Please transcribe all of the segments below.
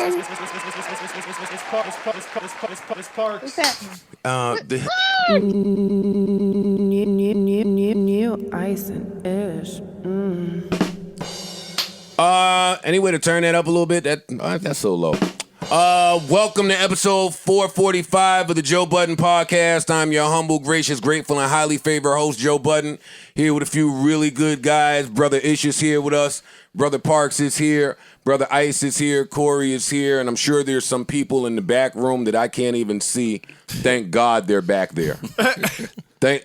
What's that? New ice and ish. Any way to turn that up a little bit? That's so low. Welcome to episode 445 of the Joe Budden podcast. I'm your humble, gracious, grateful, and highly favored host, Joe Budden, here with a few really good guys. Brother Ish is here with us. Brother Parks is here. Brother Ice is here. Corey is here. And I'm sure there's some people in the back room that I can't even see. Thank God they're back there.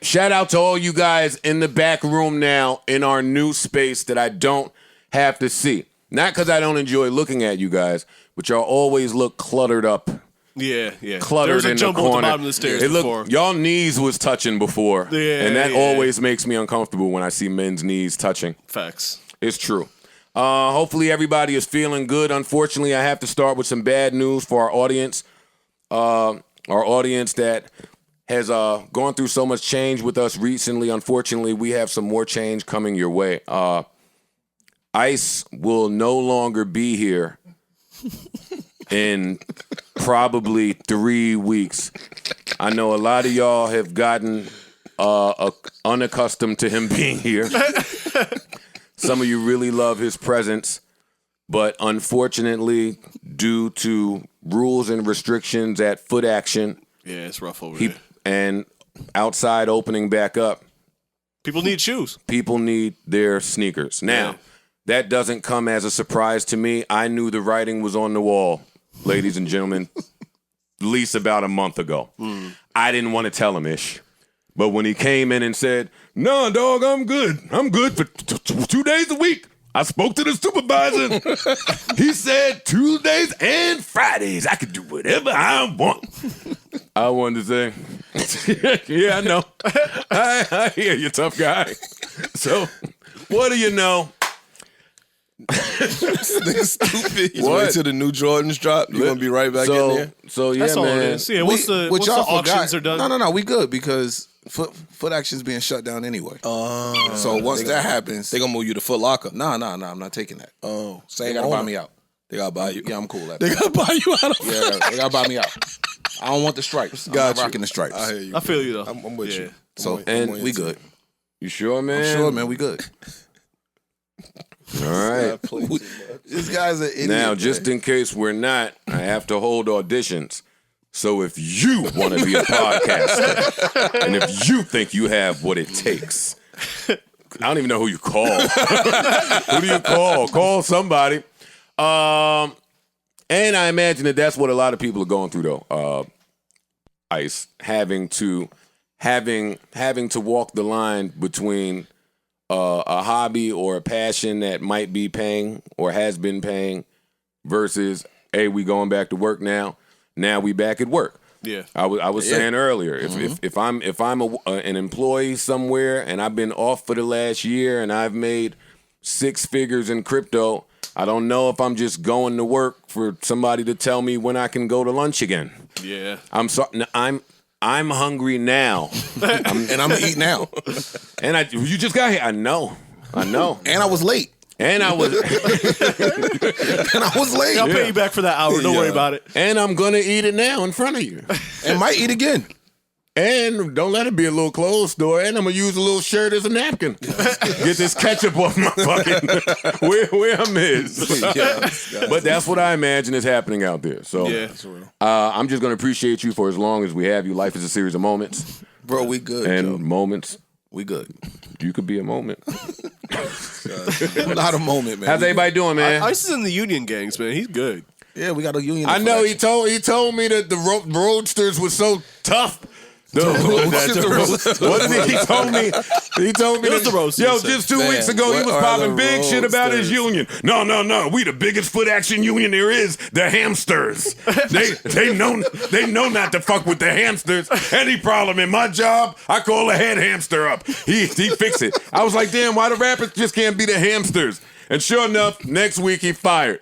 Shout out to all you guys in the back room now in our new space that I don't have to see. Not because I don't enjoy looking at you guys, but y'all always look cluttered up. Yeah. Cluttered in the corner. There was a jumble at the bottom of the stairs before. Y'all knees was touching before. And that yeah. always makes me uncomfortable when I see men's knees touching. Facts. It's true. Hopefully everybody is feeling good. Unfortunately, I have to start with some bad news for our audience. Our audience that has gone through so much change with us recently. Unfortunately, we have some more change coming your way. Ice will no longer be here in probably 3 weeks. I know a lot of y'all have gotten unaccustomed to him being here. Some of you really love his presence, but unfortunately, due to rules and restrictions at Foot Action, yeah, it's rough over there. And outside opening back up, people need shoes. People need their sneakers. Now, that doesn't come as a surprise to me. I knew the writing was on the wall, ladies and gentlemen, at least about a month ago. I didn't want to tell him, Ish. But when he came in and said, "No, dog, I'm good. I'm good for 2 days a week. I spoke to the supervisor. He said Tuesdays and Fridays I could do whatever I want." I wanted to say, yeah, I know. I hear you, tough guy. So, what do you know? This nigga stupid. He's What? wait till the new Jordans drop. You gonna be right back in there? So yeah, That's all man. it is. Yeah, once the auctions are done. No, we good because Foot Action's being shut down anyway. So once that happens, They gonna move you to Foot Locker. nah, I'm not taking that. Oh, They gotta buy me out. They gotta buy you. Yeah, I'm cool at They that. gotta buy you out of. Yeah, they gotta buy me out. I don't want the stripes. I'm not rocking the stripes. I hear you. I feel you, though. I'm with you. So And we good. You sure, man? I'm sure, man. We good. All right. This guy's an idiot. Now, just in case we're not, I have to hold auditions. So if you want to be a podcaster, and if you think you have what it takes, I don't even know who you call. Who do you call? Call somebody. And I imagine that that's what a lot of people are going through, though. Ice having to walk the line between a hobby or a passion that might be paying or has been paying versus, hey, we going back to work now. Now we back at work. Yeah, I was saying earlier, if I'm an employee somewhere and I've been off for the last year and I've made 6 figures in crypto, I don't know if I'm just going to work for somebody to tell me when I can go to lunch again. yeah. I'm sorry. I'm hungry now. and I'm gonna eat now. And you just got here. I know. And I was late. And I was late. I'll pay you back for that hour. Don't worry about it. And I'm gonna eat it now in front of you. And might eat again. And don't let it be a little closed door. And I'm gonna use a little shirt as a napkin. Get this ketchup off my fucking where I'm is. But that's what I imagine is happening out there. So Yeah. I'm just gonna appreciate you for as long as we have you. Life is a series of moments. Bro, we good. And Joe. moments. We good. You could be a moment. Not a moment, man. How's everybody doing, man? Ice is in the union gangs, man. He's good. Yeah, we got a union. I know he told me that the roadsters was so tough. What did he told me? He told me It was the roasters. Yo, just 2 weeks ago he was what are popping the big shit about his roasters? union. No. We the biggest Foot Action union there is. The hamsters. they know not to fuck with the hamsters. Any problem in my job, I call a head hamster up. He fix it. I was like, damn, why the rappers just can't be the hamsters? And sure enough, next week he fired.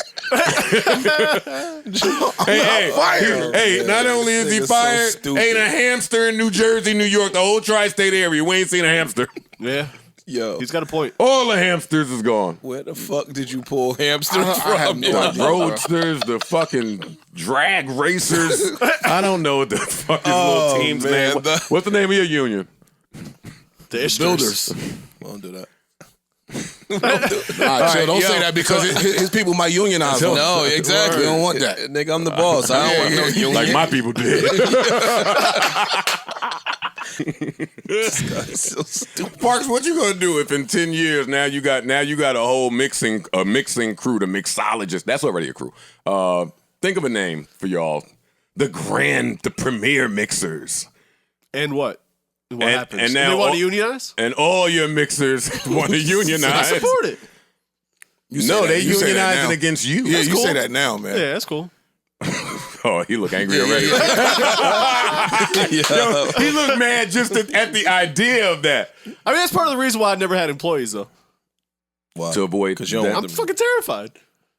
Hey, not only is he This nigga's fired, so stupid. ain't a hamster in New Jersey, New York, the whole tri-state area. We ain't seen a hamster. Yeah. Yo, He's got a point. All the hamsters is gone. where the fuck did you pull hamsters I have from? no yo? idea. The roadsters, the fucking drag racers. I don't know what the fuck this little team's man, name. What's the name of your union? The Ishters. Builders. Won't do that. All right, chill. Don't say that because his people might unionize. him. No, exactly. We don't want that. Nigga, I'm the boss. I don't want no union. Like my people did. So stupid. Parks, what you gonna do if in 10 years now you got a whole mixing crew, the mixologist? That's already a crew. Think of a name for y'all. The premier mixers. And what? What happens? And now they want to unionize? And all your mixers want to unionize. I support it. No, they You say that unionizing now. against you. Yeah, That's you cool. say that now, man. Yeah, that's cool. Oh, he look angry already. Yo. Yo, he looked mad just at the idea of that. I mean, that's part of the reason why I never had employees, though. Why? To avoid Because you don't that. want I'm them. fucking terrified.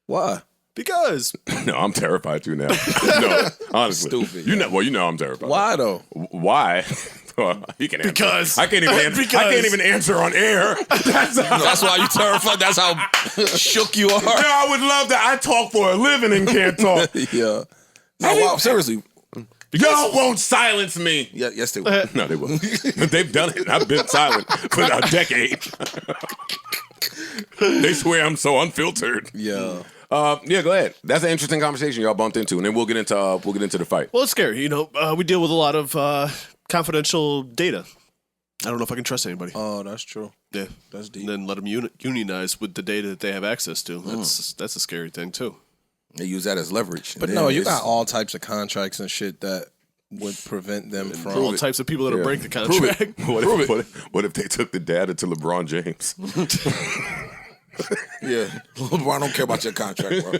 Why? Because No, I'm terrified too now. No, honestly. Stupid, You know, well, you know I'm terrified. Why though? Why? He can answer. Because. I can't even answer. I can't even answer on air. That's why you terrified. That's how shook you are. No, I would love that. I talk for a living and can't talk. Yeah. No, wow, seriously. Y'all won't silence me. Yeah, yes, they will. No, they won't. They've done it. I've been silent for a decade. They swear I'm so unfiltered. Yeah. Yeah, go ahead. That's an interesting conversation y'all bumped into, and then we'll get into the fight. well, it's scary. You know, we deal with a lot of confidential data. I don't know if I can trust anybody. Oh, that's true. Yeah, That's deep. and then let them unionize with the data that they have access to. That's a scary thing too. They use that as leverage. But And no, then you it's- got all types of contracts and shit that would prevent them All from. types of people that'll break the Prove contract. it. What if they took the data to LeBron James? Yeah, LeBron don't care about your contract, bro.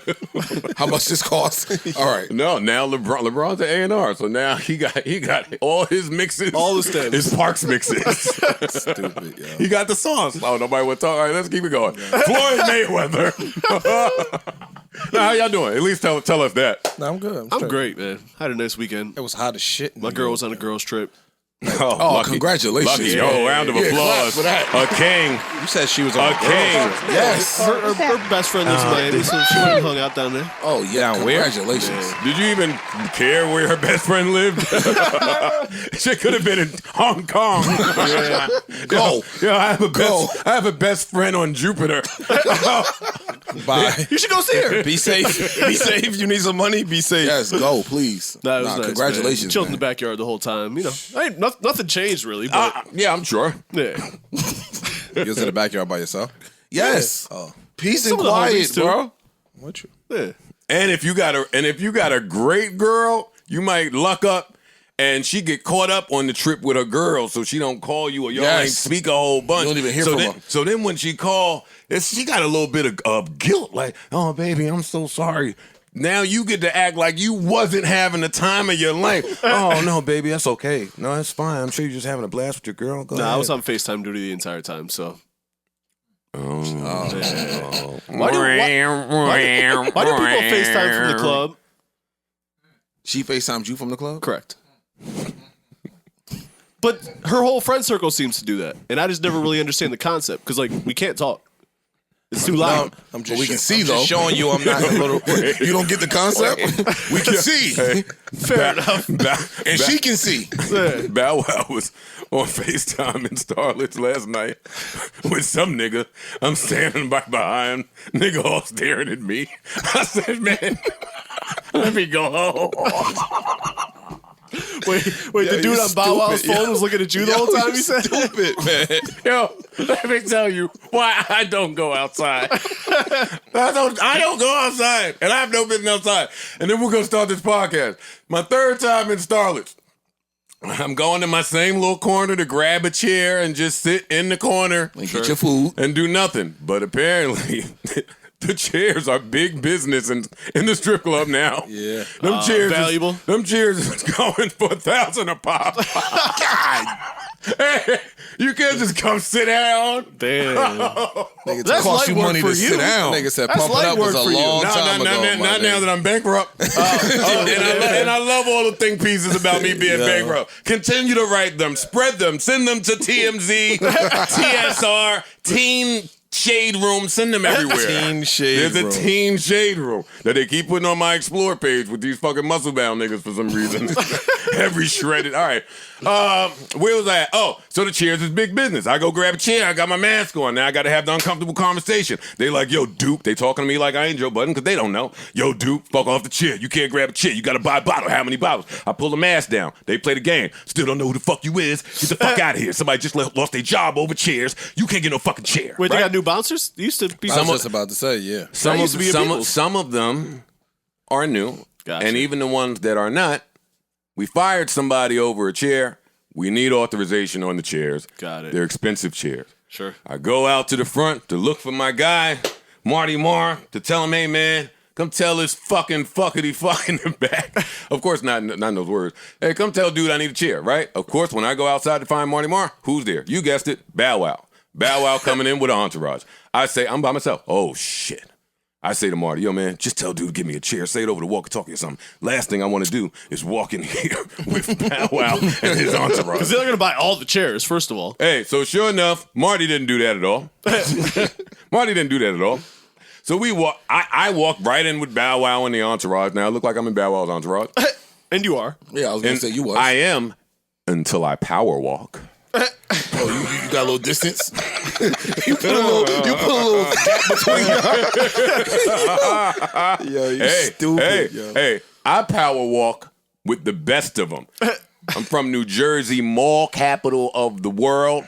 How much this costs? All right. No, now LeBron's an A&R, so now he got all his mixes, All the stamps. his Parks mixes. Stupid, yo. He got the songs. Oh, nobody would talk. All right, let's keep it going. Floyd Mayweather. Now, how y'all doing? At least tell us that. No, I'm good. I'm straight. great, man. I had a nice weekend. It was hot as shit. My girl was on a girl's trip. Oh, lucky. Congratulations. Lucky. Yeah. Oh, round of Yeah, applause. clap for that. A king. You said she was A on king. Yes. Her best friend lives in Miami, so she went and hung out down there. Oh, yeah. Down where? Congratulations. Did you even care where her best friend lived? She could have been in Hong Kong. Yeah. Go. Yeah, I Go. have a best friend on Jupiter. Bye. You should go see her. Be safe. Be safe. You need some money. Be safe. Yes, go, please. That was nice, congratulations. man. Chilled in man. the backyard the whole time. You know, nothing changed really, but Yeah, I'm sure. yeah. You was in the backyard by yourself. Yes. Oh, Peace Some and of the quiet, homies, too. bro. what you? Yeah. And if you got a great girl, you might luck up and she get caught up on the trip with her girl, so she don't call you or y'all Yes. ain't speak a whole bunch. You don't even hear so from then, her. So then when she call, she got a little bit of guilt, like, oh baby, I'm so sorry. Now you get to act like you wasn't having the time of your life. Oh no, baby, that's okay. No, that's fine. I'm sure you're just having a blast with your girl. Go Nah, ahead. I was on FaceTime duty the entire time, so. Oh. Why do people FaceTime from the club? She FaceTimed you from the club? Correct. But her whole friend circle seems to do that, and I just never really understand the concept because, like, we can't talk. It's too loud. I'm just. But we can see, I'm just though. showing you I'm not a little. You don't get the concept? We can see. Fair enough. And she can see. Yeah. Bow Wow was on FaceTime in Starlets last night with some nigga. I'm standing back behind, nigga all staring at me. I said, man, let me go home. Wait, the dude you on Bow Wow's stupid, phone yo. was looking at you the whole time, you said? Stupid, man. Yo, let me tell you why I don't go outside. I don't go outside, and I have no business outside. And then we're going to start this podcast. My third time in Starlets. I'm going to my same little corner to grab a chair and just sit in the corner And get your food. and do nothing. But apparently, the chairs are big business in the strip club now. Yeah. Them chairs, valuable. Them chairs is going for $1,000 a pop. God Hey, you can't just come sit down. Damn. Nigga, That's cost you light work money for to you. sit down. Nigga said That's pumping light up was work a for you. long Not time ago. not now that I'm bankrupt. And I love all the think pieces about me being bankrupt. Continue to write them, spread them, send them to TMZ, TSR, Teen Shade Room. Send them everywhere. Teen Shade There's Room. a Teen Shade Room that they keep putting on my Explore page with these fucking muscle bound niggas for some reason. Every shredded. All right. Where was I at? Oh, so the chairs is big business. I go grab a chair. I got my mask on. Now I got to have the uncomfortable conversation. They like, yo, Duke. They talking to me like I ain't Joe Budden because they don't know. Yo, Duke, fuck off the chair. You can't grab a chair. You got to buy a bottle. How many bottles? I pull the mask down. They play the game. Still don't know who the fuck you is. Get the fuck out of here. Somebody just lost their job over chairs. You can't get no fucking chair. Wait, right? they got new bouncers? They used to be. I was just about to say, yeah. Some used to be a Beatles. some of them are new. Gotcha. And even the ones that are not, we fired somebody over a chair. We need authorization on the chairs. Got it. They're expensive chairs. Sure. I go out to the front to look for my guy, Marty Marr, to tell him, hey, man, come tell this fucking fuckity fuck in the back. Of course, not in those words. Hey, come tell dude I need a chair, right? Of course, when I go outside to find Marty Marr, who's there? You guessed it, Bow Wow. Bow Wow coming in with an entourage. I say, I'm by myself. Oh, shit. I say to Marty, yo, man, just tell dude to give me a chair. Say it over the walkie-talkie or something. Last thing I want to do is walk in here with Bow Wow and his entourage. Because they're going to buy all the chairs, first of all. Hey, so sure enough, Marty didn't do that at all. Marty didn't do that at all. So we walk. I walked right in with Bow Wow and the entourage. Now I look like I'm in Bow Wow's entourage. And you are. Yeah, I was going to say you was. I am until I power walk. Oh, you got a little distance? you put a little gap between you. Yo, you stupid. Hey, I power walk with the best of them. I'm from New Jersey, mall capital of the world.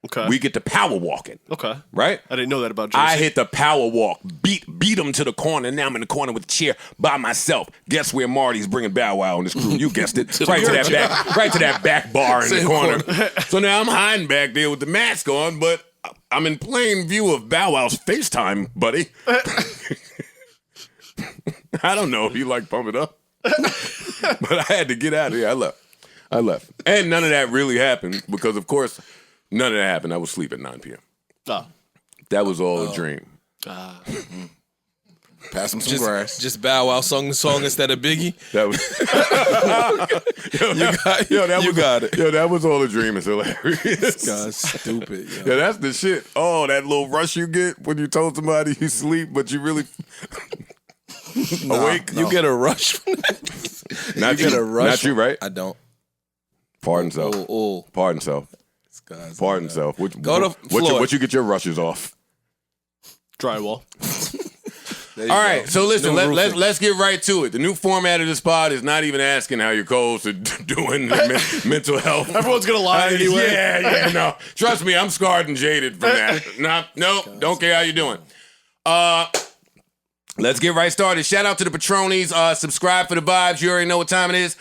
Okay. We get to power walking. Okay. Right? I didn't know that about Jersey. I hit the power walk, beat them to the corner. Now I'm in the corner with the chair by myself. Guess where Marty's bringing Bow Wow and his crew? You guessed it. right to that back bar in the corner. So now I'm hiding back there with the mask on, but I'm in plain view of Bow Wow's FaceTime, buddy. I don't know if he like pump it up, but I had to get out of here. I left, and none of that really happened because, of course. None of that happened. I was asleep at 9 p.m. Oh. That was all a dream. Pass him some grass. Just Bow Wow sung the song instead of Biggie. That was you got it. Yo, that was all a dream. It's hilarious. This guy's stupid. Yo. Yeah, that's the shit. Oh, that little rush you get when you told somebody you sleep, but you really awake. You get a rush from that. Not you get a rush. Not you, right? I don't. Pardon self. Oh. Pardon self. Pardon self. Go to Floyd. What you get your rushes off? Drywall. All right, so listen, let's get right to it. The new format of this pod is not even asking how your co-hosts are doing mental health. Everyone's going to lie anyway. Yeah, no. Trust me, I'm scarred and jaded from that. No, don't care how you're doing. Let's get right started. Shout out to the Patronies. Subscribe for the vibes. You already know what time it is.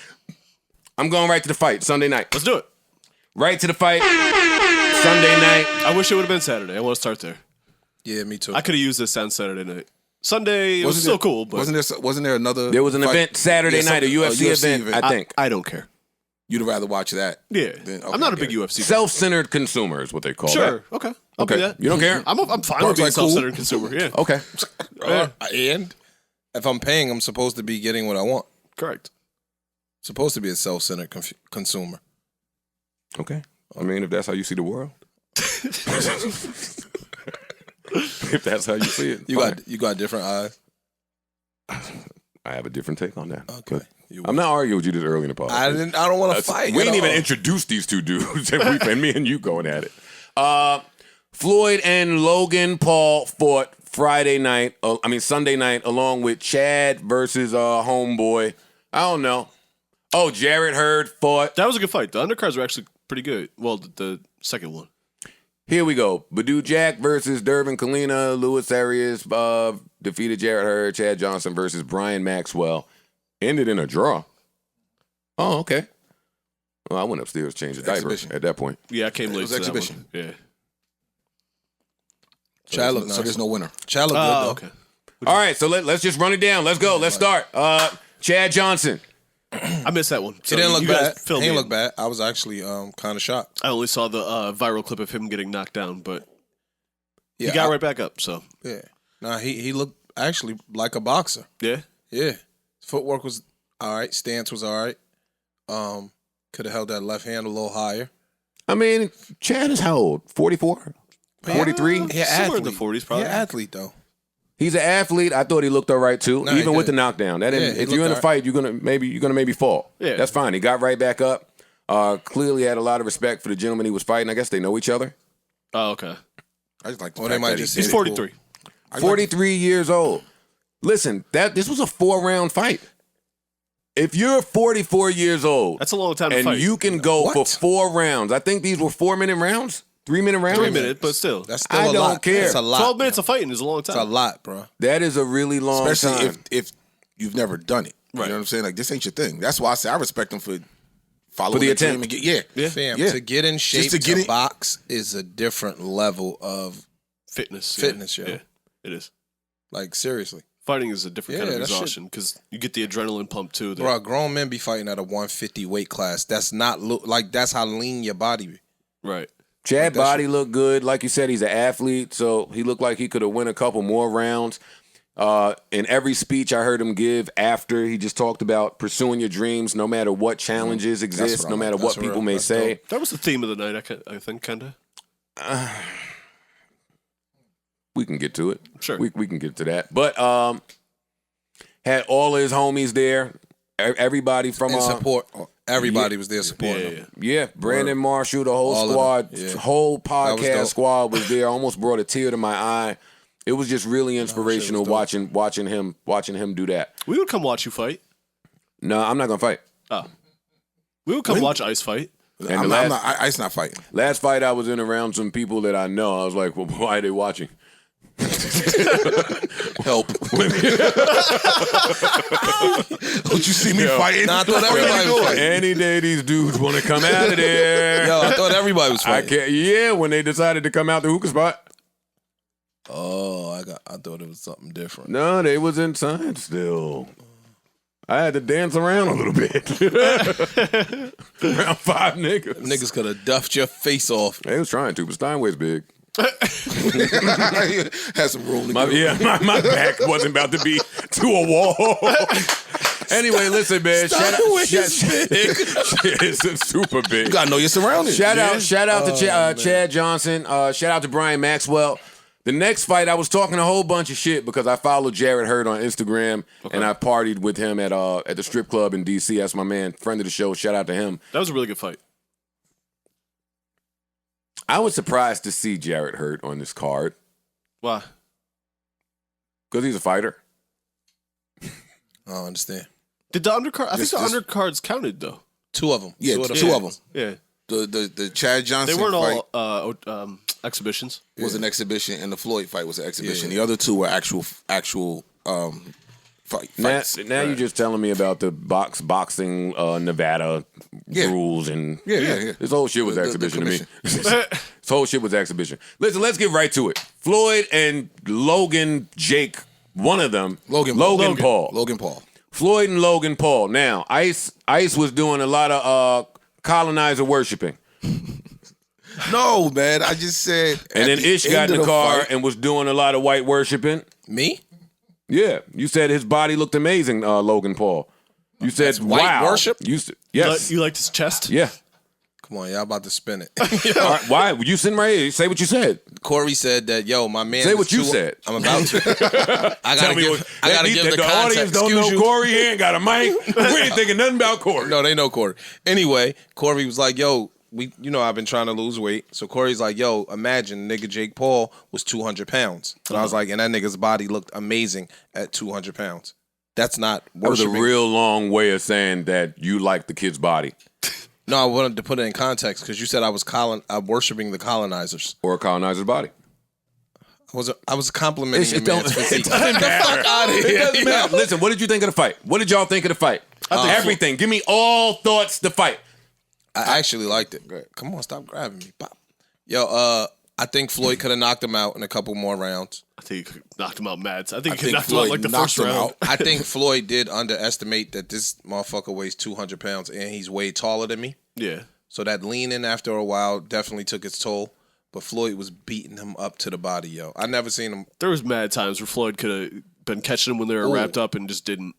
I'm going right to the fight, Sunday night. Let's do it. Right to the fight, Sunday night. I wish it would have been Saturday. I want to start there. Yeah, me too. I could have used this on Saturday night. Sunday, it was still cool, but Wasn't there another? There was an fight? event Saturday night, a UFC event, I think. I don't care. You'd rather watch that? Yeah. Then, okay, I'm not a I big get it. UFC guy. Self-centered consumer is what they call Sure. that. Okay. I'll Okay. do that. You don't care? I'm fine with Park's being like cool. self-centered consumer. Yeah. Okay. And if I'm paying, I'm supposed to be getting what I want. Correct. Supposed to be a self-centered consumer. Okay. I mean, if that's how you see the world. If that's how you see it. You got different eyes. I have a different take on that. Okay. I'm not arguing with you this early in the podcast. I don't want to fight. We didn't even all. introduce these two dudes, and me and you going at it. Floyd and Logan Paul fought Sunday night, along with Chad versus Homeboy. I don't know. Oh, Jarrett Hurd fought. That was a good fight. The undercards were actually pretty good. Well, the second one. Here we go. Badu Jack versus Durbin Kalina. Luis Arias defeated Jarrett Hurd. Chad Johnson versus Brian Maxwell. Ended in a draw. Oh, okay. Well, I went upstairs, changed the diaper at that point. Yeah, I came late. was to that exhibition. one. Yeah. Chad looked nice. So there's no winner. Chad looked good, though. Okay. All right, so let's just run it down. Let's go. Let's start. Chad Johnson I missed that one. He So didn't look you guys bad. fill He me didn't in. look bad. I was actually kind of shocked. I only saw the viral clip of him getting knocked down, but Yeah, he got right back up. So Yeah. Nah, he looked actually like a boxer. yeah, Yeah. Footwork was all right. Stance was all right. Could have held that left hand a little higher. I mean, Chad is how old? 44? 43? Yeah, somewhere in the 40s probably. Yeah, athlete though. He's an athlete. I thought he looked all right too, Nah, he even with did. the knockdown. That didn't, Yeah, he if you're in looked a all right. fight, you're gonna maybe fall. Yeah. That's fine. He got right back up. Clearly had a lot of respect for the gentleman he was fighting. I guess they know each other. Oh, okay. I just like the Or fact they might that just he say He's did it. 43. 43 years old. Listen, this was a 4-round fight. If you're 44 years old That's a long time to and fight. you can go What? for 4 rounds, I think these were 4-minute rounds, 3-minute rounds. 3 minutes, but still. That's still I a don't lot. care. That's a lot. 12 minutes of fighting is a long It's a time. lot, bro. That is a really long Especially time. if you've never done it. You Right. know what I'm saying? Like, this ain't your thing. That's why I say I respect him for following For the the team attempt. and get, Fam, Yeah. to get in shape Just to to, get it- box is a different level of Fitness. Fitness, yeah. It is. like seriously. Fighting is a different kind Yeah, of that shit- exhaustion because you get the adrenaline pump too. that- Bro, grown men be fighting at a 150 weight class. That's not like that's how lean your body be. Right. Chad that body looked good. Like you said, he's an athlete, so he looked like he could have won a couple more rounds. In every speech I heard him give after, he just talked about pursuing your dreams no matter what challenges exist, what I no like. matter what That's people real. may That's say. dope. That was the theme of the night, I think, kind of. We can get to it. Sure. We can get to that. But had all his homies there. Everybody from And support. Everybody was there supporting him. yeah, Brandon Marshall, the whole All of squad, them, yeah. whole That was podcast dope. squad was there. Almost brought a tear to my eye. It was just really inspirational dope. watching him do that. We would come watch you fight. No, I'm not gonna fight. Oh. We would come watch Ice fight. And I'm the not, last, I's not fighting. last fight I was in around some people that I know. I was like, well, why are they watching? Help. Don't you see me fighting? Nah, I thought everybody was fighting. Any day these dudes want to come out of there. Yo, I thought everybody was I fighting. can't. Yeah, when they decided to come out the hookah spot. Oh, I thought it was something different. No, they was inside still. I had to dance around a little bit. Around 5 niggas. Niggas could have duffed your face off. They was trying to, but Steinway's big. Had some room to go. My back wasn't about to be to a wall. Anyway, listen, man. It's super big. You gotta know your surroundings. Shout out to Chad Johnson. Shout out to Brian Maxwell. The next fight, I was talking a whole bunch of shit because I followed Jared Hurd on Instagram and I partied with him at the strip club in DC. That's my man, friend of the show. Shout out to him. That was a really good fight. I was surprised to see Jared Hurd on this card Why? because he's a fighter. I don't understand. Did the undercard? I think Just- the undercards counted though. 2 of them. Yeah, Two of the two fights. of them. Yeah, The Chad Johnson they weren't fight all exhibitions. was an exhibition, and the Floyd fight was an exhibition. The other two were actual fights. Now you're just telling me about the boxing Nevada rules and Yeah. this whole shit was The exhibition to me. commission. This whole shit was exhibition. Listen, let's get right to it. Floyd and Logan Jake, one of them, Logan Paul. Logan Paul. Floyd and Logan Paul. Now, Ice was doing a lot of colonizer worshiping. No, man. I just said. And at then the Ish got end in the of car fight- and was doing a lot of white worshiping. Me? Yeah, you said his body looked amazing, Logan Paul. You said, white wow. worship? Yes. You liked his chest? Yeah. Come on, y'all about to spin it. All right, why? You sitting right here. Say what you said. Corey said that, yo, my man. Say is what you too- said. I'm about to. I Tell gotta me give, what. I gotta give the context. audience don't Excuse know you. Corey. He ain't got a mic. We ain't thinking nothing about Corey. No, they know Corey. Anyway, Corey was like, yo, I've been trying to lose weight. So Corey's like, yo, imagine nigga Jake Paul was 200 pounds. And I was like, and that nigga's body looked amazing at 200 pounds. That's not That was a worshiping. real long way of saying that you like the kid's body No, I wanted to put it in context because you said I was worshiping the colonizers. or a colonizer's body. I was complimenting your man's physique. It doesn't matter. Fuck out of here. It doesn't matter. Listen, what did you think of the fight? What did y'all think of the fight? Everything. Give me all thoughts. The fight. I actually liked it. Come on, stop grabbing me. Pop. Yo, I think Floyd could have knocked him out in a couple more rounds. I think he knocked him out mad. I think he think knocked him out Floyd like the knocked first him round. out. I think Floyd did underestimate that this motherfucker weighs 200 pounds and he's way taller than me. Yeah. So that leaning after a while definitely took its toll. But Floyd was beating him up to the body, yo. I never seen him. There was mad times where Floyd could have been catching him when they were wrapped up and just didn't.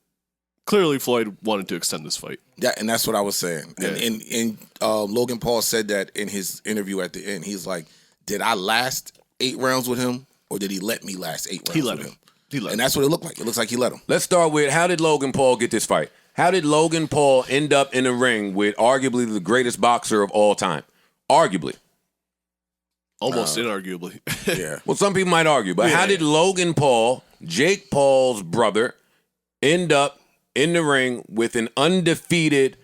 Clearly, Floyd wanted to extend this fight. Yeah, and that's what I was saying. Yeah. And Logan Paul said that in his interview at the end. He's like, did I last 8 rounds with him, or did he let me last 8 rounds He let with him. him? He let And him. that's what it looked like. It looks like he let him. Let's start with, how did Logan Paul get this fight? How did Logan Paul end up in the ring with arguably the greatest boxer of all time? Arguably. Almost inarguably. Yeah. Well, some people might argue, but how did Logan Paul, Jake Paul's brother, end up in the ring with an undefeated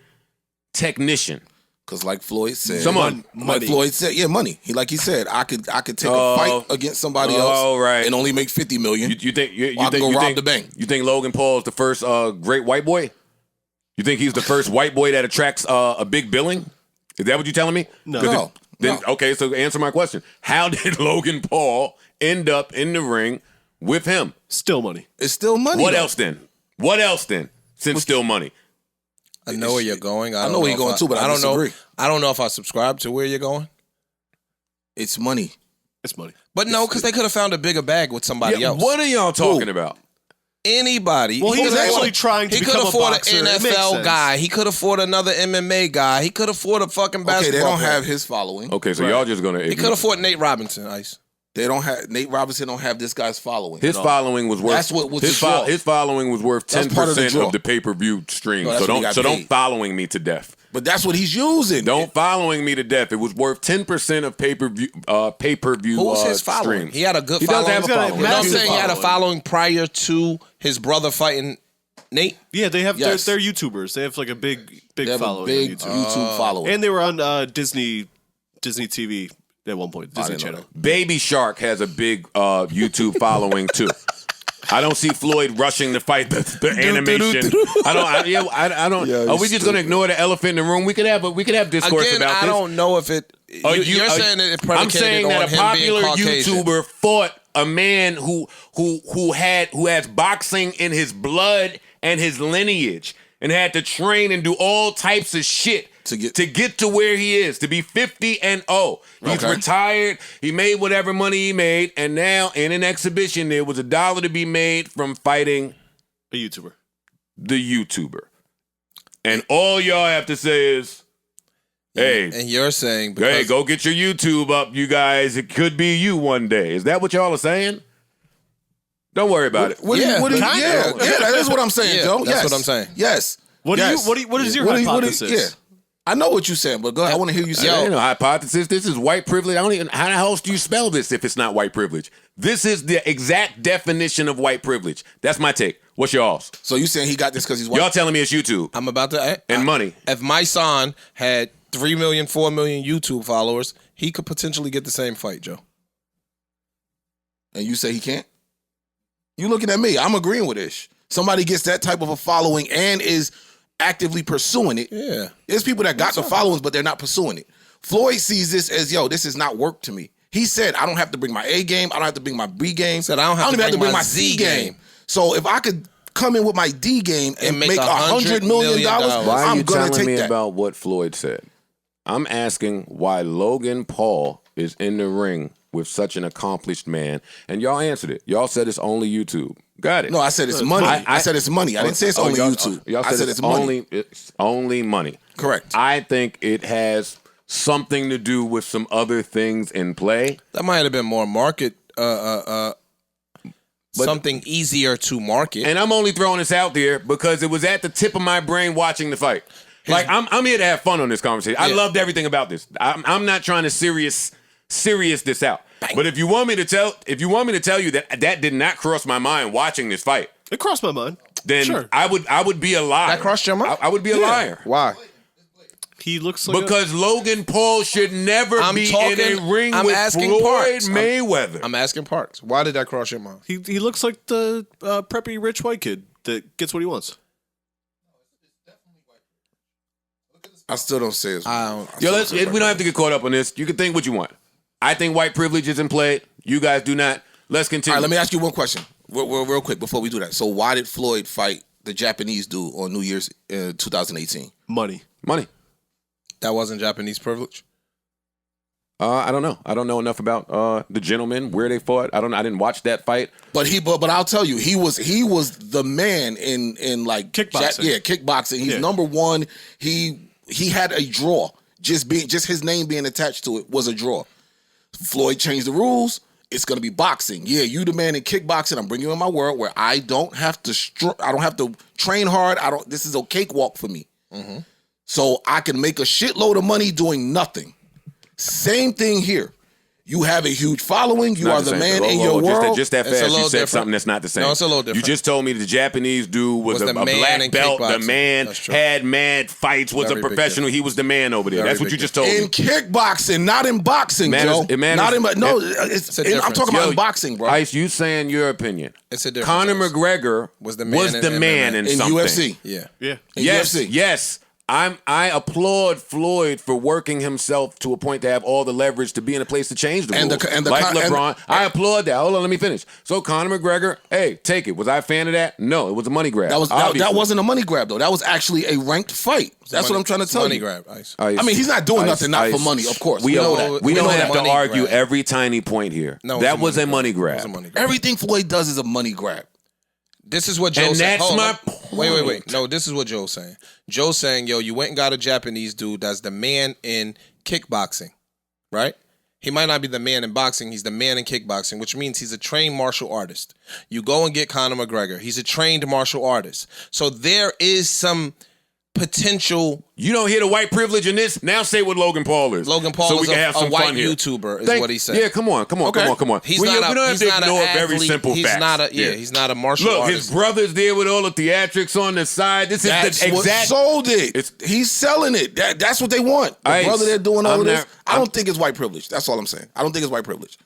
technician? Because like Floyd said, Someone- like Floyd said, yeah, money. Like he said, I could take a fight against somebody else right. and only make $50 million. You think you I can think go you rob think the bank. You think Logan Paul is the first great white boy? You think he's the first white boy that attracts a big billing? Is that what you're telling me? No. 'Cause No. Then okay, so answer my question. How did Logan Paul end up in the ring with him? Still money. It's still money. What though. else then? What else then? Since still money. I know where you're going. I know where you're going too, but I don't know. disagree. I don't know if I subscribe to where you're going. It's money. It's money. But no, because they could have found a bigger bag with somebody else. What are y'all talking about? Anybody. Well, he was could've actually afford- trying to He could become a afford boxer. an It makes NFL sense. guy. He could afford another MMA guy. He could afford a fucking Okay, basketball they don't player. have his following. Okay, so y'all just gonna He could afford Nate Robinson, Ice. They don't have Nate Robinson. Don't have this guy's following. his following was worth. That's what was his, the draw. his following was worth That's 10% part of the draw. of the pay-per-view stream. No, that's so what he don't got paid. following me to death. But that's what he's using. Don't following me to death. It was worth 10% of pay-per-view Who's his following? streams. He had a good He does following. have a He's got a following. You know what I'm massive saying? He had a following. following prior to his brother fighting Nate. Yeah, they have. Yes. They're YouTubers. They have like a big They have a following big on YouTube. YouTube following. And they were on Disney TV at one point. Disney didn't know Channel. Baby Shark has a big YouTube following too. I don't see Floyd rushing to fight the animation. I don't. Yeah, Are we he's just gonna ignore the elephant in the room? We could have discourse Again, about I this. don't know if it. You're saying that it predicated I'm saying on that a him popular being Caucasian. YouTuber fought a man who has boxing in his blood and his lineage, and had to train and do all types of shit to get to where he is, to be 50-0. He's Okay. retired. He made whatever money he made, and now in an exhibition there was $1 to be made from fighting A YouTuber. the YouTuber. And all y'all have to say is, hey, And you're saying, hey, because go get your YouTube up, you guys. It could be you one day. Is that what y'all are saying? Don't worry about it. Yeah, Yeah, that is what I'm saying, Yeah, Joe. that's Yes. what I'm saying. Yes. What Yes. is your What do you- hypothesis? yeah. I know what you're saying, but go ahead. I want to hear you say There it. ain't no hypothesis. This is white privilege. I don't even. How the hell do you spell this if it's not white privilege? This is the exact definition of white privilege. That's my take. What's y'all's? So you saying he got this because he's white? Y'all telling me it's YouTube I'm about to and money. If my son had 3 million, 4 million YouTube followers, he could potentially get the same fight, Joe. And you say he can't? You looking at me. I'm agreeing with Ish. Somebody gets that type of a following and is actively pursuing it. Yeah. There's people that got the followings, but they're not pursuing it. Floyd sees this as, yo, this is not work to me. He said, I don't have to bring my A game. I don't have to bring my B game. Said, I don't have to even bring my C Z game. game. So if I could come in with my D game and make $100 million, Why are I'm you going to telling take me that. about what Floyd said? I'm asking why Logan Paul is in the ring with such an accomplished man, and y'all answered it. Y'all said it's only YouTube. Got it. No, I said it's money. I- I said it's money. I didn't say it's only y'all- YouTube. Y'all I said it's money. It's only money. Correct. I think it has something to do with some other things in play. That might have been more market, something easier to market. And I'm only throwing this out there because it was at the tip of my brain watching the fight. Like I'm here to have fun on this conversation. I Yeah. loved everything about this. I'm not trying to serious this out. But if you want me to tell you that did not cross my mind watching this fight, It crossed my mind. then Sure. I would be a liar. That crossed your mind? I would be a liar. Why? He looks like Because Logan Paul should never I'm be talking- in a ring I'm with asking Floyd Parks. Mayweather. I'm asking Parks. Why did that cross your mind? he looks like the preppy rich white kid that gets what he wants. I still don't say it's I don't. Yo, we don't have to get caught up on this. You can think what you want. I think white privilege is in play. You guys do not. Let's continue. All right, let me ask you one question real quick before we do that. So why did Floyd fight the Japanese dude on New Year's 2018? Money. That wasn't Japanese privilege? I don't know. I don't know enough about the gentleman, where they fought. I didn't watch that fight. But I'll tell you, he was the man in like Kickboxing. Kickboxing. He's number one. He had a draw. Just his name being attached to it was a draw. Floyd changed the rules. It's gonna be boxing. Yeah, you the man in kickboxing. I'm bringing you in my world where I don't have to train hard. This is a cakewalk for me. Mm-hmm. So I can make a shitload of money doing nothing. Same thing here. You have a huge following. You are the man in your world. Just that It's a fast, you little said different. something that's not the same. No, it's a little different. You just told me the Japanese dude was a the man black in belt. The kickboxing. man That's true. had mad fights, was Very a big professional. He was the man over there. Very That's what big you just told In me. kickboxing, not in boxing, Joe. It's I'm a difference. talking about in boxing, bro. Ice, you saying your opinion. It's a difference. Conor Ice. McGregor Was the man in man MMA. in in something. UFC. Yeah. Yeah. In Yes, UFC. yes. I applaud Floyd for working himself to a point to have all the leverage to be in a place to change the rules. Like LeBron. I applaud that. Hold on, let me finish. So Conor McGregor, hey, take it. Was I a fan of that? No, it was a money grab. That wasn't a money grab though. That was actually a ranked fight. That's what I'm trying to tell Money you. grab, Ice. Ice, I mean, he's not doing Ice, nothing not for Ice. money, of course. We know don't, that. we don't know have that to money argue grab. every tiny point here. No, that was a money grab. It was a money grab. Everything Floyd does is a money grab. This is what Joe And said. that's Hold my on. point. Wait. No, this is what Joe's saying. Joe's saying, yo, you went and got a Japanese dude that's the man in kickboxing, right? He might not be the man in boxing. He's the man in kickboxing, which means he's a trained martial artist. You go and get Conor McGregor. He's a trained martial artist. So there is some potential. You don't hear the white privilege in this? Now say what Logan Paul is. Logan Paul so we is can have a some white fun here. YouTuber is what he said. Yeah, come on. He's We not don't have he's to not ignore an very athlete. simple he's facts. Not he's not a martial Look, artist. his brother's there with all the theatrics on the side. This is That's the what exact. sold it. He's selling it. That's what they want. The Ice, brother they're doing all I'm of this. not- I don't think it's white privilege. That's all I'm saying. I don't think it's white privilege.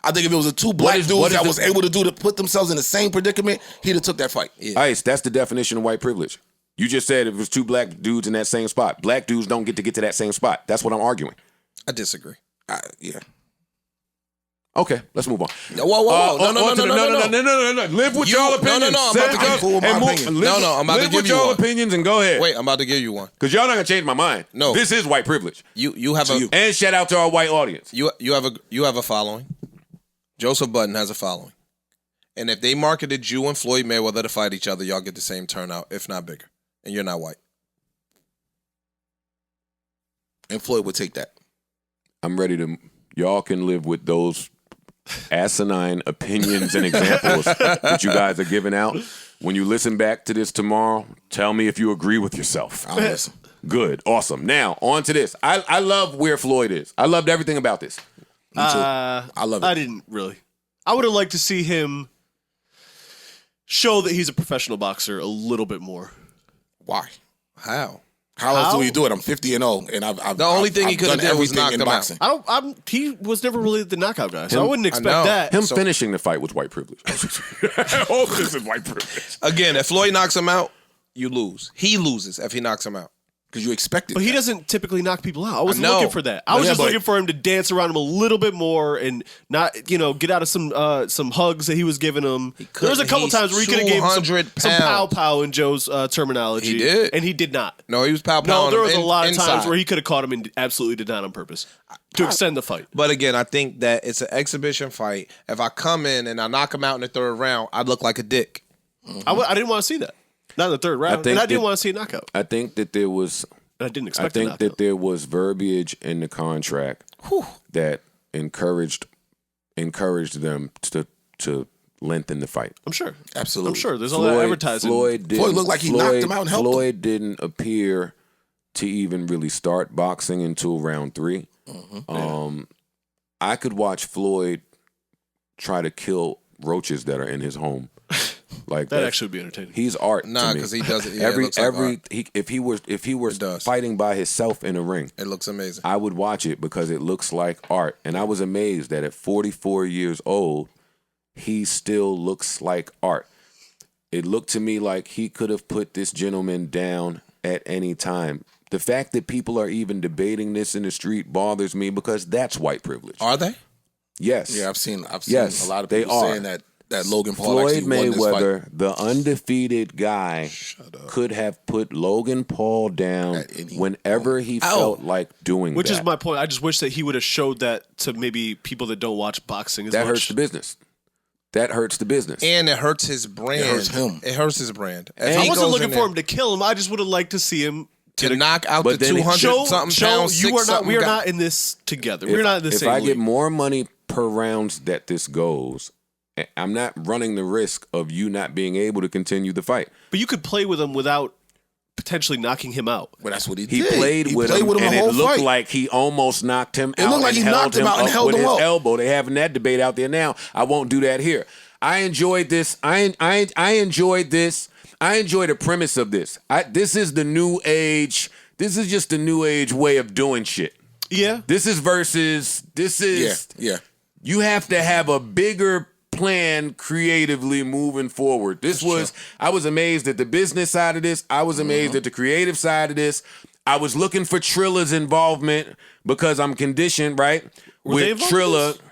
I think if it was a two black what dudes is that the- was able to put themselves in the same predicament, he'd have took that fight. Ice, that's the definition of white privilege. You just said it was two black dudes in that same spot. Black dudes don't get to that same spot. That's what I'm arguing. I disagree. Yeah. Okay, let's move on. Whoa. No. Live with your opinions. No, I'm about to I'm cool with my opinion. I'm about to Live give with you your one. opinions and go ahead. Wait, I'm about to give you one. Because y'all not going to change my mind. No. This is white privilege. You have And shout out to our white audience. you have a following. Joseph Budden has a following. And if they marketed you and Floyd Mayweather to fight each other, y'all get the same turnout, if not bigger. And you're not white. And Floyd would take that. I'm ready to. Y'all can live with those asinine opinions and examples that you guys are giving out. When you listen back to this tomorrow, tell me if you agree with yourself. I'll listen. Good, awesome. Now on to this. I love where Floyd is. I loved everything about this. Me too. I love it. I didn't really. I would have liked to see him show that he's a professional boxer a little bit more. Why? How? How else do we do it? I'm 50-0, and I've The only thing he I've could have done did was everything knock in him out. boxing. He was never really the knockout guy, so Him- I wouldn't I expect know. that. Him finishing the fight was white privilege. All this is white privilege. Again, if Floyd knocks him out, you lose. He loses if he knocks him out. Because you expected But he that. doesn't typically knock people out. I wasn't know. looking for that. I was Yeah, just but- looking for him to dance around him a little bit more and not, get out of some hugs that he was giving him. There was a couple He's times where he could have gave him 200 some pow pounds. pow in Joe's terminology. He did. And he did not. No, he was pow No, there was a lot of inside. times where he could have caught him and absolutely did not on purpose to extend the fight. But again, I think that it's an exhibition fight. If I come in and I knock him out in the third round, I'd look like a dick. I didn't want to see that. Not in the third round. think And I didn't that- want to see a knockout. I think that there was. And I didn't I expect a think knockout. that there was verbiage in the contract that encouraged them to lengthen the fight. I'm sure. Absolutely. I'm sure. There's a lot of advertising. Floyd looked like he knocked him out and helped him. Floyd didn't appear to even really start boxing until round 3. I could watch Floyd try to kill roaches that are in his home. Like That actually would be entertaining. He's art. Nah, to me. 'cause he does it- yeah, it looks like art. If he were does. fighting by himself in a ring, It looks amazing. I would watch it because it looks like art. And I was amazed that at 44 years old, he still looks like art. It looked to me like he could have put this gentleman down at any time. The fact that people are even debating this in the street bothers me because that's white privilege. Are they? Yes. Yeah, I've seen Yes, a lot of they people are. saying that Logan Paul Floyd actually won this fight. Mayweather, the undefeated guy, could have put Logan Paul down At any whenever he felt like doing Which that. is my point. I just wish that he would have showed that to maybe people that don't watch boxing as That much. hurts the business. That hurts the business. And it hurts his brand. It hurts him. It hurts his brand. If And he I wasn't goes looking in for there him to kill him. I just would have liked to see him to knock out But the then it- 200 something pounds. you are not. We are 6-something not in this together. We're If- not in the if same I league. get more money per rounds that this goes, I'm not running the risk of you not being able to continue the fight. But you could play with him without potentially knocking him out. But that's what he He did. played with him, the and it whole looked fight. like he almost knocked him It out. looked like and he held knocked him out and up held with him his up. elbow. They having that debate out there now. I won't do that here. I enjoyed this. I enjoyed this. I enjoy the premise of this. This is the new age. This is just the new age way of doing shit. Yeah. This is versus. This is. Yeah. You have to have a bigger plan creatively moving forward. I was amazed at the business side of this. I was amazed at the creative side of this. I was looking for Trilla's involvement because I'm conditioned, right? Were they With involved in Trilla. this?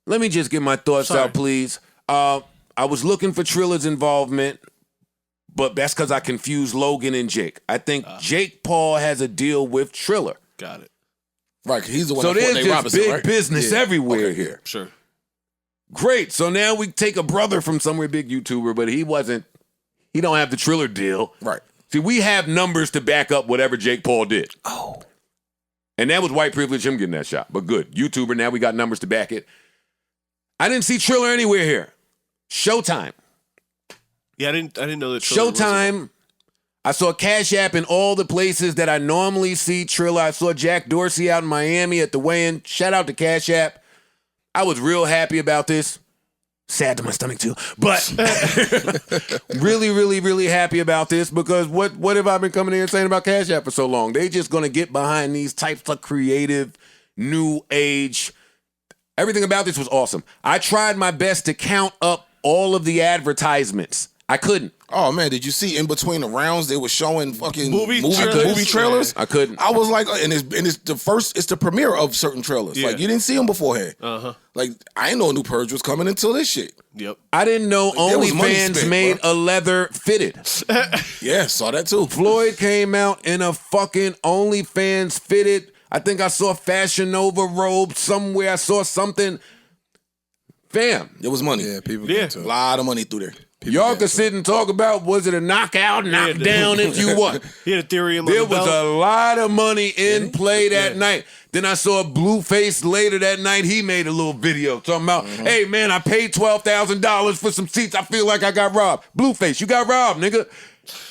Let me just get my thoughts Sorry. out, please. I was looking for Trilla's involvement, but that's because I confused Logan and Jake. I think Jake Paul has a deal with Trilla. Got it. Right, 'cause he's the one So that fought there's Nate just Robinson, big right? business Yeah. everywhere Okay, here. Sure. Great. So now we take a brother from somewhere big YouTuber, but he don't have the Triller deal. Right. See, we have numbers to back up whatever Jake Paul did. Oh. And that was white privilege, him getting that shot. But good. YouTuber, now we got numbers to back it. I didn't see Triller anywhere here. Showtime. Yeah, I didn't know that. Triller was Showtime. I saw Cash App in all the places that I normally see Triller. I saw Jack Dorsey out in Miami at the weigh-in. Shout out to Cash App. I was real happy about this. Sad to my stomach too. But really, really, really happy about this because what have I been coming here and saying about Cash App for so long? They just gonna get behind these types of creative, new age. Everything about this was awesome. I tried my best to count up all of the advertisements. I couldn't. Oh man, did you see in between the rounds they were showing fucking Movie movie trailers? trailers? I couldn't. I was like, and it's the premiere of certain trailers. Yeah. Like you didn't see them beforehand. Uh-huh. Like I didn't know a new Purge was coming until this shit. Yep. I didn't know there was money OnlyFans spent, made bro. a leather fitted. Yeah, saw that too. Floyd came out in a fucking OnlyFans fitted. I think I saw Fashion Nova robe somewhere. I saw something. Fam, There was money. Yeah, people Yeah. get to A it. lot of money through there. y'all could sit and talk about was it a knockout, knockdown if you want. He had Ethereum. There on the was belt. a lot of money in play that night. Then I saw Blueface later that night. He made a little video talking about, hey man, I paid $12,000 for some seats. I feel like I got robbed. Blueface, you got robbed, nigga.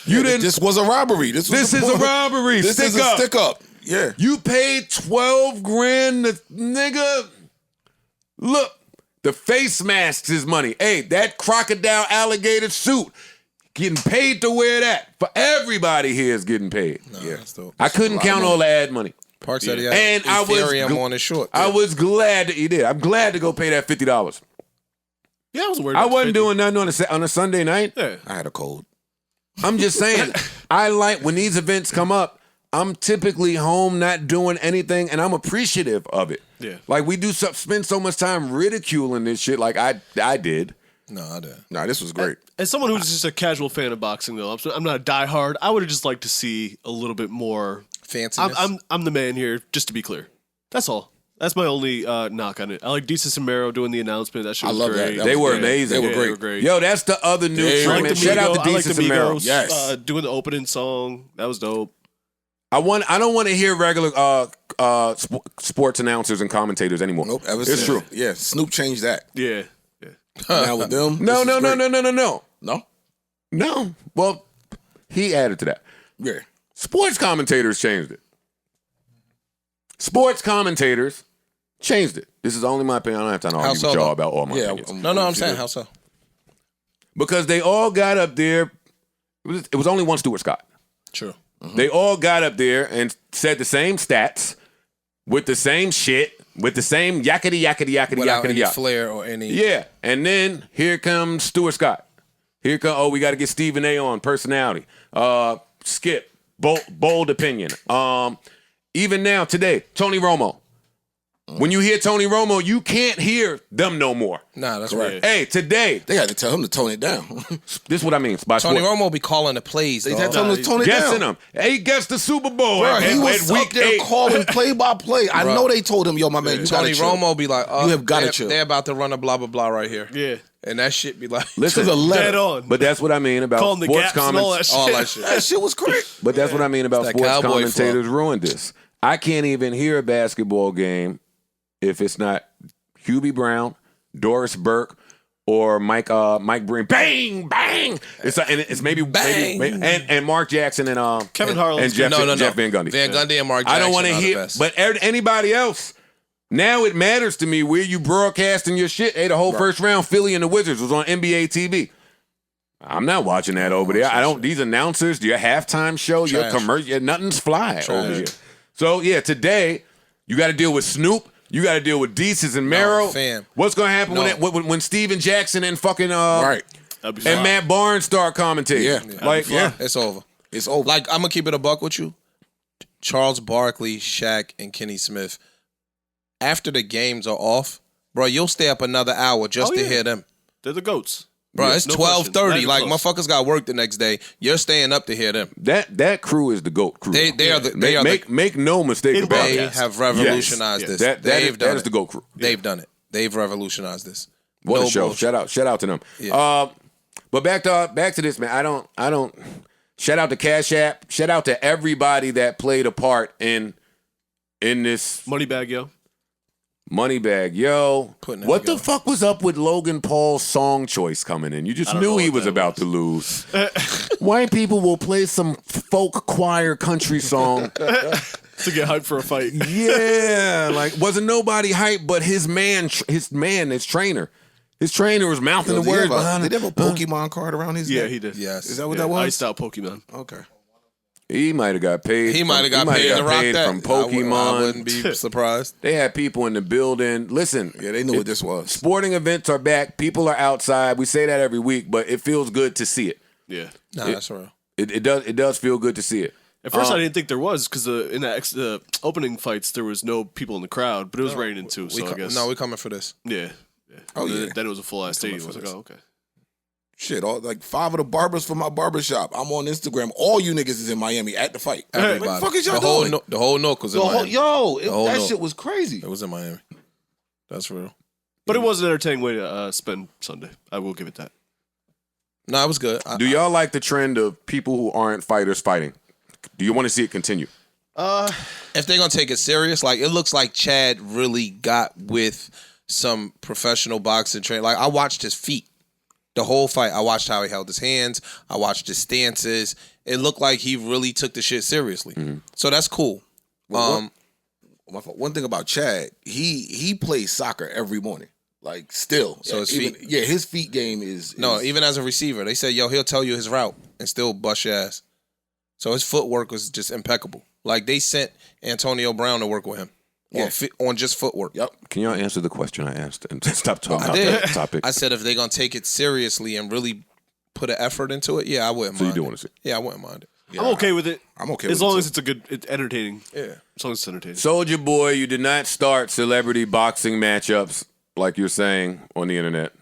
You didn't. This was a robbery. This This is a robbery. This Stick is a up. stick up. Yeah. You paid 12 grand, nigga. Look, the face masks is money. Hey, that crocodile alligator suit, getting paid to wear that. For everybody here is getting paid. Yeah, that's dope. I couldn't count all the ad money. Park said he had And I was Ethereum on his short. I was glad that he did. I'm glad to go pay that $50. Yeah, I wasn't worried. I about wasn't the 50. doing nothing on a Sunday night. Yeah. I had a cold. I'm just saying, I like when these events come up, I'm typically home not doing anything, and I'm appreciative of it. Yeah. Like we spend so much time ridiculing this shit like I did. No, I didn't. Nah, this was great. As someone who's just a casual fan of boxing, though, I'm not a diehard. I would have just liked to see a little bit more. Fanciness. I'm the man here, just to be clear. That's all. That's my only knock on it. I like Desus and Mero doing the announcement. That shit was I love that. great. That They was were great. amazing. They were great. Yo, that's the other new They were trend. great. Shout out to I like the Desus and Mero. Migos Yes. doing the opening song. That was dope. I don't want to hear regular sports announcers and commentators anymore. Nope. Ever It's since. true. Yeah, Snoop changed that. Yeah. Yeah. Now with them. No. this is great. No? No. Well, he added to that. Yeah. Sports commentators changed it. Sports commentators changed it. This is only my opinion. I don't have time to argue so, with y'all though? about all my Yeah. opinions. No, I'm saying how so? Because they all got up there. It was only one Stuart Scott. True. They all got up there and said the same stats with the same shit, with the same yakety Without any yak. flair or any. Yeah. And then here comes Stuart Scott. We got to get Stephen A on personality. Skip. bold opinion. Even now, today, Tony Romo. When you hear Tony Romo, you can't hear them no more. Nah, that's Correct. right. Hey, today, They had to tell him to tone it down. this is what I mean. By Tony sport. Romo be calling the plays. They dog. had to tell him to tone it Guessing down. them. He guessed the Super Bowl Bro, at, he was at up week there 8. calling play by play. I know they told him, yo, my man, you Tony gotta chill. Romo be like, You have gotta they're, chill. they're about to run a blah blah blah right here. Yeah. And that shit be like, Listen, To the letter. Dead on. but that's what I mean about Calling the sports gaps and all comments. that shit. all that shit. That shit was correct. But that's what I mean about That sports cowboy commentators flow. ruined this. I can't even hear a basketball game if it's not Hubie Brown, Doris Burke, or Mike Breen. Bang, bang. It's maybe Bang. and Mark Jackson and Kevin Harlan. and Jeff, Jeff Van Gundy. Van Gundy and Mark Jackson I don't want to are the hear, best. but anybody else. Now it matters to me where you broadcasting your shit. Hey, the whole first round, Philly and the Wizards was on NBA TV. I'm not watching that over there. I don't. These announcers, your halftime show, your Trash. commercial, nothing's fly over Trash. here. So yeah, today you got to deal with Snoop. You got to deal with Deezus and Mero. fam. What's gonna happen No. when Steven Jackson and fucking Right. That'd be and fine. Matt Barnes start commentating? Yeah. Like yeah. It's over. It's over. Like, I'm gonna keep it a buck with you. Charles Barkley, Shaq, and Kenny Smith. After the games are off, bro, you'll stay up another hour just Oh, to yeah. hear them. They're the GOATs. Bro, Yeah, it's no question. 12:30. Not even Like, close. motherfuckers got work the next day. You're staying up to hear them. That crew is the GOAT crew. They are the they are make no mistake In about they it. broadcast. have revolutionized Yes. this. That They've done is it. the GOAT crew. They've done it. They've revolutionized this. What No a show! bullshit. Shout out to them. Yeah. But back to this, man. I don't. Shout out to Cash App. Shout out to everybody that played a part in this Moneybag, yo. money bag. Yo, Putting it what the together. fuck was up with Logan Paul's song choice coming in? You just don't know knew he what was that about to lose. White people will play some folk choir country song. To get hyped for a fight. Yeah, like wasn't nobody hyped but his trainer. His trainer was mouthing the Did he words have a- behind did it. he have a Pokemon card around his Yeah, neck? he did. Yes. Is that what that was? Iced out Pokemon. Okay. He might have got paid. He might have got paid to rock that. from Pokemon. I wouldn't be surprised. They had people in the building. Listen, Yeah, they knew what this was. sporting events are back. People are outside. We say that every week, but it feels good to see it. Yeah. Nah, that's real. It does feel good to see it. At first, I didn't think there was because in the opening fights there was no people in the crowd, but it was raining too. So I guess No, we're coming for this. yeah. Oh, Then- yeah. Then it was a full ass stadium. I was like, oh okay. Shit, like 5 of the barbers from my barbershop. I'm on Instagram. All you niggas is in Miami at the fight. Everybody. What the fuck is y'all the whole doing? the whole Nook was in The whole, Miami. yo, that Nook. shit was crazy. It was in Miami. That's real. But it was an entertaining way to spend Sunday. I will give it that. No, it was good. Do y'all like the trend of people who aren't fighters fighting? Do you want to see it continue? If they're gonna take it serious, like it looks like Chad really got with some professional boxing train. Like I watched his feet. The whole fight, I watched how he held his hands. I watched his stances. It looked like he really took the shit seriously. So that's cool. Well, one thing about Chad, he plays soccer every morning. Like still. So his Even- feet- Yeah, his feet game is No, even as a receiver, they said, yo, he'll tell you his route and still bust your ass. So his footwork was just impeccable. Like they sent Antonio Brown to work with him on just footwork. Yep. Can y'all answer the question I asked and stop talking I about did. that topic? I said if they're gonna take it seriously and really put an effort into it, yeah, I wouldn't So you mind. do it. want to see? Yeah, I wouldn't mind it. I'm okay with it. I'm okay as with long it, as it's it's entertaining. Yeah. As long as it's entertaining. Soldier Boy, you did not start celebrity boxing matchups like you're saying on the internet.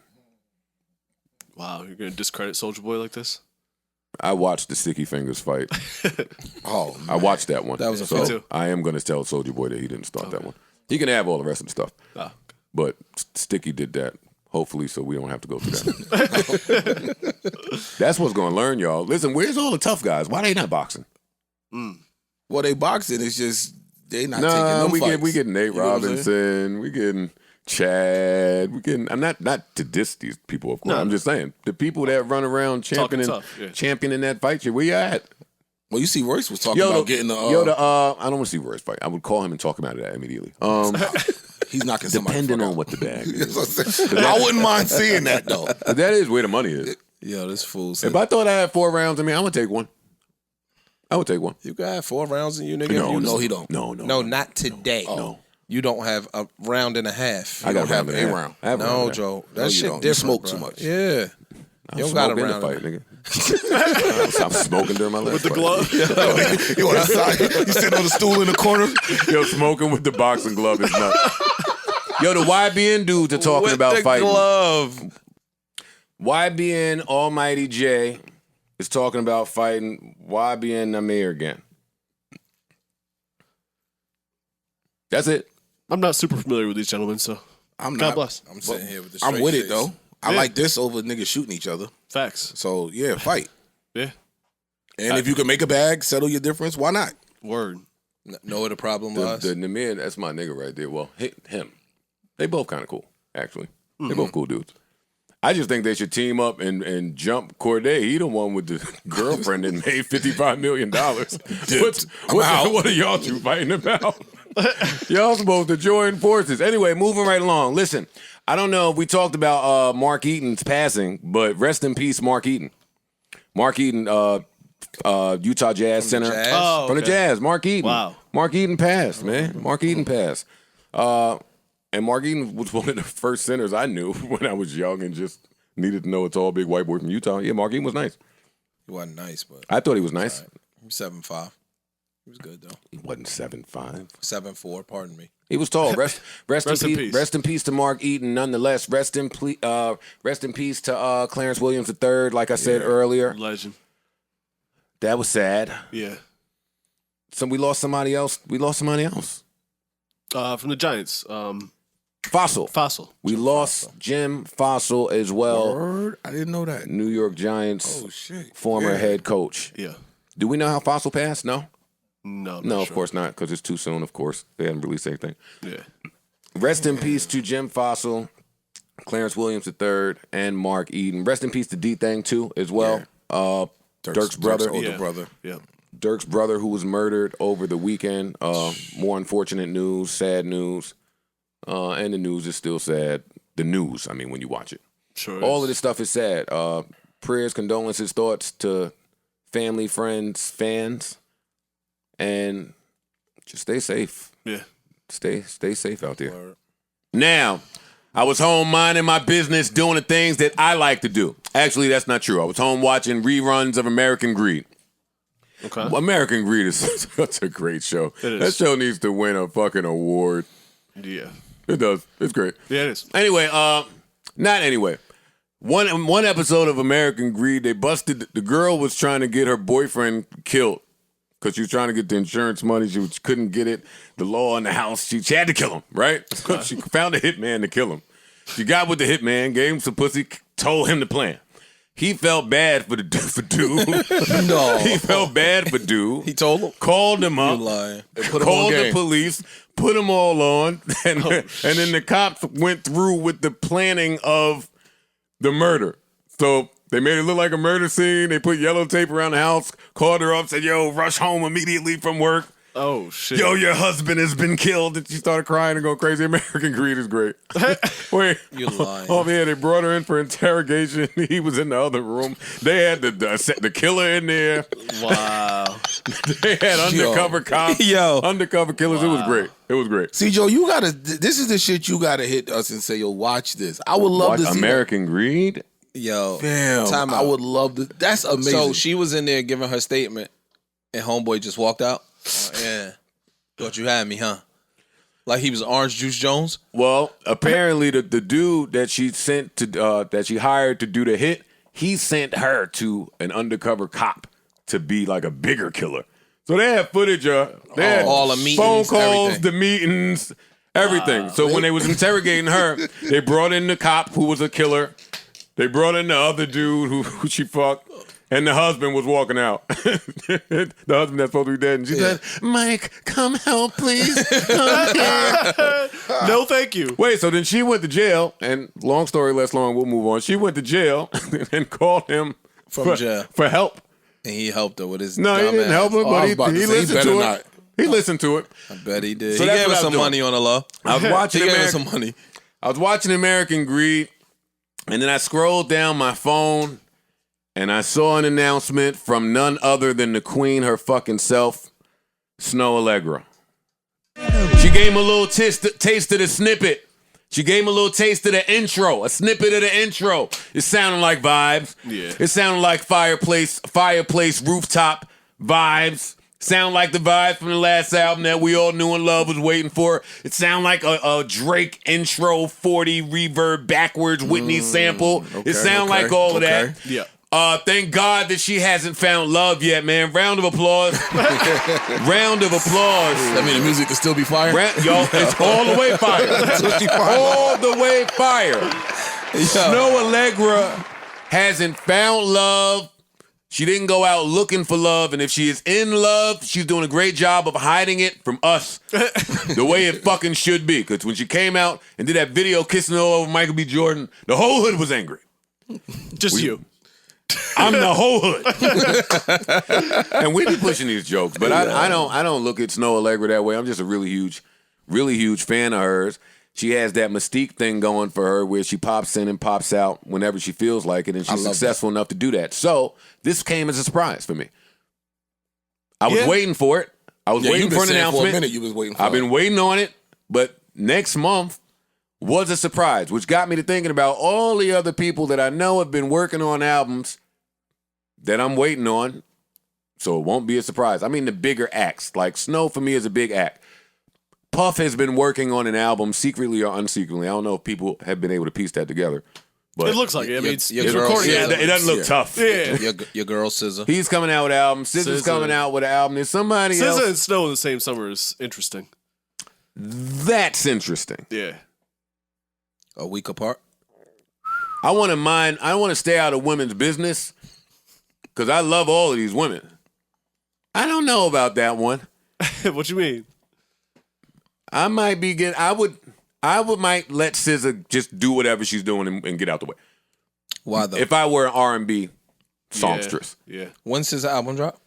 Wow, you're gonna discredit Soldier Boy like this? I watched the Sticky Fingers fight. Oh, I watched that one. That was a so Me too. I am going to tell Soldier Boy that he didn't start that one. He can have all the rest of the stuff, Ah, okay. but Sticky did that. Hopefully, so we don't have to go through that. That's what's going to learn, y'all. Listen, where's all the tough guys? Why they not boxing? well, they boxing. It's just they not taking Nah, them we fights. getting Nate You know what I'm saying? Robinson. We getting Chad. We getting. I'm not to diss these people, of course. No, I'm no. just saying the people that run around championing tough, yeah. championing that fight shit. Where you at? Well, you see, Royce was talking about getting the. I don't want to see Royce fight. I would call him and talk him out of that immediately. he's knocking somebody. Depending the fuck on out. what the bag is. That's what I'm saying. I wouldn't mind seeing that though. That is where the money is. Yo, this fool said, If I thought I had 4 rounds, I mean, I'm gonna take one. I would take one. you got 4 rounds in you, nigga. No, No, he don't. No, No, not today. No. You don't have a round and a half. I got don't have a a round. round. I have a No, round and a half. Joe. That No, you shit don't. You different. smoke bro. too much. Yeah. You don't got Smoke in around the fight, nigga. Stop smoking during my last With the fight. glove? You on the side? You sitting on the stool in the corner? Yo, smoking with the boxing glove is nuts. Yo, the YBN dudes are talking With about the fighting. glove. YBN Almighty J is talking about fighting YBN Namir again. That's it. I'm not super familiar with these gentlemen, so I'm God not. bless. I'm sitting here with the I'm straight with face. it though. I Yeah. like this over niggas shooting each other. Facts. So yeah, fight. Yeah. And if you can make a bag, settle your difference, why not? Word. Know what the problem was? The Namir, that's my nigga right there. Well, him. They both kind of cool, actually. They both cool dudes. I just think they should team up and jump Corday. He the one with the girlfriend that made $55 million. What are y'all two fighting about? Y'all supposed to join forces. Anyway, moving right along. Listen, I don't know if we talked about Mark Eaton's passing, but rest in peace, Mark Eaton. Mark Eaton, Utah Jazz Center. Jazz? Oh, From the okay. Jazz, Mark Eaton. Wow. Mark Eaton passed, man. Mark Eaton passed. And Mark Eaton was one of the first centers I knew when I was young and just needed to know a tall, big white boy from Utah. Yeah, Mark Eaton was nice. He wasn't nice, but I thought he was nice. he was 7'5". He was good though. He wasn't 7'5". 7'4", pardon me. He was tall. Rest Rest in in peace. peace. Rest in peace to Mark Eaton. Nonetheless, rest in peace to Clarence Williams III. Like I said earlier, Legend. that was sad. Yeah. So we lost somebody else. From the Giants. Fossil. We lost Jim Fossil as well. Word? I didn't know that. New York Giants Oh shit. former Yeah. head coach. Yeah. Do we know how Fossil passed? No. No. I'm No, not of sure. course not, because it's too soon, of course. They haven't released anything. Yeah. Rest in peace to Jim Fossil, Clarence Williams III, and Mark Eaton. Rest in peace to D-Thang, too, as well. Dirk's brother. older Yeah. brother. Yeah. Dirk's brother who was murdered over the weekend. More unfortunate news, sad news. And the news is still sad. The news, I mean, when you watch it. Sure. All of this stuff is sad. Prayers, condolences, thoughts to family, friends, fans. And just stay safe. Yeah. Stay safe out there. Now, I was home minding my business, doing the things that I like to do. Actually, that's not true. I was home watching reruns of American Greed. Okay. American Greed is such a great show. It is. That show needs to win a fucking award. Yeah. It does. It's great. Yeah, it is. Anyway, not anyway. One episode of American Greed, they busted. The girl was trying to get her boyfriend killed because she was trying to get the insurance money. She couldn't get it. The law in the house. She had to kill him, right? She found a hitman to kill him. She got with the hitman, gave him some pussy, told him the plan. He felt bad for dude. No. He felt bad for dude. He told him? Called him up. You lying. Called the police, put them all on, and then the cops went through with the planning of the murder. So they made it look like a murder scene. They put yellow tape around the house, called her up, said, yo, rush home immediately from work. Oh, shit. Yo, your husband has been killed. And she started crying and going crazy. American Greed is great. Wait. You lying. Oh, man, they brought her in for interrogation. He was in the other room. They had the killer in there. Wow. They had undercover cops. Yo. Undercover killers. It was great. It was great. See, Joe, you gotta. This is the shit you gotta hit us and say, yo, watch this. I would love to see American Greed? Yo. that. Time Damn, I out. would love to. That's amazing. So she was in there giving her statement, and homeboy just walked out. Oh, yeah. Thought you had me, huh? Like he was Orange Juice Jones? Well, apparently the dude that she sent to that she hired to do the hit, he sent her to an undercover cop to be like a bigger killer. So they had footage of all the meetings, phone calls, everything. the meetings, everything. So when they was interrogating her, they brought in the cop who was a killer. They brought in the other dude who she fucked. And the husband was walking out. The husband that's supposed to be dead. And she said, Mike, come help, please. Come here. No, thank you. Wait, so then she went to jail. And long story less long, we'll move on. She went to jail and called him From jail. for help. And he helped her with his No, he didn't help her, I but was he about to say, he listened better to not. it. He listened to it. I bet he did. So He that's gave what her I'm some doing. money on the low. I was watching He gave her American, some money. I was watching American Greed, and then I scrolled down my phone, and I saw an announcement from none other than the queen, her fucking self, Snoh Aalegra. She gave him a little taste of the snippet. She gave him a little taste of the intro, a snippet of the intro. It sounded like vibes. Yeah. It sounded like fireplace rooftop vibes. Sound like the vibe from the last album that we all knew and love was waiting for. It sound like a Drake intro 40 reverb backwards Whitney sample. It sound like all of that. Yeah. Thank God that she hasn't found love yet, man. Round of applause. Round of applause. I mean, the music can still be fire. Yo, it's all the way fire. All the way fire. Snoh Aalegra hasn't found love. She didn't go out looking for love, and if she is in love, she's doing a great job of hiding it from us the way it fucking should be. Because when she came out and did that video kissing all over Michael B. Jordan, the whole hood was angry. Just you. I'm the whole hood. And we be pushing these jokes, but I don't look at Snoh Aalegra that way. I'm just a really huge fan of hers. She has that mystique thing going for her where she pops in and pops out whenever she feels like it, and she's successful enough to do that. So this came as a surprise for me. I was waiting for it. I was waiting for an announcement. For a minute, you was waiting for I've been waiting on it, but next month was a surprise, which got me to thinking about all the other people that I know have been working on albums that I'm waiting on, so it won't be a surprise. I mean the bigger acts. Like Snoh for me is a big act. Puff has been working on an album secretly or unsecretly. I don't know if people have been able to piece that together. But It looks like it. I mean, it's your recording. yeah, it doesn't look tough. Yeah. Your girl SZA. He's coming out with an album. SZA's coming out with an album. There's somebody else. SZA and Snoh in the same summer is interesting. That's interesting. Yeah. A week apart. I want to stay out of women's business because I love all of these women. I don't know about that one. What you mean? I might be getting. I would might let SZA just do whatever she's doing and get out the way. Why though? If I were an R&B songstress. Yeah. When's his album drop?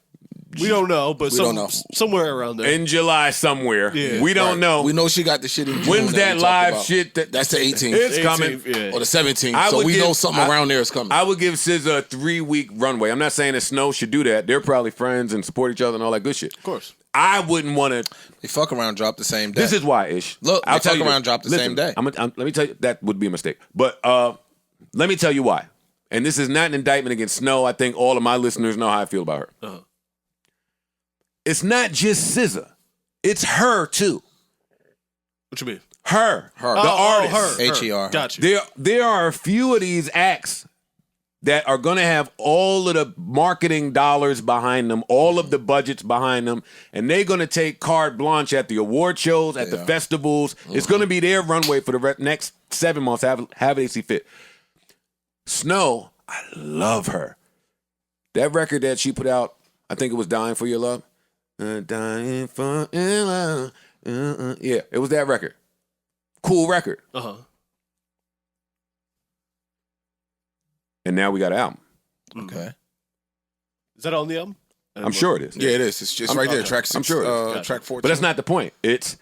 We don't know, but don't know. somewhere around there. In July somewhere. Yeah. We don't know. We know she got the shit in June. When's that we talked live about. shit? That's the 18th. It's coming. Yeah. Or the 17th. I So would we know give- something around there is coming. I would give SZA a 3-week runway. I'm not saying that Snoh should do that. They're probably friends and support each other and all that good shit. Of course. I wouldn't want to. They fuck around, drop the same day. This is why, Ish. Look, I'll they tell fuck you around, this. drop the Listen, same day. let me tell you, that would be a mistake. But let me tell you why. And this is not an indictment against Snoh. I think all of my listeners know how I feel about her. Uh-huh. It's not just SZA. It's her, too. What you mean? Her. Her. The artist. Her. HER. Got you. There are a few of these acts that are going to have all of the marketing dollars behind them, all of the budgets behind them, and they're going to take carte blanche at the award shows, at the festivals. It's going to be their runway for the next 7 months, have they see fit. Snoh, I love her. That record that she put out, I think it was Dying for Your Love. Dying for Your Love. Yeah, it was that record. Cool record. Uh-huh. And now we got an album. Okay. Is that on the album? I'm sure it is. Yeah, it is. It's just right there. Track 6. I'm sure it Track 14. But that's not the point. It's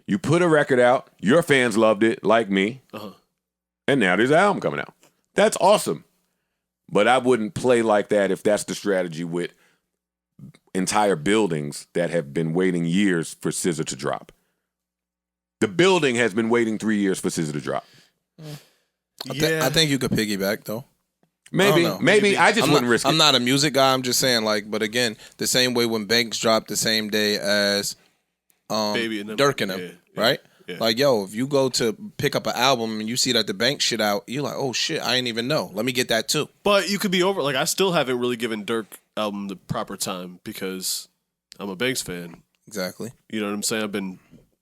you put a record out, your fans loved it, like me, and now there's an album coming out. That's awesome. But I wouldn't play like that if that's the strategy with entire buildings that have been waiting years for SZA to drop. The building has been waiting 3 years for SZA to drop. I think you could piggyback though. Maybe. I just wouldn't risk it. I'm not a music guy. I'm just saying, like, but again, the same way when Banks dropped the same day as Baby and them. Dirk and them, right? Yeah. Like, yo, if you go to pick up an album and you see that the Banks shit out, you're like, oh shit, I ain't even know. Let me get that too. But you could be over. Like, I still haven't really given Dirk album the proper time because I'm a Banks fan. Exactly. You know what I'm saying?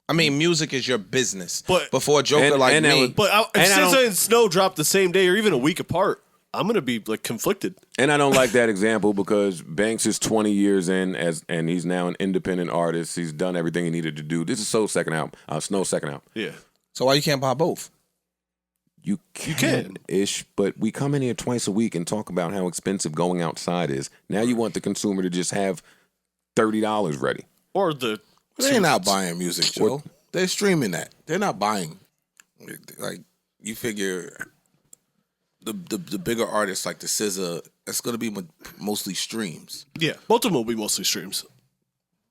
I mean, music is your business. But before a joker like me, But if SZA and Snoh drop the same day or even a week apart, I'm gonna be like conflicted. And I don't like that example because Banks is 20 years in and he's now an independent artist. He's done everything he needed to do. This is Snow's second album. Yeah. so why you can't buy both? You can, Ish, but we come in here twice a week and talk about how expensive going outside is. Now you want the consumer to just have $30 ready. Or the They're not buying music, Joe. They're streaming that. They're not buying. Like, you figure the bigger artists like the SZA, it's going to be mostly streams. yeah, both of them will be mostly streams.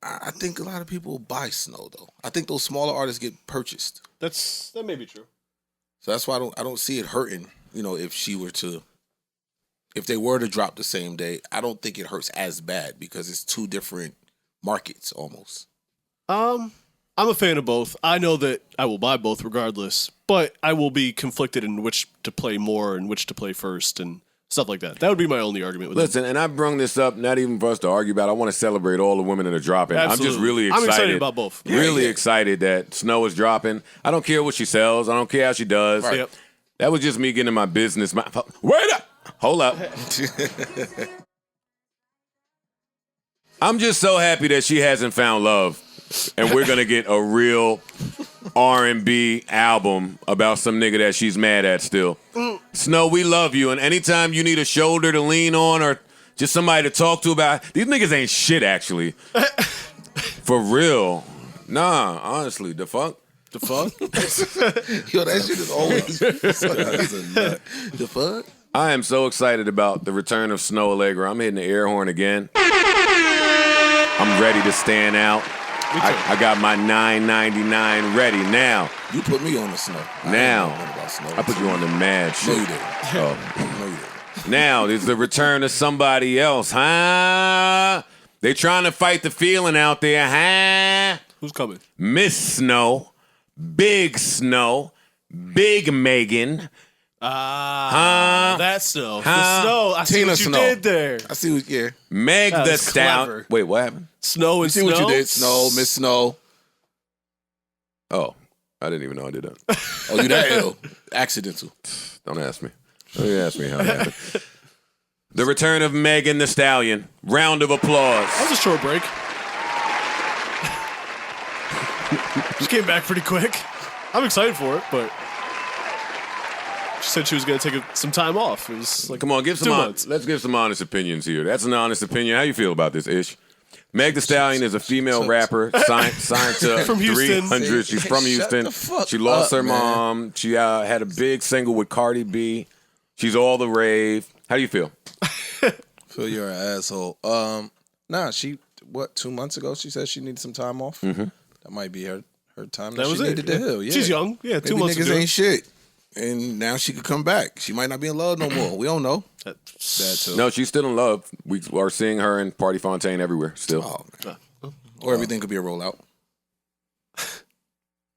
I think a lot of people buy Snoh, though. I think those smaller artists get purchased. That may be true. So that's why I don't see it hurting. If they were to drop the same day, I don't think it hurts as bad because it's two different markets almost. I'm a fan of both. I know that I will buy both regardless, but I will be conflicted in which to play more and which to play first and stuff like that. That would be my only argument with it. Listen, and I brung this up not even for us to argue about. I want to celebrate all the women that are dropping. Absolutely. I'm just really excited. I'm excited about both. Really excited that Snoh is dropping. I don't care what she sells. I don't care how she does. Right. Yep. That was just me getting in my business. Wait up. Hold up. I'm just so happy that she hasn't found love. And we're going to get a real R&B album about some nigga that she's mad at still. Snoh, we love you. And anytime you need a shoulder to lean on or just somebody to talk to about, these niggas ain't shit, actually. For real. Nah, honestly, the fuck? The fuck? Yo, that shit is always the fuck? I am so excited about the return of Snoh Aalegra. I'm hitting the air horn again. I'm ready to stand out. I got my $9.99 ready now. You put me on the Snoh. I put you on the mad shit. No, you didn't. Oh. No, you didn't. Now there's the return of somebody else, huh? They trying to fight the feeling out there, huh? Who's coming? Miss Snoh, Big Snoh, Big Megan. That's Snoh. The Snoh. I see Tina what you Snoh. did there. I see what, yeah. Meg That the was Stallion. clever. Wait, what happened? Snoh and See Snoh. what you did, Snoh, Miss Snoh. Oh, I didn't even know I did that. Oh, you that ill. Accidental. Don't ask me. Don't even ask me how it happened. The return of Megan the Stallion. Round of applause. That was a short break. She came back pretty quick. I'm excited for it, but she said she was going to take some time off. It was like Come on, give 2 some. months. Let's give some honest opinions here. That's an honest opinion. How you feel about this, Ish? Meg the Stallion is a female rapper signed to From Houston. 300. She's from Shut Houston. the fuck She lost up, her man. mom. She had a big single with Cardi B. She's all the rave. How do you feel? Feel you're an asshole. Nah, 2 months ago she said she needed some time off. Mm-hmm. That might be her time that That she was it. needed to heal. Yeah. She's young. Yeah, 2 Maybe months niggas ago. ain't shit. And now she could come back. She might not be in love no more. We don't know. That too. No, she's still in love. We are seeing her in Party Fontaine everywhere still. Oh, man. Or everything could be a rollout.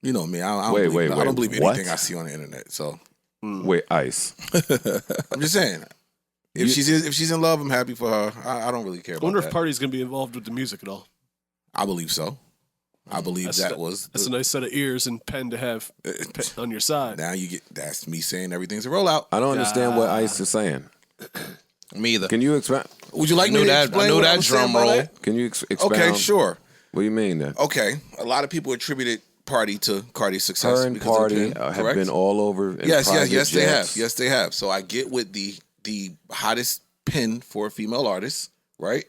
You know me. I don't Wait, believe, wait, I don't believe what? anything I see on the internet. So Wait, Ice. I'm just saying. If she's in love, I'm happy for her. I don't really care I about wonder that. if Party's going to be involved with the music at all. I believe so. I believe That's was a nice set of ears and pen to have on your side. now you get that's me saying everything's a rollout. I don't understand what Ice is saying. Me either. Can you explain? Would you like me to explain I knew what that I'm saying drum by roll. that? Can you expound? Okay, sure. What do you mean then? Okay, a lot of people attributed Party to Cardi's success. Her and because of Party Pin, have correct? been all over. In Yes, private they have. jets. Yes, they have. So I get with the hottest pin for a female artist, right?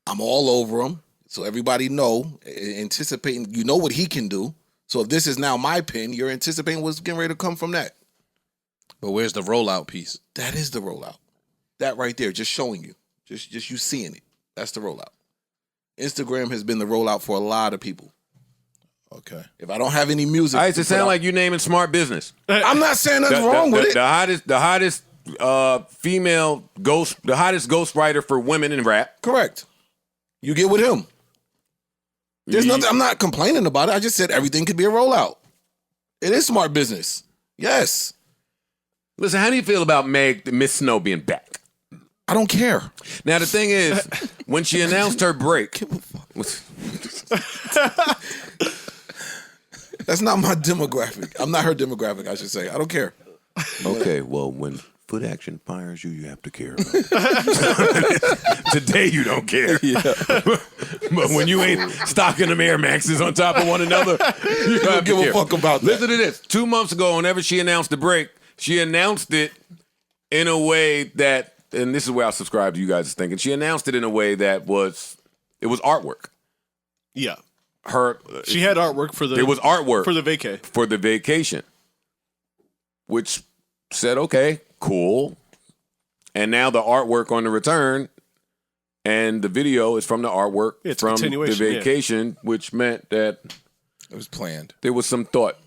I'm all over him. So everybody know, anticipating, you know what he can do. So if this is now my pin, you're anticipating what's getting ready to come from that. But where's the rollout piece? That is the rollout. That right there, just showing you. Just you seeing it. That's the rollout. Instagram has been the rollout for a lot of people. Okay. If I don't have any music, Ice, to it put sound out- like you naming smart business. I'm not saying nothing wrong with it. The hottest female ghost, the hottest ghostwriter for women in rap. Correct. You get with him. There's nothing. I'm not complaining about it. I just said everything could be a rollout. It is smart business. Yes. Listen, how do you feel about Miss Snoh being back? I don't care. Now the thing is, when she announced her break, That's not my demographic. I'm not her demographic, I should say. I don't care. okay, well, when Foot Action fires you, you have to care. Today you don't care. But when you ain't stocking them Air Maxes on top of one another, you don't give a fuck about that. Listen to this. 2 months ago, whenever she announced the break, she announced it in a way that, and this is where I subscribe to you guys' thinking, she announced it in a way that was artwork. Yeah. She had artwork for the... It was artwork. For the vacay. For the vacation. Which said, okay, cool. And now the artwork on the return and the video is from the artwork It's a from the continuation, yeah. vacation, which meant that It was planned. there was some thought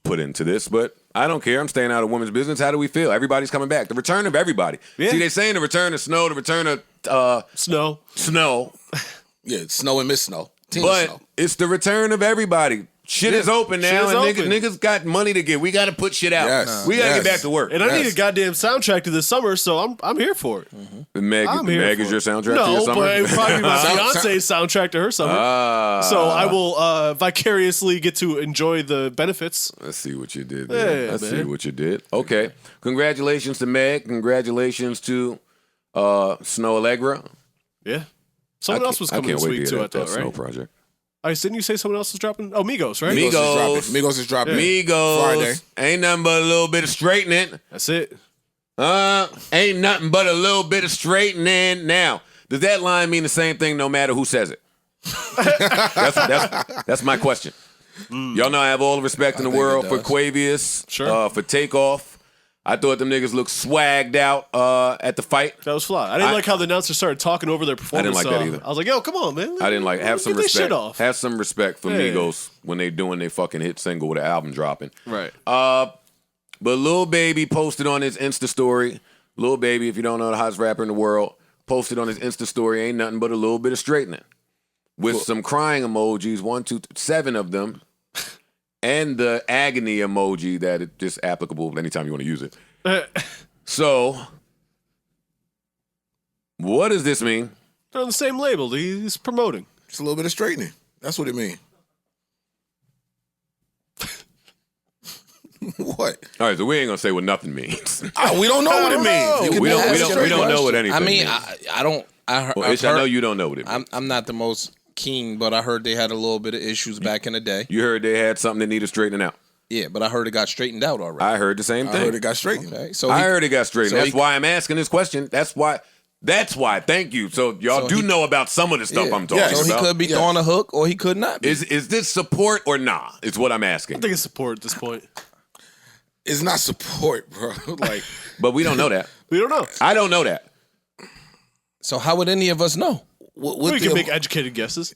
put into this, but I don't care. I'm staying out of women's business. How do we feel? Everybody's coming back. The return of everybody. Yeah. See, they saying the return of Snoh, the return of Snow. Yeah, Snow and Miss Snow. Team but Snow. it's the return of everybody. Shit is open now, Shit is and open. niggas got money to get. We got to put shit out. Yes. We got to Yes. get back to work. And I need Yes. a goddamn soundtrack to this summer, so I'm here for it. Meg, I'm here Meg for is your it. soundtrack to No, your summer? but it would probably be my Sound- fiance's soundtrack to her summer. So I will vicariously get to enjoy the benefits. Let's see what you did there. Yeah, Let's see man. what you did. Okay. Congratulations to Meg. Congratulations to Snoh Aalegra. Yeah. Someone else was coming this week too, I that thought, Snow right? project. Didn't you say someone else was dropping? Oh, Migos, right? Migos is dropping. Migos. Friday. Ain't nothing but a little bit of straightening. That's it. Ain't nothing but a little bit of straightening. Now, does that line mean the same thing no matter who says it? That's my question. Y'all know I have all the respect in the think it world for does. Quavius, Sure. for Takeoff. I thought them niggas looked swagged out at the fight. That was fly. I didn't like how the announcer started talking over their performance. like that either. I was like, yo, come on, man. I didn't like have some Get this shit respect. off. Have some respect for Yeah. Migos when they doing their fucking hit single with an album dropping. Right. But Lil Baby posted on his Insta story. Lil Baby, if you don't know, the hottest rapper in the world, posted on his Insta story. Ain't nothing but a little bit of straightening with some crying emojis. 1, 2, 7 of them, and the agony emoji that is just applicable anytime you want to use it. So, what does this mean? They're on the same label. He's promoting. It's a little bit of straightening. That's what it means. What? All right, so we ain't gonna say what nothing means. We don't know what it means. we don't. Ask We a don't know what question. anything. I mean, means. I don't. Well, Ish, I know you don't know what it means. I'm not the most keen, but I heard they had a little bit of issues back in the day. You heard they had something that needed straightening out. Yeah, but I heard it got straightened out already. I heard the same I thing. heard it got straightened. Okay, so I he- heard it got straightened. so That's he- why I'm asking this question. That's why. Thank you. So y'all So do he- know about some of the stuff Yeah. I'm talking So he about. could be Yes. throwing a hook, or he could not be. Is this support or nah? Is what I'm asking. I think it's support at this point. It's not support, bro. Like, But we don't know that. We don't know. I don't know that. So how would any of us know? with We the, can make educated guesses.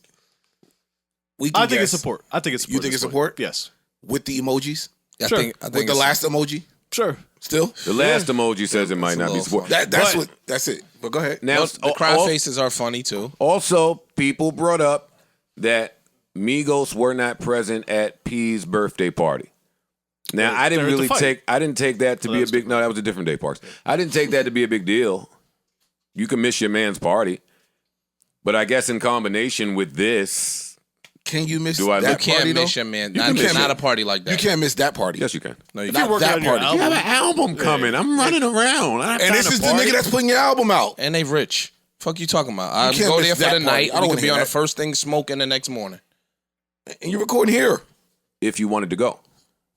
we can I think it's guess support. I think it's support. You at think this it's point. support? Yes. with the emojis, I Sure. think with the it's- last emoji. Sure. Still, The last emoji says it might a not be little support. funny. that's it. But go ahead. Now, The cry faces are funny too. Also, people brought up that Migos were not present at P's birthday party. Now, Well, I didn't they're at the really fight. I didn't take that to be a that's big. No, that was a different day, Parks. I didn't take that to be a big deal. You can miss your man's party, but I guess in combination with this, Can you miss Do I that look- Can't party though? miss your man. You Not, can't not miss- a party like that. You can't miss that party. yes, you can. No, you Not can't. working that on your party. album. You have an album coming. I'm running around. And this is the nigga that's putting your album out. And they rich. Fuck you talking about? I can't go miss there for that the party. night. I don't We wanna could be hear on the that. first thing smoking the next morning. And you're recording here. If you wanted to go,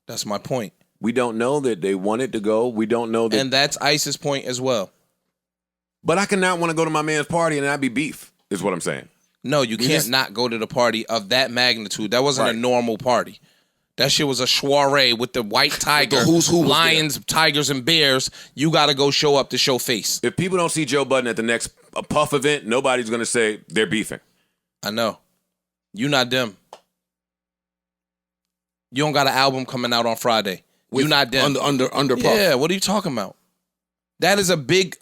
That's my point. we don't know that they wanted to go. We don't know that. And that's Ice's point as well. But I cannot want to go to my man's party and not be beef. Is what I'm saying. No, you can't just- not go to the party of that magnitude. That wasn't Right. a normal party. That shit was a soiree with the white tiger, who's who was lions, tigers, and bears. You got to go show up to show face. If people don't see Joe Budden at the next Puff event, nobody's going to say they're beefing. I know. You not them. You don't got an album coming out on Friday. You not them. Under Puff. Yeah, what are you talking about? That is a big,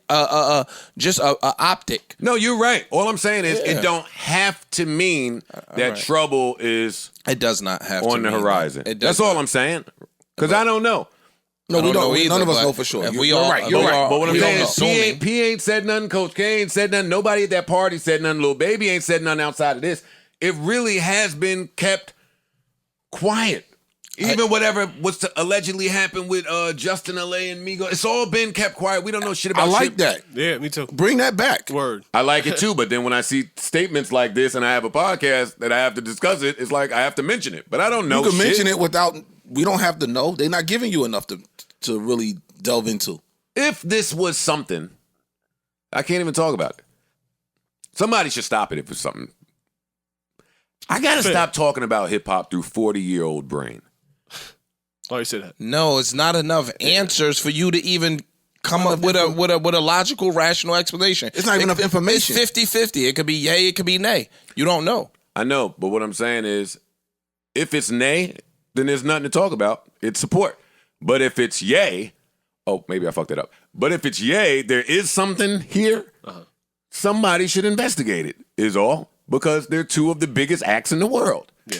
just a optic. No, you're right. All I'm saying is Yeah. it don't have to mean that right. trouble is It does not have to on the mean horizon. that. It does That's all not. I'm saying. Because I don't know. No, we I don't don't. know either, None of us but know for sure. if You're we all- right. if You're we right. all- But what I'm we saying don't is know. P ain't said nothing. Coach K ain't said nothing. Nobody at that party said nothing. Lil Baby ain't said nothing outside of this. It really has been kept quiet. Even whatever was to allegedly happen with Justin LA and Migos, it's all been kept quiet. We don't know shit I about like shit. that. Yeah, me too. Bring that back. Word. I like it too, but then when I see statements like this and I have a podcast that I have to discuss it, it's like I have to mention it. But I don't know You can shit. mention it without. We don't have to know. They're not giving you enough to really delve into. If this was something, I can't even talk about it. Somebody should stop it if it's something. I gotta stop talking about hip hop through 40-year-old brain. Oh, you said that. No, it's not enough answers for you to even come up with a logical, rational explanation. It's not even enough information. It's 50-50. It could be yay, it could be nay. You don't know. I know, but what I'm saying is, if it's nay, then there's nothing to talk about. It's support. But if it's yay, oh, maybe I fucked it up. But if it's yay, there is something here. Somebody should investigate it, is all. Because they're two of the biggest acts in the world. Yeah.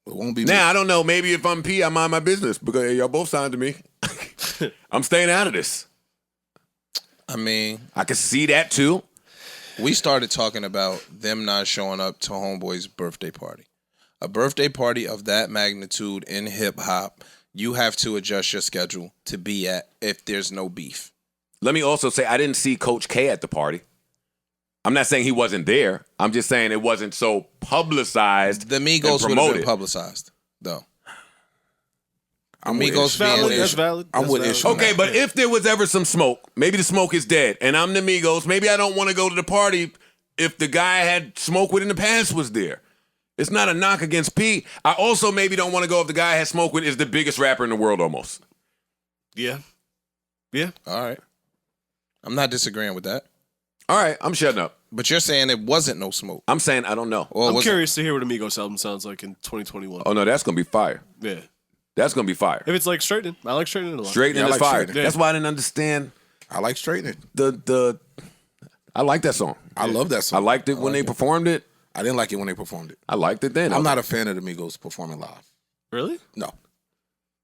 It won't be Now, I don't know. Maybe if I'm P, I mind my business. Because hey, y'all both signed to me. I'm staying out of this. I mean, I can see that too. we started talking about them not showing up to Homeboy's birthday party. A birthday party of that magnitude in hip hop, you have to adjust your schedule to be at if there's no beef. Let me also say, I didn't see Coach K at the party. I'm not saying he wasn't there. I'm just saying it wasn't so publicized. The Migos would have been publicized, though. I'm Migos with That's valid. I'm That's with valid. Ish. Okay, but if there was ever some smoke, maybe the smoke is dead, and I'm the Migos, maybe I don't want to go to the party if the guy I had smoke with in the past was there. It's not a knock against P. I also maybe don't want to go if the guy I had smoke with is the biggest rapper in the world almost. Yeah. Yeah. All right. I'm not disagreeing with that. All right, I'm shutting up. But you're saying it wasn't no smoke. I'm saying I don't know. Or I'm was it? curious to hear what a Migos album sounds like in 2021. Oh, no, that's going to be fire. Yeah. That's going to be fire. If it's like straightening, I like straightening a lot. Straightening Yeah, I is like fire. straightening. That's why I didn't understand I like straightening. I like that song. I love that I song. liked it when they performed it. I didn't like it when they performed it. I liked it then. I'm not a fan of the Migos performing live. Really? No.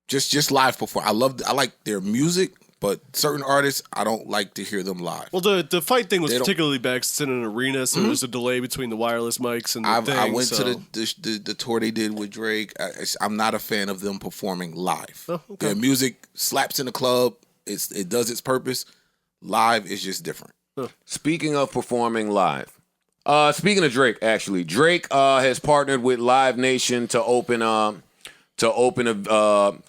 Just live perform. I like their music, but certain artists I don't like to hear them live. Well, the fight thing was They don't- particularly bad 'cause it's in an arena, so there's a delay between the wireless mics and the thing. I went so. to the tour they did with Drake. I'm not a fan of them performing live. Oh, okay. Their music slaps in the club. It does its purpose. Live is just different. Speaking of performing live, speaking of Drake, actually, Drake has partnered with Live Nation to open a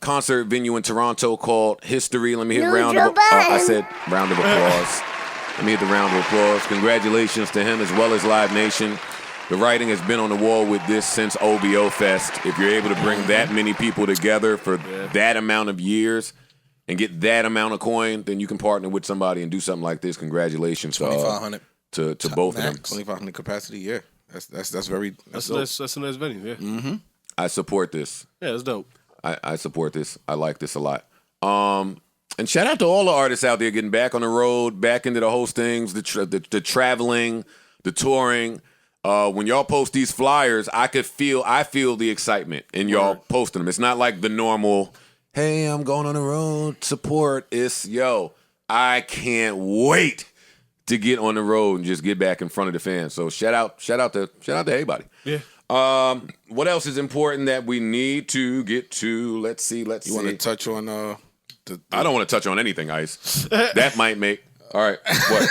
concert venue in Toronto called History. Let me hit round of I said round of applause. Let me hit the round of applause. Congratulations to him as well as Live Nation. The writing has been on the wall with this since OVO Fest. If you're able to bring that many people together for that amount of years and get that amount of coin, then you can partner with somebody and do something like this. Congratulations 2,500 to both of them. 2,500 capacity. Yeah, that's very. That's dope. a nice venue. Yeah. Mm-hmm. I support this. Yeah, it's dope. I support this. I like this a lot. And shout out to all the artists out there getting back on the road, back into the hostings, the traveling, the touring. When y'all post these flyers, I feel the excitement in y'all posting them. It's not like the normal, hey, I'm going on the road, support. It's, yo, I can't wait to get on the road and just get back in front of the fans. So shout out to everybody. Yeah. What else is important that we need to get to? Let's see. You want to touch on I don't want to touch on anything, Ice. That might make. All right. What?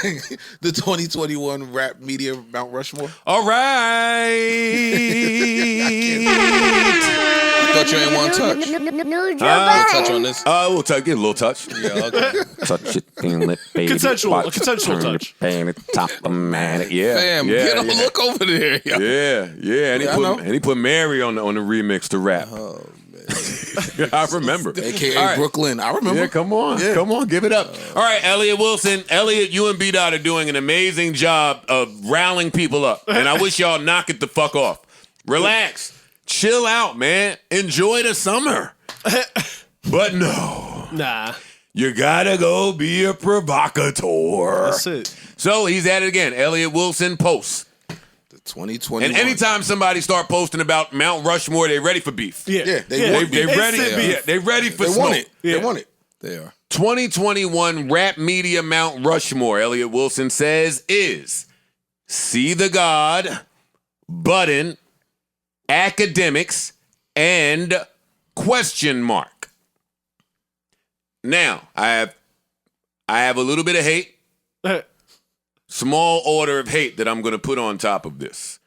the 2021 rap media Mount Rushmore? All right. I thought you ain't want to touch. Touch on this. We'll get a little touch. Yeah, okay. Touch it, feel it, baby. Consensual, Watch a it, consensual turn touch. it, paint it, top of man. Yeah. Fam, yeah, get a yeah. look over there. Yo. Yeah. And he put Mary on the remix to rap. Oh, man. I remember. AKA All right. Brooklyn. I remember. Yeah, come on. Yeah. Come on, give it up. All right, Elliot Wilson. Elliot, you and B-Dot are doing an amazing job of rallying people up. And I wish y'all knock it the fuck off. Relax. Chill out, man. Enjoy the summer. But no. Nah. You gotta go be a provocateur. That's it. So he's at it again. Elliot Wilson posts. The 2021. And anytime somebody start posting about Mount Rushmore, they ready for beef. Yeah, They ready. Instant beef. Yeah, they ready for They smoke. want it. Yeah. They want it. They are. 2021 rap media Mount Rushmore, Elliot Wilson says, is See the God, Budden, Academics, and question mark. Now, I have a little bit of hate. Small order of hate that I'm going to put on top of this.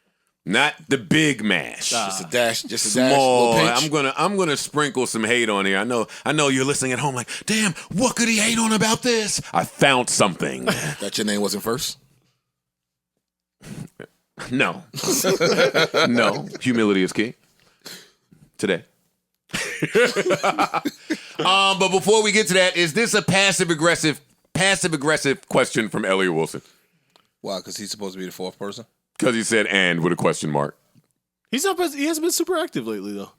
Not the big mash. Just a dash. Small. Little pinch. I'm gonna sprinkle some hate on here. I know you're listening at home like, damn, what could he hate on about this? I found something. That your name wasn't first? No. No. Humility is key. Today. But before we get to that, is this a passive aggressive question from Elliot Wilson? Why? Because he's supposed to be the fourth person? Because he said and with a question mark. He hasn't been super active lately, though.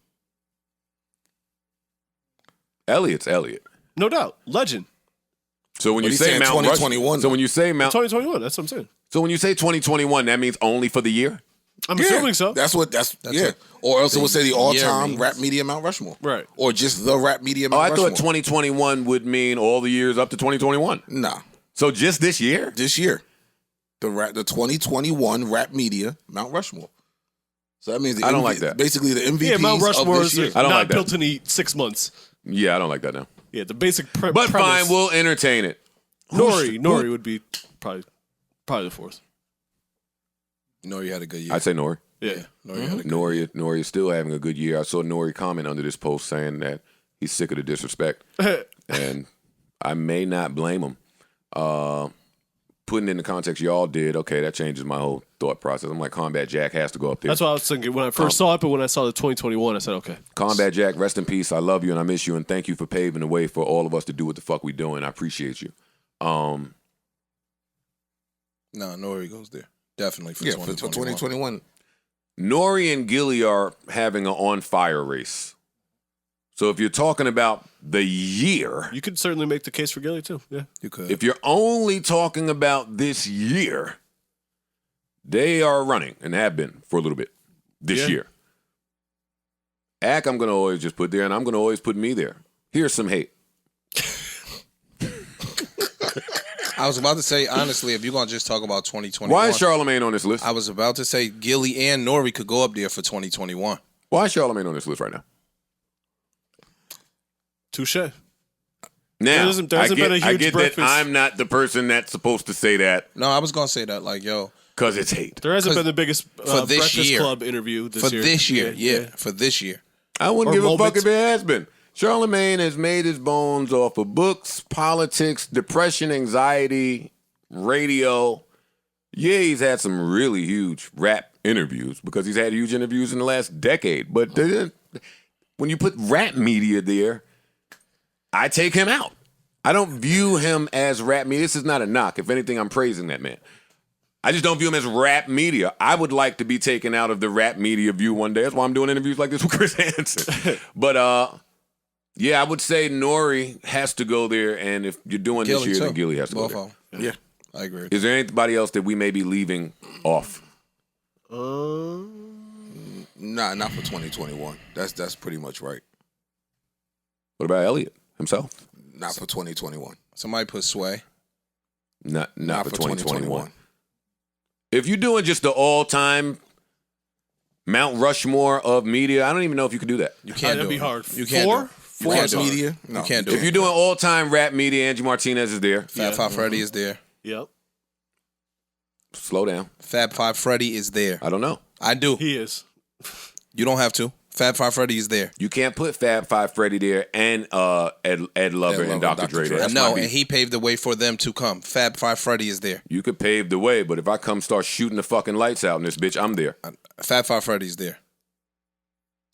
Elliot's Elliot. No doubt. Legend. So when But you he's say saying Mount 2021. Rushmore, so when you say Mount, 2021. That's what I'm saying. so when you say 2021, that means only for the year. I'm assuming so. That's yeah. what Or else it would say the year all-time means. rap media Mount Rushmore. Right. Or just the rap media Oh, Mount I Rushmore. thought 2021 would mean all the years up to 2021. Nah. So just this year? This year. The 2021 rap media Mount Rushmore. So that means I don't like that. Basically the MVPs Yeah, Mount Rushmore of is this year. I don't not like that. built in 6 months. Yeah, I don't like that now. Yeah, the basic But premise. fine, we'll entertain it. Nori would be probably the fourth. Nori had a good year. I'd say Nori. Yeah. Nori had a good Nori is still having a good year. I saw Nori comment under this post saying that he's sick of the disrespect. And I may not blame him. Putting it in the context y'all did, okay, that changes my whole thought process. I'm like, Combat Jack has to go up there. That's what I was thinking when I first saw it, but when I saw the 2021, I said, okay. Combat Jack, rest in peace. I love you and I miss you and thank you for paving the way for all of us to do what the fuck we doing. I appreciate you. No, Nori goes there. Definitely for Yeah, for 2021. 2021. Nori and Gilly are having an on-fire race. So if you're talking about the year, You could certainly make the case for Gilly, too. Yeah. You could. if you're only talking about this year, they are running and have been for a little bit this Yeah. year. Ack, I'm going to always just put there, and I'm going to always put me there. Here's some hate. I was about to say, honestly, if you're going to just talk about 2021. Why is Charlamagne on this list? I was about to say Gilly and Nori could go up there for 2021. Why is Charlamagne on this list right now? Touche. Now, There hasn't been a huge I get breakfast. that I'm not the person that's supposed to say that No, I was going to say that, like, yo, because it's hate. There hasn't 'Cause been the biggest for this Breakfast year. Club interview this for year. this year. Yeah, for this year. I wouldn't Or give a fuck moments. if it has been. Charlamagne has made his bones off of books, politics, depression, anxiety, radio. Yeah, he's had some really huge rap interviews because he's had huge interviews in the last decade. But when you put rap media there, I take him out. I don't view him as rap media. This is not a knock. If anything, I'm praising that man. I just don't view him as rap media. I would like to be taken out of the rap media view one day. That's why I'm doing interviews like this with Chris Hansen. But yeah, I would say Nori has to go there, and if you're doing Gilly, this year, too. then Gilly has to Both go of there. them. Yeah. I agree. Is there anybody else that we may be leaving off? Nah, not for 2021. That's pretty much right. What about Elliot himself? Not for 2021. Somebody put Sway. Not for 2021. If you're doing just the all-time Mount Rushmore of media, I don't even know if you could do that. You can't That'd do be it. hard. You can't Four? do it. You Four can't is do hard. it. Media? No. You can't do If it. you're doing all-time rap media, Angie Martinez is there. Fab Five Freddy is there. Yep. Slow down. Fab Five Freddy is there. I don't know. I do. He is. You don't have to. Fab Five Freddy is there. You can't put Fab Five Freddy there and Ed Lover and Dr. Dre there. That's my No, beef. and he paved the way for them to come. Fab Five Freddy is there. You could pave the way, but if I come start shooting the fucking lights out in this bitch, I'm there. Fab Five Freddy is there.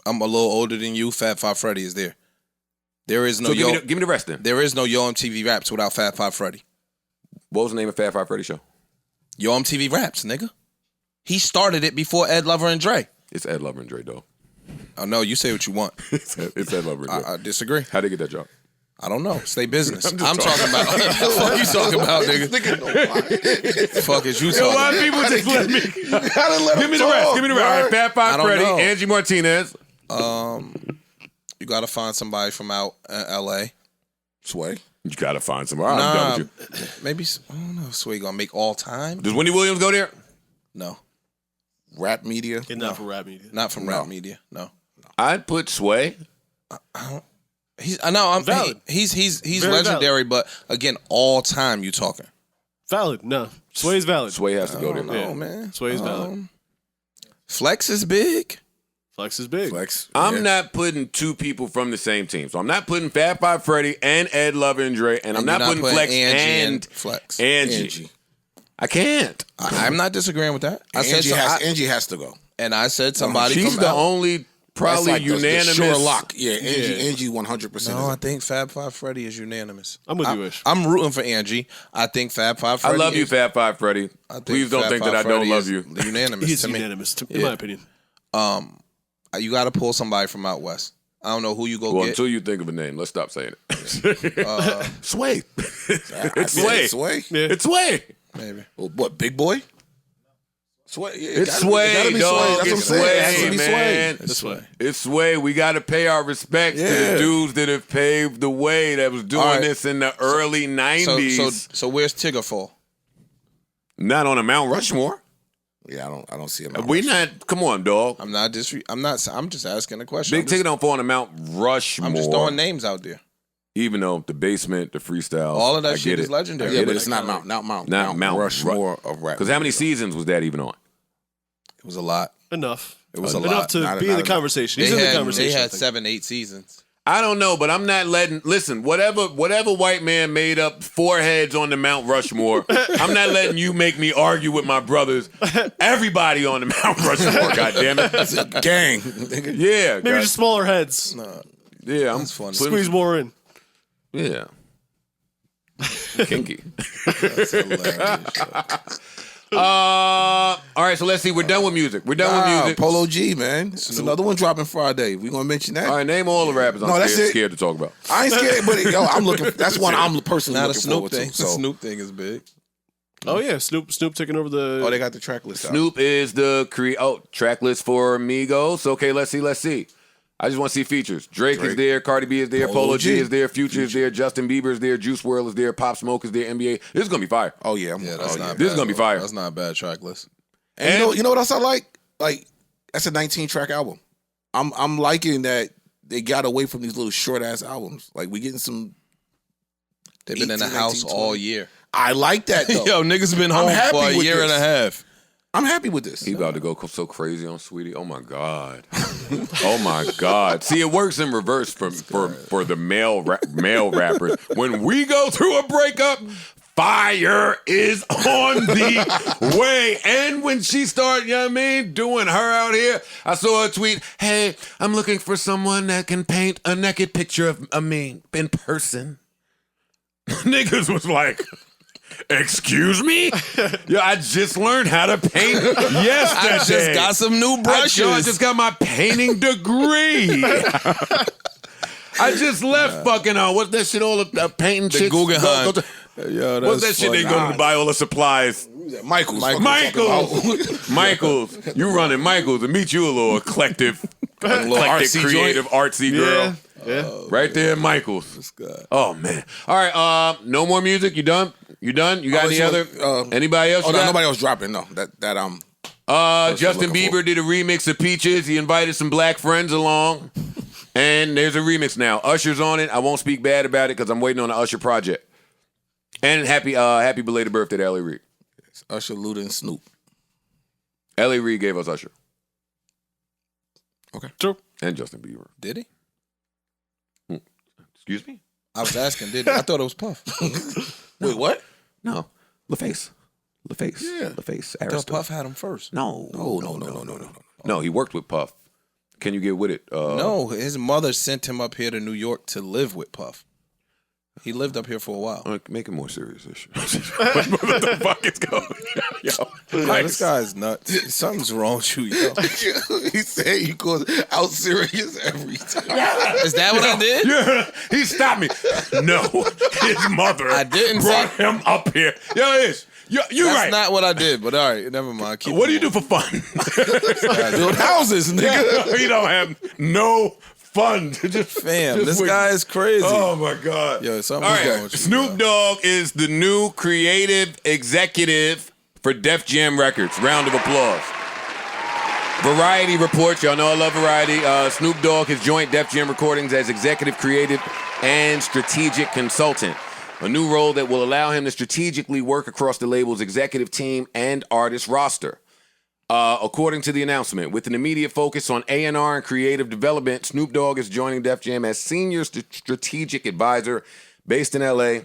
I'm a little older than you. Fab Five Freddy is there. There is no So Yo. give me the rest then. There is no Yo MTV Raps without Fab Five Freddy. What was the name of Fab Five Freddy show? Yo MTV Raps, nigga. He started it before Ed Lover and Dre. It's Ed Lover and Dre, dog. Oh no, you say what you want. It's Ed Lover and Dre. I disagree. How'd they get that job? I don't know. Stay business. I'm I'm just talking about. Fuck you talking about, nigga? Fuck is you talking about? people just let me? Gotta let Give me the rest. Give me the rest. All right, Fab I Five don't Freddy, know. Angie Martinez. You gotta find somebody from out L.A. Sway. You gotta find somewhere. I'm done with you. Maybe I don't know. Sway gonna make all time? Does Wendy Williams go there? No, Rap media. And not for rap media. not from rap media. No, I'd put Sway. he's no. I'm Valid. He's Very legendary, but again, all time. You talking? Valid. No. Sway's valid. Sway has to go there. No, Yeah. man. Sway's valid. Flex is big. Flex is big. Flex. I'm not putting two people from the same team. So I'm not putting Fab Five Freddy and Ed Lover and Dre, and I'm And not you're putting Flex Angie and Flex. Angie. I can't. I'm not disagreeing with that. I said Angie so, Angie has to go. and I said somebody She's from the out. only probably That's like the unanimous. sure lock. Yeah, Angie 100%. No, I think Fab Five Freddy is unanimous. I'm with you, Ish. I'm rooting for Angie. I think Fab Five I Freddy. love you, is- Fab Five Freddy. I think Please don't Fab think Five that I don't Freddy love is you. Unanimous He's to me. unanimous, in Yeah. my opinion. You got to pull somebody from out west. I don't know who you go Well, get. until you think of a name, let's stop saying it. Sway. It's Sway. Sway. Yeah. It's Sway. Maybe. What? Big boy. Sway. Yeah, It's Sway, be dog. Sway. That's It's what I'm saying. It has to Sway, be man. This way. It's Sway. We got to pay our respects to the dudes that have paved the way that was doing right. this in the early 90s. So where's Tigger fall? Not on a Mount Rushmore. Yeah, I don't see him. We not. Come on, dog. I'm just asking a question. Big Ticket don't fall on a Mount Rushmore. I'm just throwing names out there. Even though the basement, the freestyle, All of that I shit get is it. legendary. Yeah, get but it. it's not Mount Rushmore of rap. Because how many seasons was that even on? It was a lot. Enough. It was a Enough lot. to Not- be in not the enough. conversation. He's in the conversation. They I had think. 7-8 seasons. I don't know, but I'm not letting. Listen, whatever white man made up 4 heads on the Mount Rushmore, I'm not letting you make me argue with my brothers. Everybody on the Mount Rushmore, goddammit. It's a gang. Yeah, Maybe just smaller heads. yeah. I'm That's funny. Squeeze more in. Yeah. Kinky. That's hilarious. All right, so let's see. We're done with music. We're done with music. Polo G, man. It's another one dropping Friday. We gonna mention that. All right, name all the rappers I'm No, that's it. scared to talk about. I ain't scared, but yo, I'm looking. That's one I'm personally Not a looking Snoop forward thing. to. The So, Snoop thing is big. Oh yeah, Snoop taking over the. they got the track list out. Snoop is the track list for Migos. Okay, let's see. I just want to see features. Drake is there, Cardi B is there, Polo G is there, Future is there, Justin Bieber is there, Juice WRLD is there, Pop Smoke is there, NBA. This is gonna be fire. Oh yeah, That's not. This is bad. gonna be fire. That's not a bad track list. And you know what else I like? Like that's a 19 track album. I'm liking that they got away from these little short ass albums. Like we getting some. They've been in the 18, house 19, all 20. year. I like that though. Yo, niggas been home happy for a with year and this. a half. I'm happy with this. He about to go so crazy on Sweetie. Oh my God. Oh my God. See, it works in reverse for the male rappers. When we go through a breakup, fire is on the way. And when she started, you know what I mean, doing her out here, I saw a tweet, hey, I'm looking for someone that can paint a naked picture of me in person. Niggas was like, excuse me? Yo, I just learned how to paint yesterday. I just got some new brushes. I just got my painting degree. I just left fucking what's that shit all the painting The shit? Guggenheim. Yo, what's that shit they go to buy all the supplies? Michaels. Michaels. You running Michaels and meet you a little eclectic artsy creative, artsy girl. Yeah. Right there in Michaels. Oh man. All right, no more music. You done? You got any other anybody else? Oh you no, got? nobody else dropping. No, that Justin looking Bieber did a remix of Peaches. He invited some black friends along. And there's a remix now. Usher's on it. I won't speak bad about it because I'm waiting on the Usher project. And happy belated birthday to L.A. Reid. Usher, Luda, and Snoop. L.A. Reid gave us Usher. Okay. True. And Justin Bieber. Did he? Excuse me? I was asking, did he? I thought it was Puff. Wait, what? No. LaFace. Yeah. LaFace. I thought Puff had him first. No. No. No, he worked with Puff. Can you get with it? No, his mother sent him up here to New York to live with Puff. He lived up here for a while. Make it more serious issue. What the fuck is going on? Yo, this guy's nuts. Something's wrong with you, yo. He said he goes out serious every time. Is that what I did? Yeah, he stopped me. No, his mother I didn't brought say- him up here. Yo, Ish, you That's right. not what I did, but all right, never mind. Keep What do you do going. for fun? Build houses, nigga. You don't have no fun. Fam, just this wait. guy is crazy. Oh my God. Yo, something's All wrong right. with you, Snoop yo. Dogg is the new creative executive for Def Jam Records. Round of applause. Variety reports, y'all know I love Variety. Snoop Dogg has joined Def Jam Recordings as executive creative and strategic consultant. A new role that will allow him to strategically work across the label's executive team and artist roster. According to the announcement, with an immediate focus on A&R and creative development, Snoop Dogg is joining Def Jam as senior strategic advisor based in LA.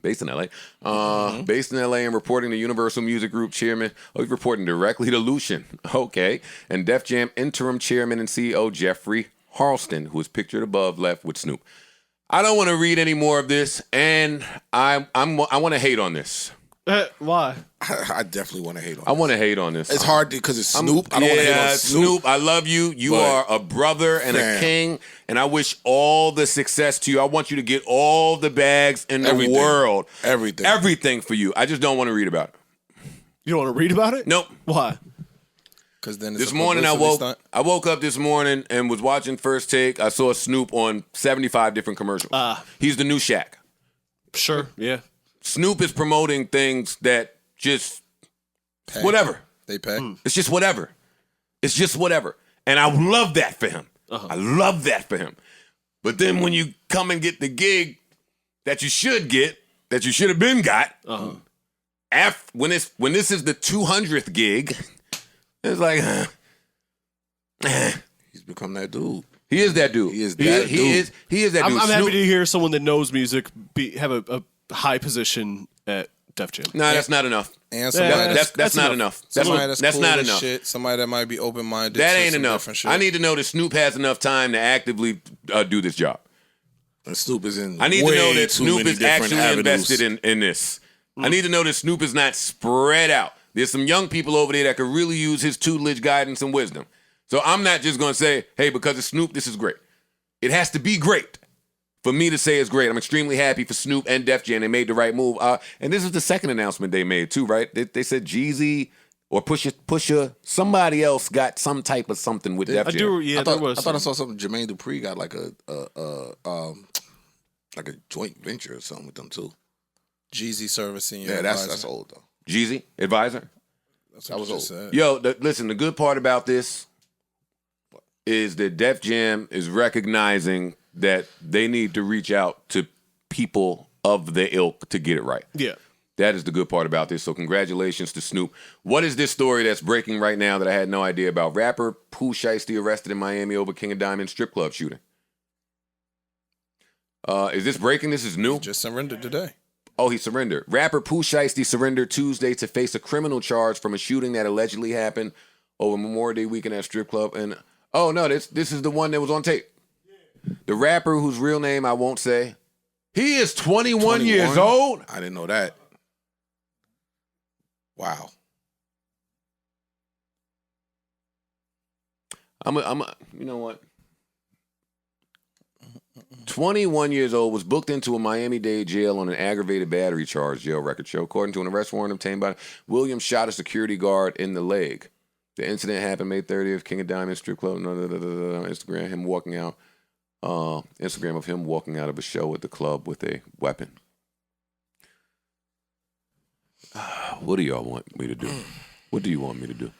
Based in LA and reporting to Universal Music Group chairman. Oh, he's reporting directly to Lucian. Okay. And Def Jam interim chairman and CEO Jeffrey Harlston, who is pictured above left with Snoop. I don't want to read any more of this, and I want to hate on this. Why? I definitely want to hate on. I want to hate on this. It's hard because it's Snoop. I don't want to hate on Snoop. I love you. You But, are a brother and a king, and I wish all the success to you. I want you to get all the bags in the Everything. world. Everything for you. I just don't want to read about it. You don't want to read about it? Nope. Why? Because then it's This morning I woke up this morning and was watching First Take. I saw Snoop on 75 different commercials. He's the new Shaq. Sure. Yeah. Snoop is promoting things that just whatever. They pay. It's just whatever. It's just whatever. And I love that for him. I love that for him. But then when you come and get the gig that you should get, that you should have been got, when this is the 200th gig, it's like, He's become that dude. he is that dude. He is that dude. He is that dude. I'm happy to hear someone that knows music have a high position at Def Jam. No, that's not enough. And somebody That's not enough. That's cool not as enough. Shit. Somebody that might be open-minded. That to ain't some enough. different shit. I need to know that Snoop has enough time to actively do this job. And Snoop is in. I need to know way that too Snoop many is different actually avenues. invested in this. I need to know that Snoop is not spread out. There's some young people over there that could really use his tutelage, guidance, and wisdom. So I'm not just going to say, hey, because it's Snoop, this is great. It has to be great for me to say it's great. I'm extremely happy for Snoop and Def Jam. They made the right move. And this is the second announcement they made too, right? They said Jeezy or Pusha, somebody else got some type of something with Def Jam. I thought I saw something. Jermaine Dupri got like a joint venture or something with them too. Jeezy servicing you. Yeah, that's old though. Jeezy, advisor. That was old. Said. Yo, listen, the good part about this is that Def Jam is recognizing that they need to reach out to people of the ilk to get it right. Yeah. That is the good part about this. So congratulations to Snoop. What is this story that's breaking right now that I had no idea about? Rapper Pooh Shiesty arrested in Miami over King of Diamonds strip club shooting. Is this breaking? This is new? Just surrendered today. Oh, he surrendered. Rapper Pooh Shiesty surrendered Tuesday to face a criminal charge from a shooting that allegedly happened over Memorial Day weekend at a strip club. And oh no, this is the one that was on tape. The rapper whose real name I won't say. He is 21 years old. I didn't know that. Wow. You know what? 21 years old, was booked into a Miami-Dade jail on an aggravated battery charge, jail record show. According to an arrest warrant obtained by Williams, shot a security guard in the leg. The incident happened May 30th, King of Diamonds strip club. Instagram him walking out. Instagram of him walking out of a show at the club with a weapon. What do y'all want me to do? What do you want me to do?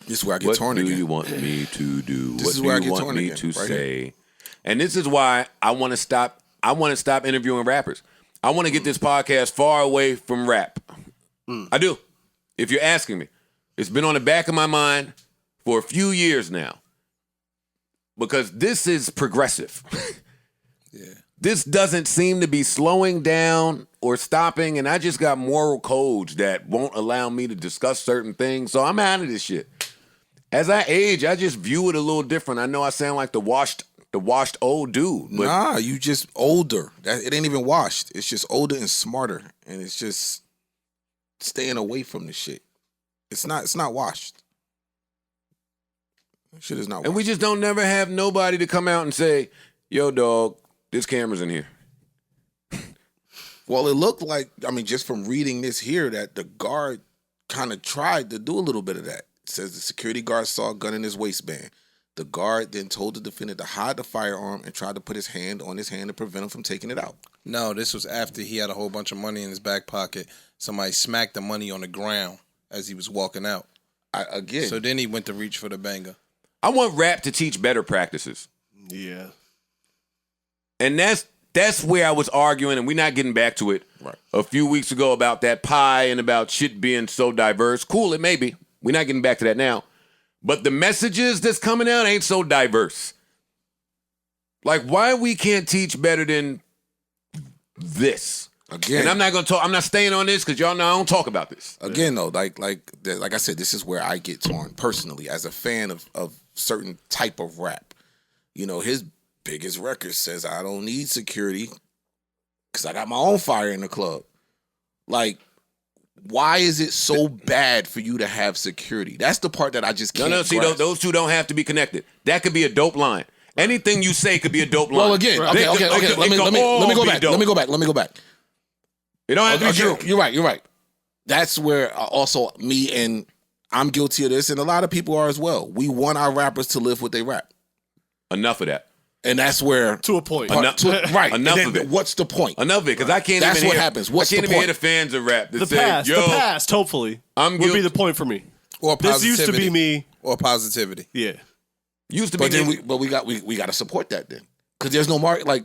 This is where I get torn again. What do you want me to do? This is What where I do you get want torn me again, to right say? here. And this is why I want to stop. I want to stop interviewing rappers. I want to get this podcast far away from rap. I do. If you're asking me, it's been on the back of my mind for a few years now. Because this is progressive. Yeah. This doesn't seem to be slowing down or stopping, and I just got moral codes that won't allow me to discuss certain things, so I'm out of this shit. As I age, I just view it a little different. I know I sound like the washed old dude. But Nah, you just older. It ain't even washed. It's just older and smarter, and it's just staying away from the shit. It's not washed. Shit is not washed. And we just don't never have nobody to come out and say, yo, dog, this camera's in here. Well, it looked like, just from reading this here, that the guard kind of tried to do a little bit of that. It says the security guard saw a gun in his waistband. The guard then told the defendant to hide the firearm and tried to put his hand on his hand to prevent him from taking it out. No, this was after he had a whole bunch of money in his back pocket. Somebody smacked the money on the ground as he was walking out. So then he went to reach for the banger. I want rap to teach better practices. Yeah. And that's where I was arguing, and we're not getting back to it a few weeks ago about that pie and about shit being so diverse. Cool, it may be. We're not getting back to that now. But the messages that's coming out ain't so diverse. Like, why we can't teach better than this? Again, And I'm not gonna talk. I'm not staying on this because y'all know I don't talk about this. Again, though, like I said, this is where I get torn personally as a fan of certain type of rap. You know, his biggest record says I don't need security because I got my own fire in the club. Like, Why is it so bad for you to have security? That's the part that I just can't See, grasp. those two don't have to be connected. That could be a dope line. Anything you say could be a dope line. Well, again, okay. Let me go back. Let me go back. It don't have to be true. Okay, you're right. That's where also me and I'm guilty of this, and a lot of people are as well. We want our rappers to live what they rap. Enough of that. And that's where to a point. Right. Enough then of it. What's the point? Enough of it, because I can't That's even what hear, happens. What's I can't the even point? hear the fans of rap that The say, past, yo, the past, hopefully, I'm would be the point for me. Or This positivity. used to be me. Or positivity. Yeah. used to be But then me. we got to support that then, because there's no market. Like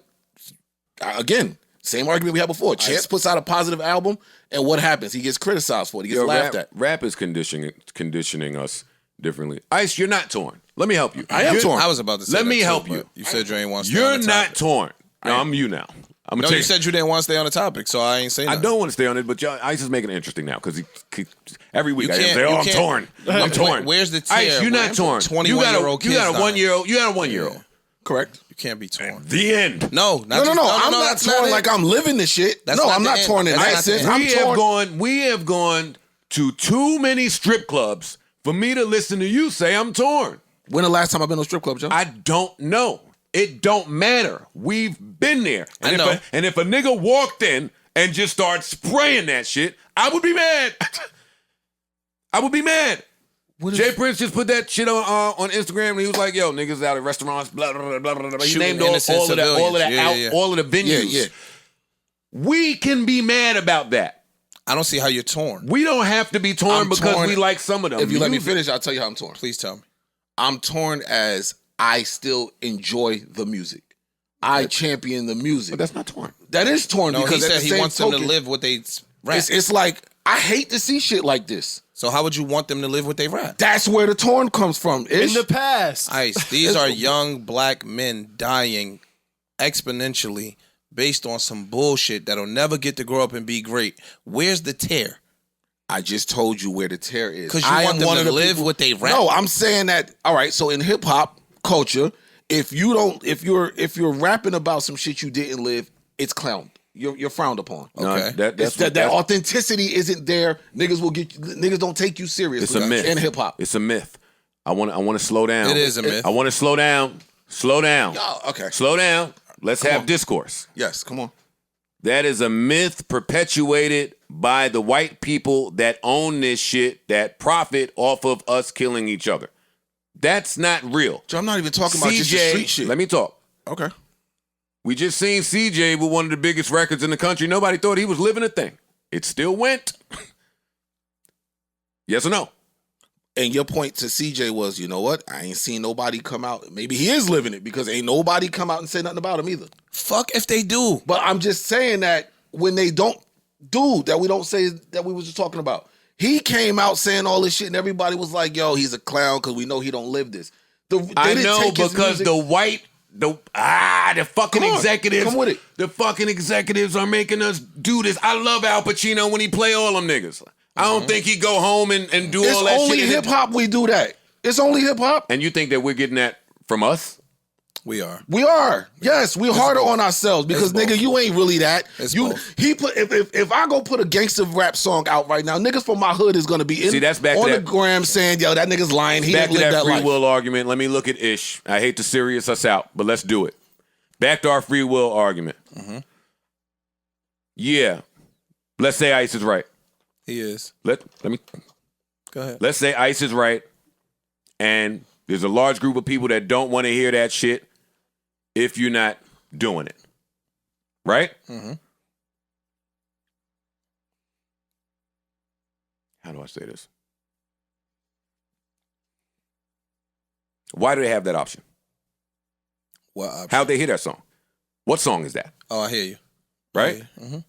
again, same argument we had before. Chance puts out a positive album, and what happens? He gets criticized for it. He gets laughed at. Rap is conditioning us differently. Ice, you're not torn. Let me help you. I am torn. I was about to say Let that me too, help but you. You said you ain't want to stay You're on the not topic. torn. No, I'm you now. I'm No, gonna you said you didn't want to stay on the topic, so I ain't saying I nothing. don't want to stay on it, but Ice is making it interesting now because every week You I can't- say, "Oh, you I'm can't- torn. I'm torn." Where's the Ice? tear? You're not Where- torn. 21-year-old You got kids a 1 year old. You got a 1 year old. Correct. You can't be torn. The end. No, No. I'm not that's torn it. like I'm living the shit. That's No, not I'm the not end. torn in That's that not the sense. end. I'm torn. We have gone to too many strip clubs for me to listen to you say I'm torn. When the last time I've been to a strip club, Joe? I don't know. It don't matter. We've been there. I know. And if a nigga walked in and just started spraying that shit, I would be mad. I would be mad. Jay Prince just put that shit on Instagram and he was like, yo, niggas out at restaurants, blah, blah, blah, blah, blah. He Shooting named innocent all of that, civilians. all of the venues. Yeah. We can be mad about that. I don't see how you're torn. We don't have to be torn I'm because torn. we like some of them. If you let me finish, I'll tell you how I'm torn. Please tell me. I'm torn as I still enjoy the music. I champion the music. But that's not torn. That is torn No, he because at said the he same wants them token, to live what they rap. It's like I hate to see shit like this. So how would you want them to live what they rap? That's where the torn comes from. In the past. Ice, these are young black men dying exponentially based on some bullshit that'll never get to grow up and be great. Where's the tear? I just told you where the tear is. Because you I want am them one to of the live people- what they rap. No, I'm saying that. All right, so in hip hop culture, if you're rapping about some shit you didn't live, it's clowned. You're frowned upon. Okay. It's that authenticity isn't there. Niggas don't take you serious. It's a myth. in hip hop. It's a myth. I want to slow down. It is a myth. I want to slow down. Slow down. Oh, okay. Slow down. Let's have on. discourse. Yes, come on. That is a myth perpetuated by the white people that own this shit, that profit off of us killing each other. That's not real. So I'm not even talking about just the street shit. Let me talk. Okay. We just seen CJ with one of the biggest records in the country. Nobody thought he was living a thing. It still went. Yes or no? And your point to CJ was, you know what? I ain't seen nobody come out. Maybe he is living it because ain't nobody come out and say nothing about him either. Fuck if they do. But I'm just saying that when they don't do that, we don't say that we was just talking about. He came out saying all this shit, and everybody was like, "Yo, he's a clown," because we know he don't live this. I know because the fucking Come on, executives, come with it. The fucking executives are making us do this. I love Al Pacino when he play all them niggas. I don't think he go home and do It's all that only shit. hip hop we do that. It's only hip hop. And you think that we're getting that from us? We are. We are. Yes, we're harder on ourselves because It's both. nigga, you ain't really that. It's You both. he put if I go put a gangster rap song out right now, niggas from my hood is gonna be in See, that's back to on the that- gram saying, yo, that nigga's lying. He Back didn't to live that that free life. will argument. Let me look at Ish. I hate to serious us out, but let's do it. Back to our free will argument. Yeah. Let's say Ice is right. He is. Let me Go ahead. Let's say Ice is right, and there's a large group of people that don't want to hear that shit if you're not doing it. Right? Mm-hmm. How do I say this? Why do they have that option? What option? How'd they hear that song? What song is that? Oh, I hear you. Right? Mm-hmm.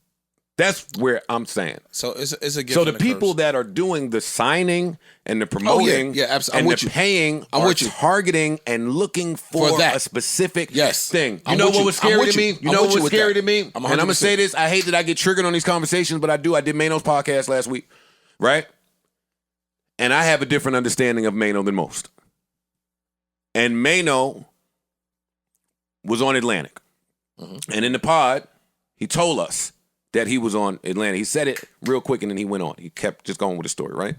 That's where I'm saying. So it's a gift. So the and a people curse. that are doing the signing and the promoting yeah, absolutely. I'm and with the you. paying I'm are with you. targeting and looking for that. a specific Yes. thing. You I'm know with what you. was I'm scary with to me? you. You I'm know with what you was with scary that. to me? I'm And I'm going to 100%. say this. I hate that I get triggered on these conversations, but I do. I did Mano's podcast last week, right? And I have a different understanding of Mano than most. And Mano was on Atlantic. And in the pod, he told us that he was on Atlanta. He said it real quick and then he went on. He kept just going with the story, right?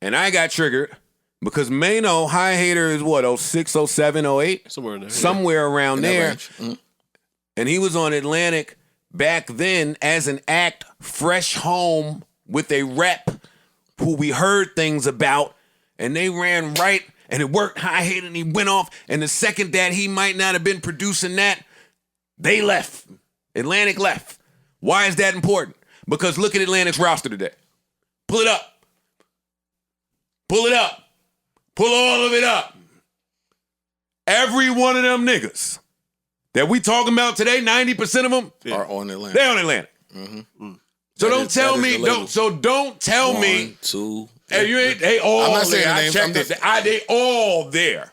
And I got triggered because Mano, High Hater is what, 06, 07, 08? Somewhere in there. Somewhere around In that there. range. Mhm. And he was on Atlantic back then as an act, fresh home with a rep who we heard things about, and they ran right, and it worked. High Hater, and he went off. And the second that he might not have been producing that, they left. Atlantic left. Why is that important? Because look at Atlantic's roster today. Pull it up. Pull it up. Pull all of it up. Every one of them niggas that we talking about today, 90% of them Are on Atlanta. they on Atlantic. So don't tell me. Don't tell me. 1, 2. Hey, you ain't. They all I'm not saying there. I names, checked I'm it. just- They all there.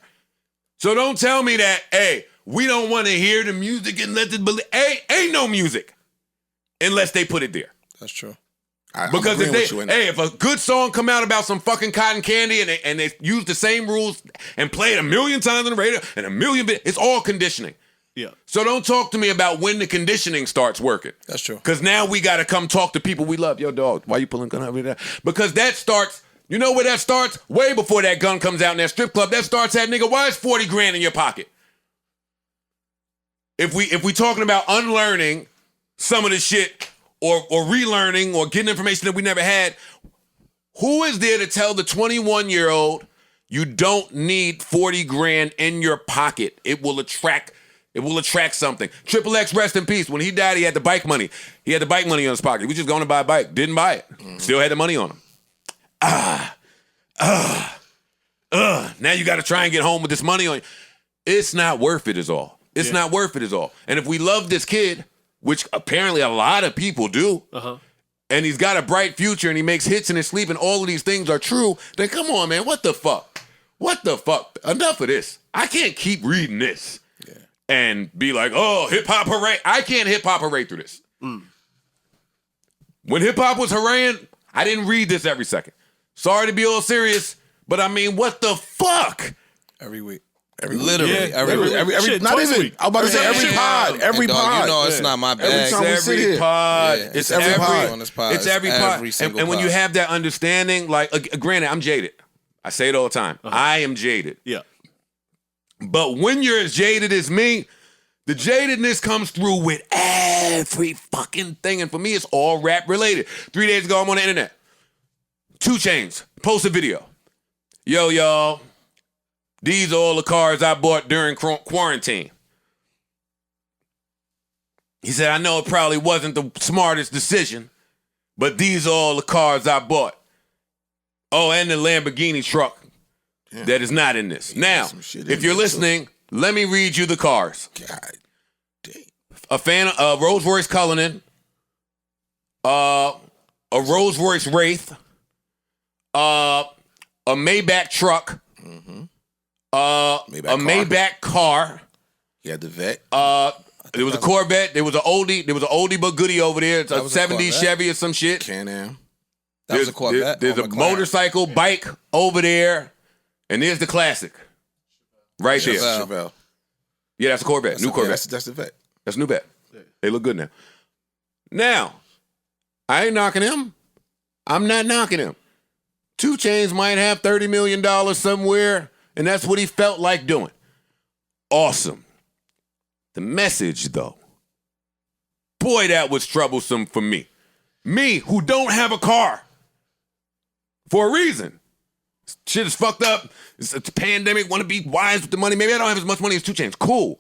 So don't tell me that. Hey, we don't want to hear the music and let this believe. Ain't no music unless they put it there. That's true. I'm Because agreeing with you if in they, that. if a good song come out about some fucking cotton candy and they use the same rules and play it a million times on the radio and a million bit, it's all conditioning. Yeah. So don't talk to me about when the conditioning starts working. That's true. Because now we got to come talk to people we love. Yo, dog, why you pulling gun over there? Because that starts, you know where that starts? Way before that gun comes out in that strip club. That starts at, nigga, why is 40 grand in your pocket? If we talking about unlearning some of the shit or relearning or getting information that we never had, who is there to tell the 21-year-old you don't need 40 grand in your pocket? It will attract something. Triple X, rest in peace. When he died, he had the bike money. He had the bike money in his pocket. He was just going to buy a bike. Didn't buy it. Still had the money on him. Now you got to try and get home with this money on you. It's not worth it is all. It's not worth it is all. And if we love this kid, which apparently a lot of people do, and he's got a bright future and he makes hits in his sleep and all of these things are true, then come on, man. What the fuck? What the fuck? Enough of this. I can't keep reading this. And be like, oh, hip-hop hooray. I can't hip-hop hooray through this. When hip-hop was hooraying, I didn't read this every second. Sorry to be all serious, but I mean, what the fuck? Every week. Literally, every week. Every Shit, not twice a even. week. I'm about to say every pod. Every And dog, pod. You know it's not my bag. time we It's sit every here. pod. Yeah, It's every pod. on this pod. It's every It's pod. every single And when you pod. have that understanding, like, granted, I'm jaded. I say it all the time. I am jaded. Yeah. But when you're as jaded as me, the jadedness comes through with every fucking thing. And for me, it's all rap related. 3 days ago, I'm on the internet. 2 Chainz post a video. Yo, y'all. These are all the cars I bought during quarantine. He said, I know it probably wasn't the smartest decision, but these are all the cars I bought. Oh, and the Lamborghini truck that is not in this. Now, some shit in if you're there, listening, let me read you the cars. God damn. A fan of Rolls Royce Cullinan, a Rolls Royce Wraith, a Maybach truck, a Maybach car. He had the vet. There was a Corvette. There was an oldie but goodie over there. It's a was a 70s Corvette? Chevy or some shit. Can-Am. That was a Corvette. There's or a McLaren. motorcycle bike over there, and there's the classic right there. Chevelle. Chevelle. Yeah, that's a Corvette. New Corvette. That's the vet. That's a new bet. They look good now. Now, I ain't knocking him. I'm not knocking him. 2 Chainz might have $30 million somewhere, and that's what he felt like doing. Awesome. The message, though. Boy, that was troublesome for me. Me, who don't have a car. For a reason. Shit is fucked up. It's a pandemic. Want to be wise with the money. Maybe I don't have as much money as 2 Chainz. Cool.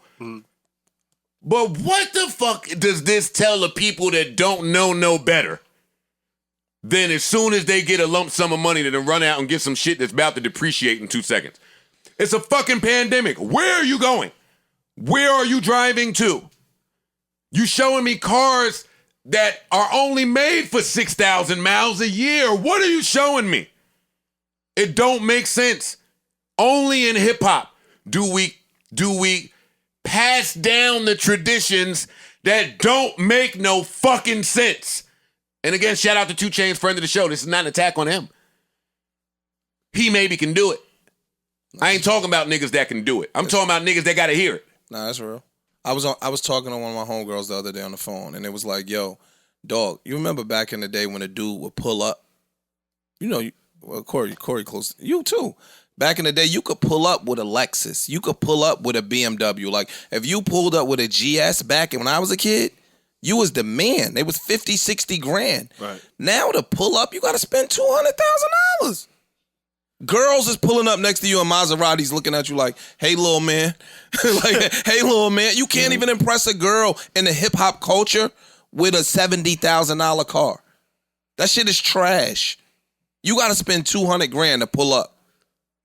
But what the fuck does this tell the people that don't know no better? Then as soon as they get a lump sum of money, they then run out and get some shit that's about to depreciate in 2 seconds. It's a fucking pandemic. Where are you going? Where are you driving to? You showing me cars that are only made for 6,000 miles a year. What are you showing me? It don't make sense. Only in hip hop do we pass down the traditions that don't make no fucking sense. And again, shout out to 2 Chainz, friend of the show. This is not an attack on him. He maybe can do it. I ain't talking about niggas that can do it. I'm talking about niggas that gotta hear it. Nah, that's real. I was talking to one of my homegirls the other day on the phone, and it was like, yo, Dog, you remember back in the day when a dude would pull up? You know, well, Corey close. You too. Back in the day, you could pull up with a Lexus. You could pull up with a BMW. Like, if you pulled up with a GS back when I was a kid, you was the man. They was 50, 60 grand. Right. Now to pull up, you got to spend $200,000. Girls is pulling up next to you in Maseratis looking at you like, hey, little man. Like, hey, little man. You can't even impress a girl in the hip-hop culture with a $70,000 car. That shit is trash. You got to spend $200,000 to pull up.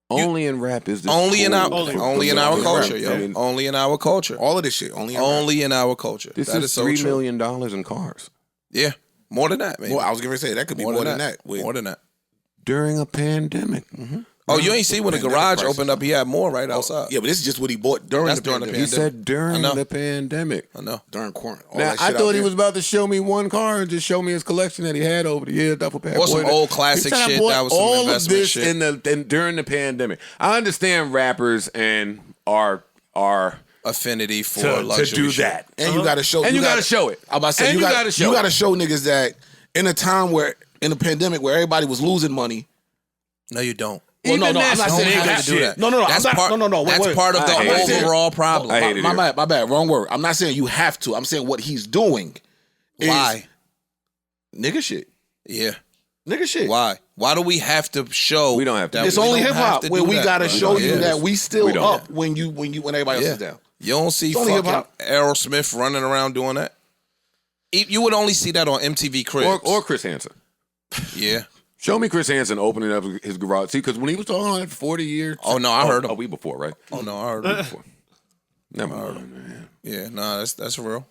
Only in rap is this Only in our cool. only in our Rap, culture, I yo. mean, Only in our culture. All of this shit. Only In our culture. This That is so $3 true. million in cars Yeah, more than that, man. Well, I was going to say that could be more than that. More than that. during a pandemic. Oh, you ain't see when the Pandemic garage prices. opened up? He had more right outside. Yeah, but this is just what he bought during That's the during the pandemic. He said during I know. the pandemic. I know. During quarantine. All Now, that I shit out thought he there. was about to show me one car and just show me his collection that he had over the years. Duffel bag. Or some Boy, old he classic said I shit bought that was some all of investment this shit. during the pandemic. I understand rappers and are Affinity for to luxury do shit. that. And you got to show. And you gotta show it. I'm about to say And you you got gotta show You it. got to show niggas that in a time where in the pandemic where everybody was losing money. No, you don't. Well, no, Even no, I'm that's not saying you nigga have to do shit. that. No, no, no. That's I'm not, part. no, no, no. Wait, That's wait. part of the I hate it. overall problem. I hate it. My bad. Wrong word. I'm not saying you have to. I'm saying what he's doing. is Why? Nigga shit. Yeah. Nigga shit. Why? Why do we have to show? We don't have to that do It's we only don't hip have hop to where do we that, gotta bro? show you Yeah. that we still We don't. up when everybody else Yeah. is down. You don't see only fucking hip-hop. Aerosmith running around doing that. You would only see that on MTV Cribs. Or Chris Hansen. Yeah. Show me Chris Hansen opening up his garage. See, because when he was talking like 40 years. Oh, no, I heard him. Oh, we before, right? Oh no, I heard it. Before. Never mind, man. Yeah, nah, that's real.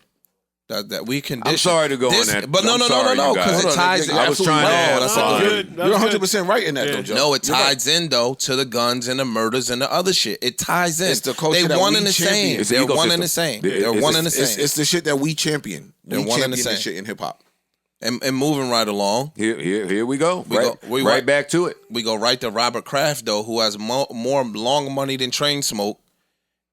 That we condition. I'm sorry to go this, on that. but no, I'm no, sorry, no, you guys. because it Hold on, ties. nigga, I was trying to No, ask. that's a good. Good. You're 100% right in that, though, Joe. No, it You're right. ties in though to the guns and the murders and the other shit. It ties in. It's the culture they that one we and the champion. same. It's the They're one ecosystem. and the same. It- They're it's- one and the same. It's the shit that we champion. They're We one and the champion same. this shit in hip hop. And moving right along, Here we go. We right go- we right went- back to it. we go right to Robert Kraft though, who has more long money than Train Smoke,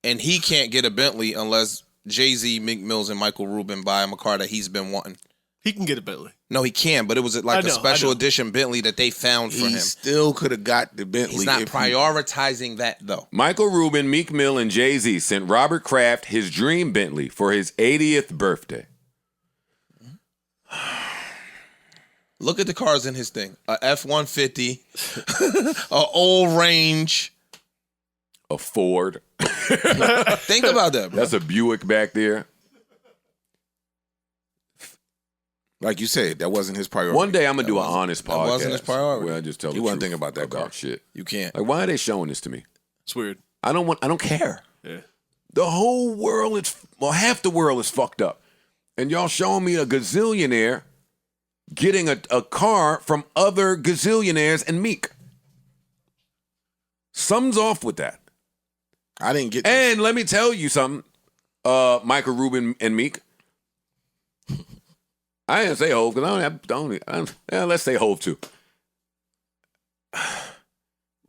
and he can't get a Bentley unless Jay-Z, Meek Mills, and Michael Rubin buy him a car that he's been wanting. He can get a Bentley. No, he can, but it was like I a know, special I know. edition Bentley that they found for He him. still could have got the Bentley. He's not if he- prioritizing that though. Michael Rubin, Meek Mill, and Jay-Z sent Robert Kraft his dream Bentley for his 80th birthday. Look at the cars in his thing: a F-150, a old Range. A Ford. Think about that, bro. That's a Buick back there. Like you said, that wasn't his priority. One day I'm gonna do an honest podcast. wasn't his priority. Where I just tell He the wasn't truth thinking about that car. shit. You can't. Like, why are they showing this to me? It's weird. I don't care. Yeah. The whole world is, half the world is fucked up. And y'all showing me a gazillionaire getting a car from other gazillionaires and Meek. Something's off with that. I didn't get this. And let me tell you something, Michael Rubin and Meek. I didn't say Hove because let's say Hove too.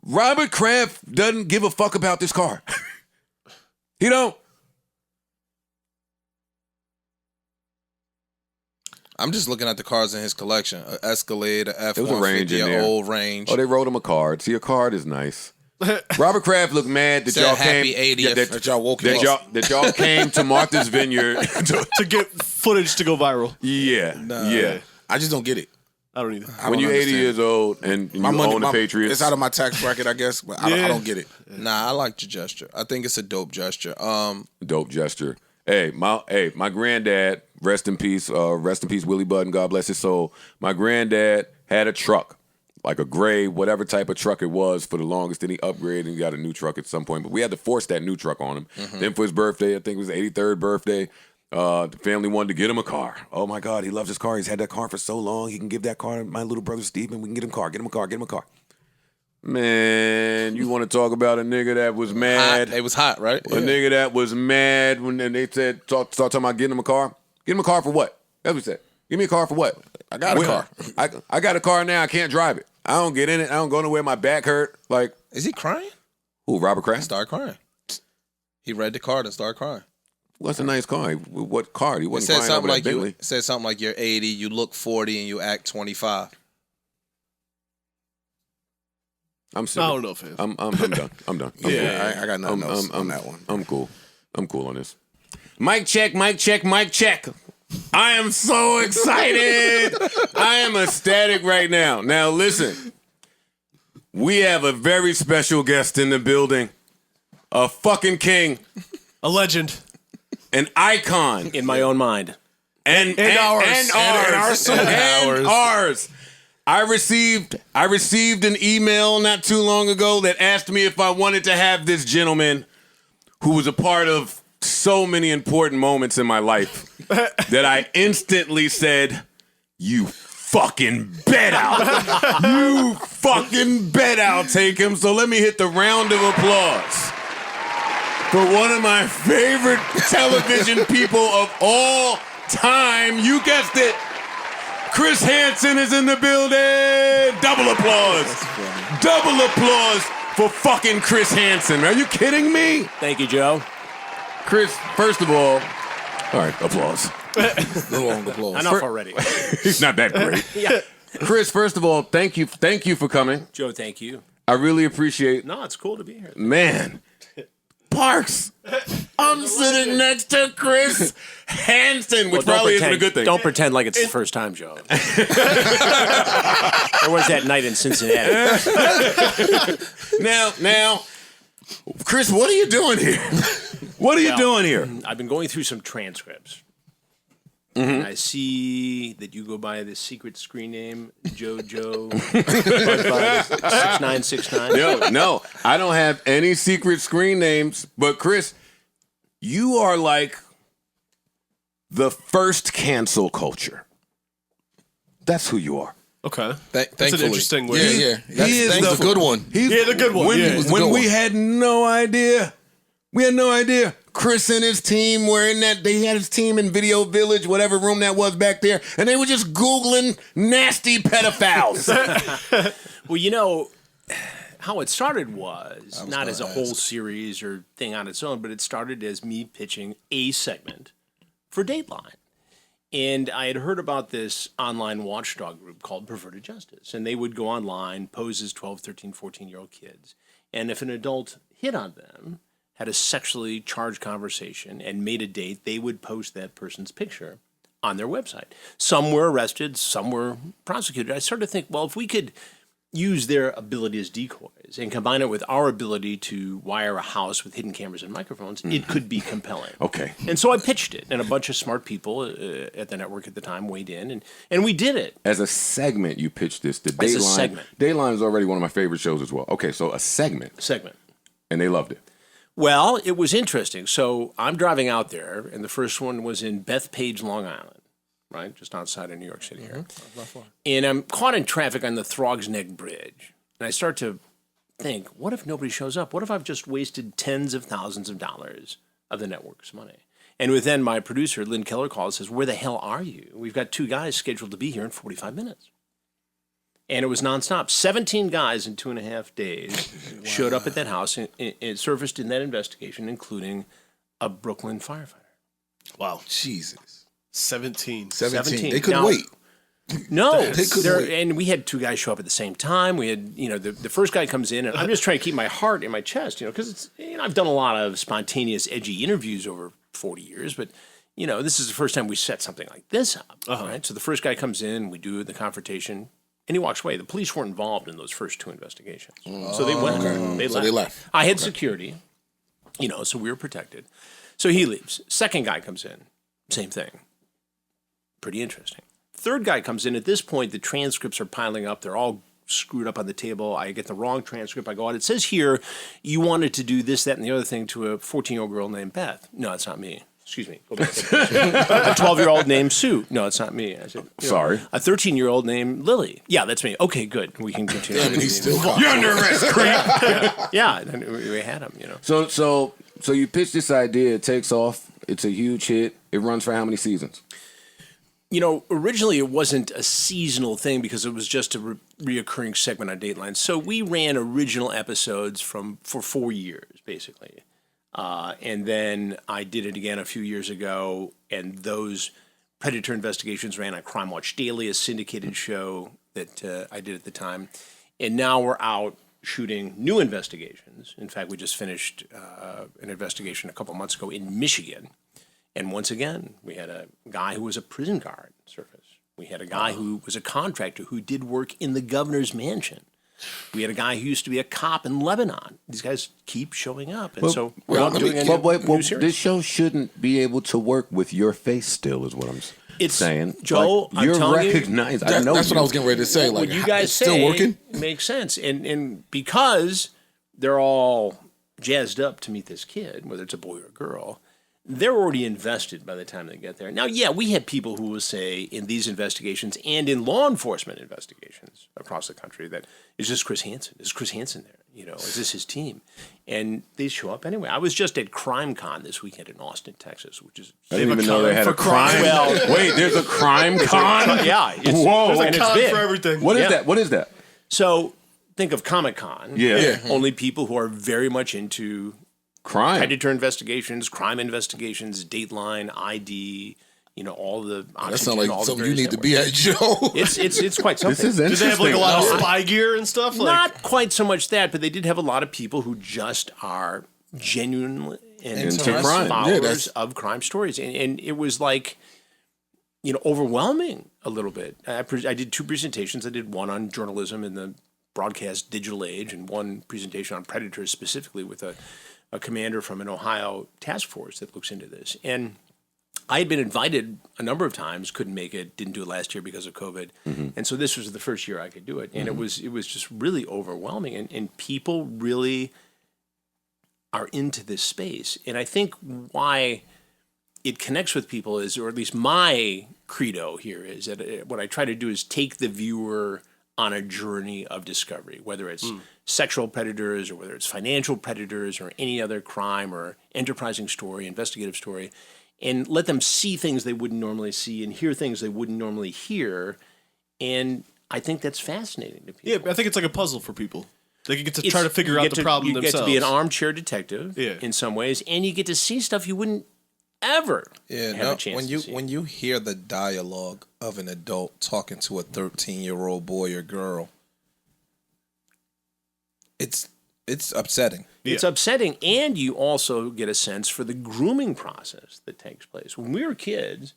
Robert Kraft doesn't give a fuck about this car. He don't. I'm just looking at the cars in his collection: an Escalade, a There was a Range F-150, in an there. old Range. Oh, they wrote him a card. See, a card is nice. Robert Kraft looked mad that Said y'all happy came. 80th. That y'all woke him up. that y'all came to Martha's Vineyard. To get footage to go viral. yeah. I just don't get it. I don't either. I When don't you're 80 understand years old and you own the Patriots, It's out of my tax bracket, I guess, but I Yeah. don't get it. Nah, I like your gesture. I think it's a dope gesture. dope gesture. Hey, my granddad, rest in peace, Willie Budden, God bless his soul. My granddad had a truck, like a gray, whatever type of truck it was for the longest. Then he upgraded and got a new truck at some point. But we had to force that new truck on him. Then for his birthday, I think it was 83rd birthday, the family wanted to get him a car. Oh my God, he loves his car. He's had that car for so long. He can give that car to my little brother Stephen. We can get him a car, get him a car, get him a car. Man, you want to talk about a nigga that was mad? It was hot, right? A nigga that was mad when they said, start talking about getting him a car. Get him a car for what? That's what he said. Give me a car for what? I got a car. I got a car now. I can't drive it. I don't get in it. I don't go nowhere. My back hurt. Like, Is he crying? who, Robert Kraft? Start crying. He read the card and started crying. What's a nice car? What car? He It wasn't said flying something over like that Bentley. it said something like you're 80, you look 40, and you act 25. I'm I serious. don't know if it is. I'm done. I'm done. Yeah, I got nothing else on that one. I'm cool. I'm cool on this. Mic check, mic check, mic check. I am so excited. I am ecstatic right now. Now listen, we have a very special guest in the building. A fucking king, A legend. an icon, In my own mind. and ours. and ours. I received an email not too long ago that asked me if I wanted to have this gentleman who was a part of so many important moments in my life that I instantly said, you fucking bet you fucking bet I'll take him. So let me hit the round of applause for one of my favorite television people of all time. You guessed it. Chris Hansen is in the building. Double applause. Double applause for fucking Chris Hansen. Are you kidding me? Thank you, Joe. Chris, first of all right, applause. Little long applause. Enough already. He's not that great. Yeah. Chris, first of all, thank you for coming. Joe, thank you. I really appreciate. No, it's cool to be here. Man, Parks. I'm sitting next to Chris Hansen, which Well, probably isn't a good thing. Don't pretend like it's the first time, Joe. There was that night in Cincinnati. Now, Chris, what are you doing here? What are you doing here? I've been going through some transcripts. And I see that you go by the secret screen name, JoJo 6969. No, I don't have any secret screen names, but Chris, you are like the first cancel culture. That's who you are. Okay. Thankfully. That's an interesting way. Yeah. That's a good one. He's the good one. When, Yeah. when we had no idea, Chris and his team were in that. They had his team in Video Village, whatever room that was back there, and they were just Googling nasty pedophiles. Well, you know, how it started was not as a whole series or thing on its own, but it started as me pitching a segment for Dateline. And I had heard about this online watchdog group called Perverted Justice. And they would go online, pose as 12, 13, 14-year-old kids. And if an adult hit on them, had a sexually charged conversation, and made a date, they would post that person's picture on their website. Some were arrested, some were prosecuted. I started to think, well, if we could use their ability as decoys and combine it with our ability to wire a house with hidden cameras and microphones, it could be compelling. Okay. And so I pitched it, and a bunch of smart people at the network at the time weighed in, and we did it. As a segment, you pitched this to Dateline. As a segment. Dateline is already one of my favorite shows as well. Okay, so a segment, and they loved it. Well, it was interesting. So I'm driving out there, and the first one was in Bethpage, Long Island, right? Just outside of New York City here. And I'm caught in traffic on the Throgs Neck Bridge. And I start to think, what if nobody shows up? What if I've just wasted tens of thousands of dollars of the network's money? And within my producer, Lynn Keller, calls and says, where the hell are you? We've got 2 guys scheduled to be here in 45 minutes. And it was nonstop. 17 guys in 2.5 days showed up at that house and it surfaced in that investigation, including a Brooklyn firefighter. Wow. Jesus. 17. 17. They couldn't Now- wait. No, They couldn't wait. and we had 2 guys show up at the same time. We had, the first guy comes in, and I'm just trying to keep my heart in my chest, because it's, I've done a lot of spontaneous, edgy interviews over 40 years, but this is the first time we set something like this up, right? So the first guy comes in, we do the confrontation, and he walks away. The police weren't involved in those first 2 investigations, so they went. Okay. They left. I had security, so we were protected. So he leaves. Second guy comes in, same thing. Pretty interesting. Third guy comes in. At this point, the transcripts are piling up. They're all screwed up on the table. I get the wrong transcript. I go out. It says here, you wanted to do this, that, and the other thing to a 14-year-old girl named Beth. No, it's not me. Excuse me. Go back. A 12-year-old named Sue. No, it's not me. I said, Sorry. A 13-year-old named Lily. Yeah, that's me. Okay, good. We can continue. Damn, and he's still caught. You're under arrest, creep. Yeah, and we had him, So you pitch this idea. It takes off. It's a huge hit. It runs for how many seasons? Originally it wasn't a seasonal thing because it was just a reoccurring segment on Dateline. So we ran original episodes for 4 years, basically. And then I did it again a few years ago, and those Predator investigations ran on Crime Watch Daily, a syndicated show that I did at the time. And now we're out shooting new investigations. In fact, we just finished an investigation a couple months ago in Michigan. And once again, we had a guy who was a prison guard surface. We had a guy who was a contractor who did work in the governor's mansion. We had a guy who used to be a cop in Lebanon. These guys keep showing up. And so we're not doing any new series. This show shouldn't be able to work with your face still, is what I'm saying. Joe, like, you're I'm recognized. I know that's what I was getting ready to say. Like, what you guys it's say still working? makes sense. And because they're all jazzed up to meet this kid, whether it's a boy or a girl, they're already invested by the time they get there. Now, yeah, we have people who will say in these investigations and in law enforcement investigations across the country that, is this Chris Hansen? Is Chris Hansen there? You know, is this his team? And they show up anyway. I was just at CrimeCon this weekend in Austin, Texas, which is... I didn't even know they had a crime. Well, wait, there's a crime con? Yeah. Whoa. There's a and con it's for big. everything. What is that? What is that? So think of Comic-Con. Yeah. Only people who are very much into Crime. Predator investigations, crime investigations, Dateline, ID, you know, all the That sounds like something you need to be at, Joe. It's quite something. This is Do interesting. they have like a lot of spy gear and stuff? Like, Not quite so much that, but they did have a lot of people who just are genuinely and Into crime. followers of crime stories, and it was like, you know, overwhelming a little bit. I did two presentations. I did one on journalism in the broadcast digital age, and one presentation on predators specifically with a commander from an Ohio task force that looks into this. And I had been invited a number of times, couldn't make it, didn't do it last year because of COVID. And so this was the first year I could do it. And it was just really overwhelming. And people really are into this space. And I think why it connects with people is, or at least my credo here is that what I try to do is take the viewer on a journey of discovery, whether it's sexual predators or whether it's financial predators or any other crime or enterprising story, investigative story, and let them see things they wouldn't normally see and hear things they wouldn't normally hear. And I think that's fascinating to people. yeah, I think it's like a puzzle for people. They get to try to figure out the problem you themselves. get to be an armchair detective Yeah. in some ways, and you get to see stuff you wouldn't ever have a chance to see. When you hear the dialogue of an adult talking to a 13-year-old boy or girl, it's upsetting. It's upsetting, and you also get a sense for the grooming process that takes place. When we were kids,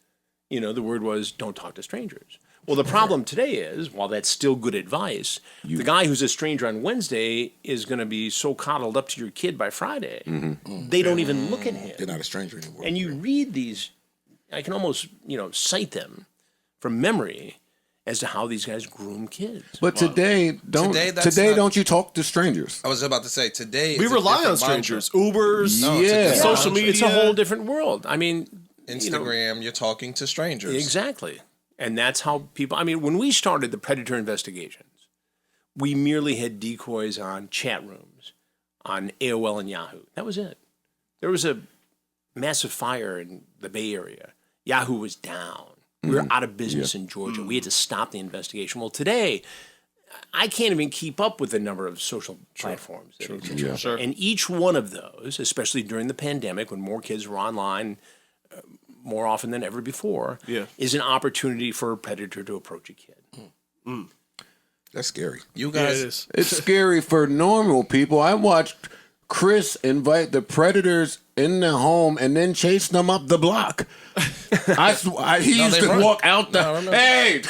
you know, the word was don't talk to strangers. Well, the problem today is, while that's still good advice, the guy who's a stranger on Wednesday is going to be so coddled up to your kid by Friday, they don't even look at him. They're not a stranger anymore. And you read these, I can almost, you know, cite them from memory as to how these guys groom kids. But today, don't you talk to strangers? I was about to say today We it's a rely on different strangers. mantra. Ubers, No, it's a different social mantra. media. It's a whole different world. I mean, Instagram, you're talking to strangers. Exactly. And that's how people, I mean, when we started the Predator investigations, we merely had decoys on chat rooms, on AOL and Yahoo. That was it. There was a massive fire in the Bay Area. Yahoo was down. We were out of business in Georgia. We had to stop the investigation. Well, today, I can't even keep up with the number of social platforms that exist. Sure. And each one of those, especially during the pandemic when more kids were online more often than ever before, is an opportunity for a predator to approach a kid. That's scary. You Yeah, guys, it is. It's scary for normal people. I watched Chris invite the predators in the home and then chase them up the block. He used to walk out hey,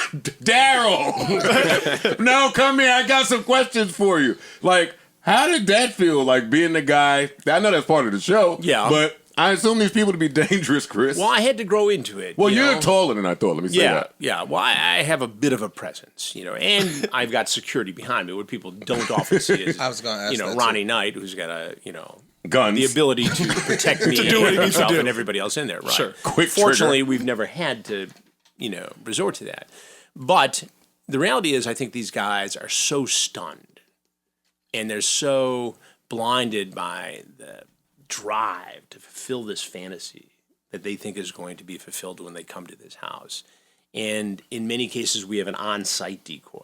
Daryl, no, come here. I got some questions for you. Like, how did that feel? Like being the guy? I know that's part of the show. Yeah. But I assume these people to be dangerous, Chris. Well, I had to grow into it. Well, you you're know? taller than I thought. Let me say that. Yeah. Well, I have a bit of a presence, you know, and I've got security behind me. What people don't often see is, I was gonna ask you know, that, Ronnie Knight, who's got Guns. the ability to protect me do what he and needs to himself do. and everybody else in there. Right. Sure. Quick Fortunately, trigger. we've never had to, resort to that. But the reality is, I think these guys are so stunned and they're so blinded by the drive to fulfill this fantasy that they think is going to be fulfilled when they come to this house. And in many cases, we have an on-site decoy,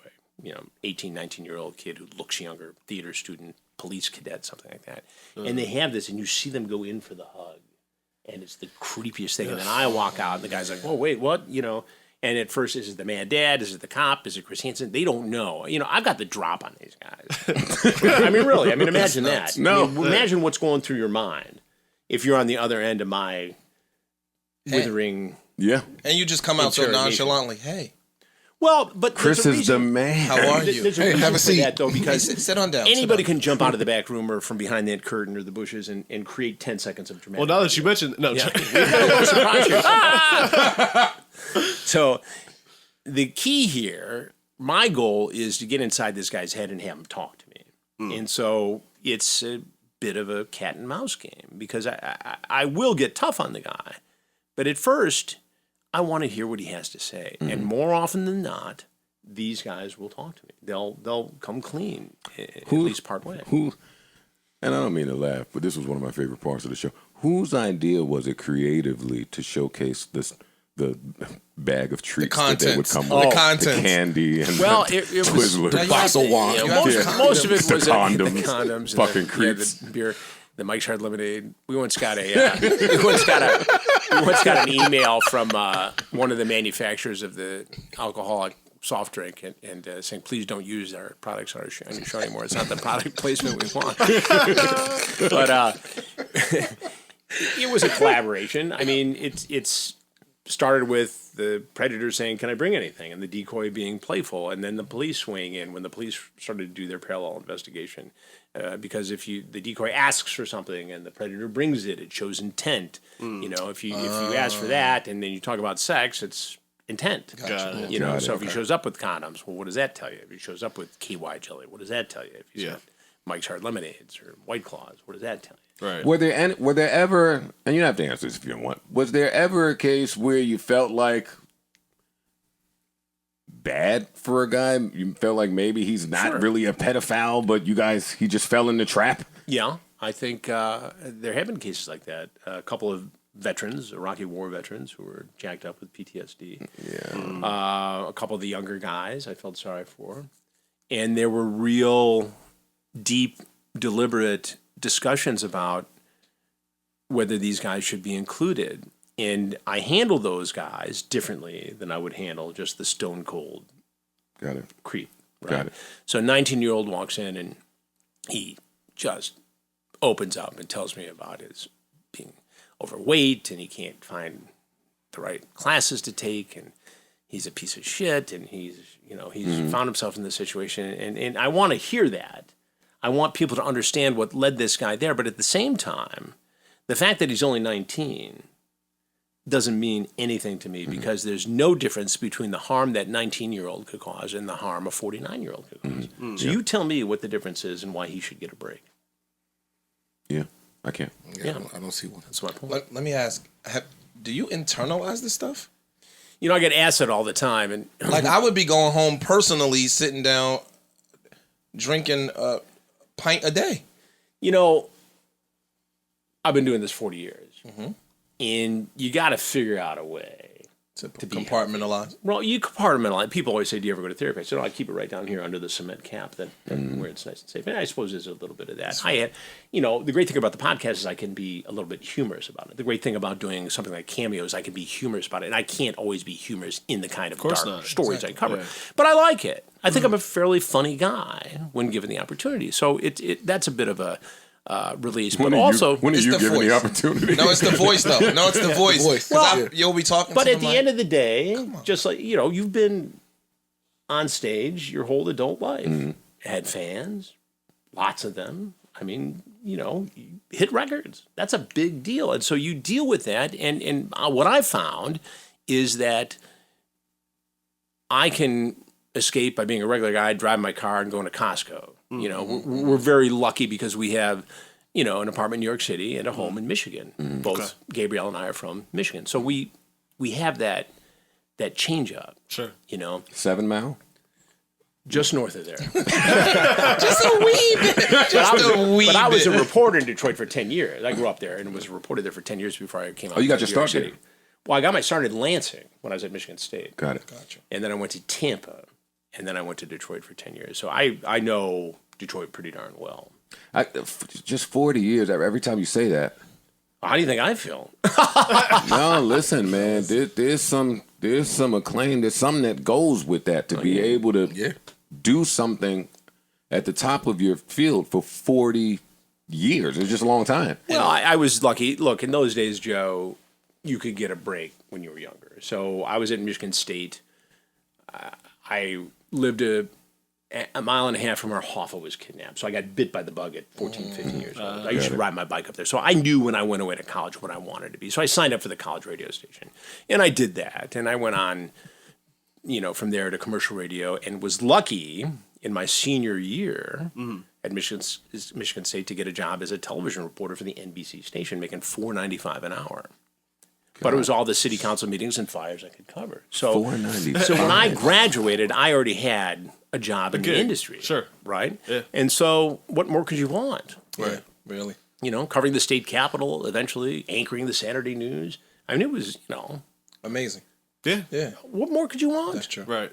18, 19-year-old kid who looks younger, theater student, police cadet, something like that. And they have this, and you see them go in for the hug. And it's the creepiest thing. And then I walk out, and the guy's like, oh, wait, what? You know, and at first, is it the mad dad? Is it the cop? Is it Chris Hansen? They don't know. You know, I've got the drop on these guys. I mean, really. I mean, imagine that. No. I mean, imagine what's going through your mind if you're on the other end of my withering. Yeah. And you just come out so Interrogation. nonchalantly, hey, Well, but Chris there's a is the reason. man. how are you? There's a Hey, reason have a for seat. that, though, because Sit on down. sit anybody down. can jump out of the back room or from behind that curtain or the bushes and create 10 seconds of dramatic. Well, now that you mentioned, no, Yeah. We'll surprise you. So the key here, my goal is to get inside this guy's head and have him talk to me. And so it's a bit of a cat and mouse game because I will get tough on the guy. But at first, I want to hear what he has to say. And more often than not, these guys will talk to me. They'll come clean, at least part way. Who? And I don't mean to laugh, but this was one of my favorite parts of the show. Whose idea was it creatively to showcase the bag of treats that they would contents. come The with? contents. The candy and Well, the it was- Twizzlers. Box of wine. Yeah, most of it The was condoms. the condoms, Fucking and creeps. the beer, the Mike's Hard Lemonade. We once got an email from one of the manufacturers of the alcoholic soft drink and saying, please don't use our products on your show anymore. It's not the product placement we want. But it was a collaboration. I mean, it's started with the predator saying, can I bring anything? And the decoy being playful. And then the police weighing in when the police started to do their parallel investigation. Because if the decoy asks for something and the predator brings it, it shows intent. You know, if you ask for that and then you talk about sex, it's intent. Got it. You know, so if he shows up with condoms, well, what does that tell you? If he shows up with KY jelly, what does that tell you? If he's got Mike's Hard Lemonades or White Claws, what does that tell you? Right. Were there ever, and you don't have to answer this if you don't want, was there ever a case where you felt like bad for a guy? You felt like maybe he's not really a pedophile, but he just fell in the trap? Yeah, I think there have been cases like that. A couple of veterans, Iraqi war veterans, who were jacked up with PTSD. Yeah. A couple of the younger guys I felt sorry for. And there were real deep, deliberate discussions about whether these guys should be included. And I handle those guys differently than I would handle just the stone cold Got it. creep. Right? Got it. So a 19-year-old walks in and he just opens up and tells me about his being overweight and he can't find the right classes to take and he's a piece of shit and he's found himself in this situation. And I want to hear that. I want people to understand what led this guy there. But at the same time, the fact that he's only 19 doesn't mean anything to me because there's no difference between the harm that 19-year-old could cause and the harm a 49-year-old could cause. So you tell me what the difference is and why he should get a break. Yeah, I can't. Yeah, I don't see one. That's my point. Let me ask, do you internalize this stuff? You know, I get asked it all the time. And Like, I would be going home personally, sitting down, drinking a pint a day. you know, I've been doing this 40 years. And you got to figure out a way To be compartmentalize. Well, you compartmentalize. People always say, "Do you ever go to therapy?" I said, "No, I keep it right down here under the cement cap, that where it's nice and safe." And I suppose there's a little bit of that. I had, the great thing about the podcast is I can be a little bit humorous about it. The great thing about doing something like cameos, I can be humorous about it, and I can't always be humorous in the kind of dark not. stories I cover. Yeah. But I like it. I think I'm a fairly funny guy when given the opportunity. So that's a bit of a release. But also, when are It's you the given the voice. opportunity? No, it's the voice, though. No, it's the voice. voice. Well, you'll be talking But to at the end of the day, just like, you've been on stage your whole adult life. Had fans, lots of them. I mean, you hit records. That's a big deal. And so you deal with that. And what I found is that I can escape by being a regular guy, driving my car and going to Costco. We're very lucky because we have, an apartment in New York City and a home in Michigan. Both Gabrielle and I are from Michigan. So we have that change up. Sure. 7 Mile? Just north of there. Just a wee bit. But I was a reporter in Detroit for 10 years. I grew up there and was a reporter there for 10 years before I came out. Oh, you got to your New York start City. there? Well, I got my start in Lansing when I was at Michigan State. Got it. Gotcha. And then I went to Tampa. And then I went to Detroit for 10 years. So I know Detroit pretty darn well. Just 40 years. Every time you say that. How do you think I feel? No, listen, man. There's some acclaim. There's something that goes with that to be able to do something at the top of your field for 40 years. It's just a long time. Well, I was lucky. Look, in those days, Joe, you could get a break when you were younger. So I was at Michigan State. I lived a mile and a half from where Hoffa was kidnapped. So I got bit by the bug at 14, 15 years old. I used to ride my bike up there. So I knew when I went away to college what I wanted to be. So I signed up for the college radio station. And I did that. And I went on, from there to commercial radio and was lucky in my senior year at Michigan State to get a job as a television reporter for the NBC station, making $4.95 an hour. But it was all the city council meetings and fires I could cover. So when I graduated, I already had a job in the industry. Sure. Right? Yeah. And so what more could you want? Right. Really. Covering the state capitol, eventually anchoring the Saturday news. I mean, it was, Amazing. Yeah. Yeah. what more could you want? That's true. Right.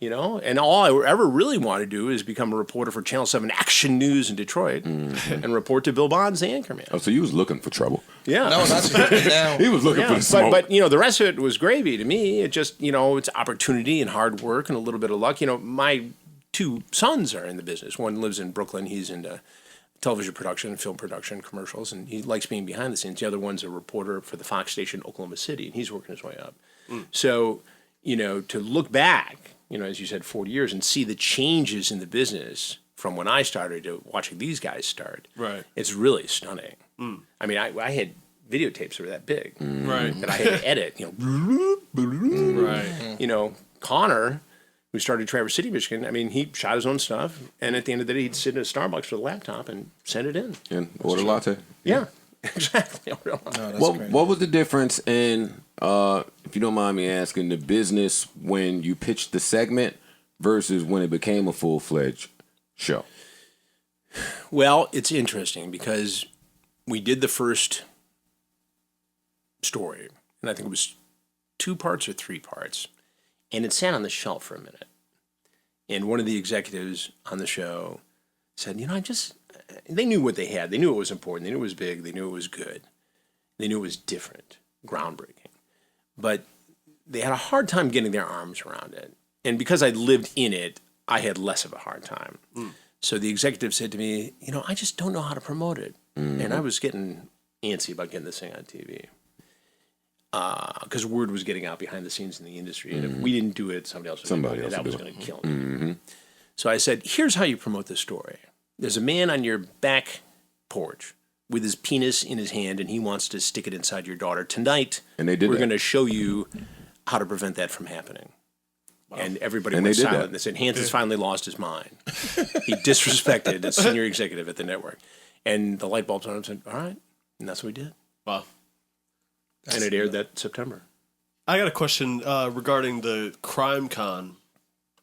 And all I ever really want to do is become a reporter for Channel 7 Action News in Detroit and report to Bill Bonds, the anchorman. Oh, so you was looking for trouble. Yeah. No, that's now. He was looking for the smoke. But the rest of it was gravy to me. It just, it's opportunity and hard work and a little bit of luck. My two sons are in the business. One lives in Brooklyn. He's into television production, film production, commercials, and he likes being behind the scenes. The other one's a reporter for the Fox station in Oklahoma City, and he's working his way up. So, to look back, as you said, 40 years and see the changes in the business from when I started to watching these guys start. Right. It's really stunning. I mean, I had videotapes that were that big. Right. That I had to edit, Right. Connor, who started Traverse City, Michigan, I mean, he shot his own stuff, and at the end of the day, he'd sit in a Starbucks with a laptop and send it in. And order latte. Yeah, exactly. No, that's great. What was the difference in, if you don't mind me asking, the business when you pitched the segment versus when it became a full-fledged show? Well, it's interesting because we did the first story, and I think it was 2 parts or 3 parts, and it sat on the shelf for a minute. And one of the executives on the show said, they knew what they had. They knew it was important. They knew it was big. They knew it was good. They knew it was different, groundbreaking. But they had a hard time getting their arms around it. And because I lived in it, I had less of a hard time. So the executive said to me, I just don't know how to promote it. And I was getting antsy about getting this thing on TV. Because word was getting out behind the scenes in the industry. And if we didn't do it, somebody else would do it. That was going to kill me. So I said, here's how you promote this story. There's a man on your back porch with his penis in his hand, and he wants to stick it inside your daughter. Tonight, And they did we're that. going to show you how to prevent that from happening. And everybody And went they did silent. that. They said, Hansen's finally lost his mind. He disrespected a senior executive at the network. And the light bulbs went up and said, all right. And that's what we did. Wow. And it aired that September. I got a question regarding the Crime Con.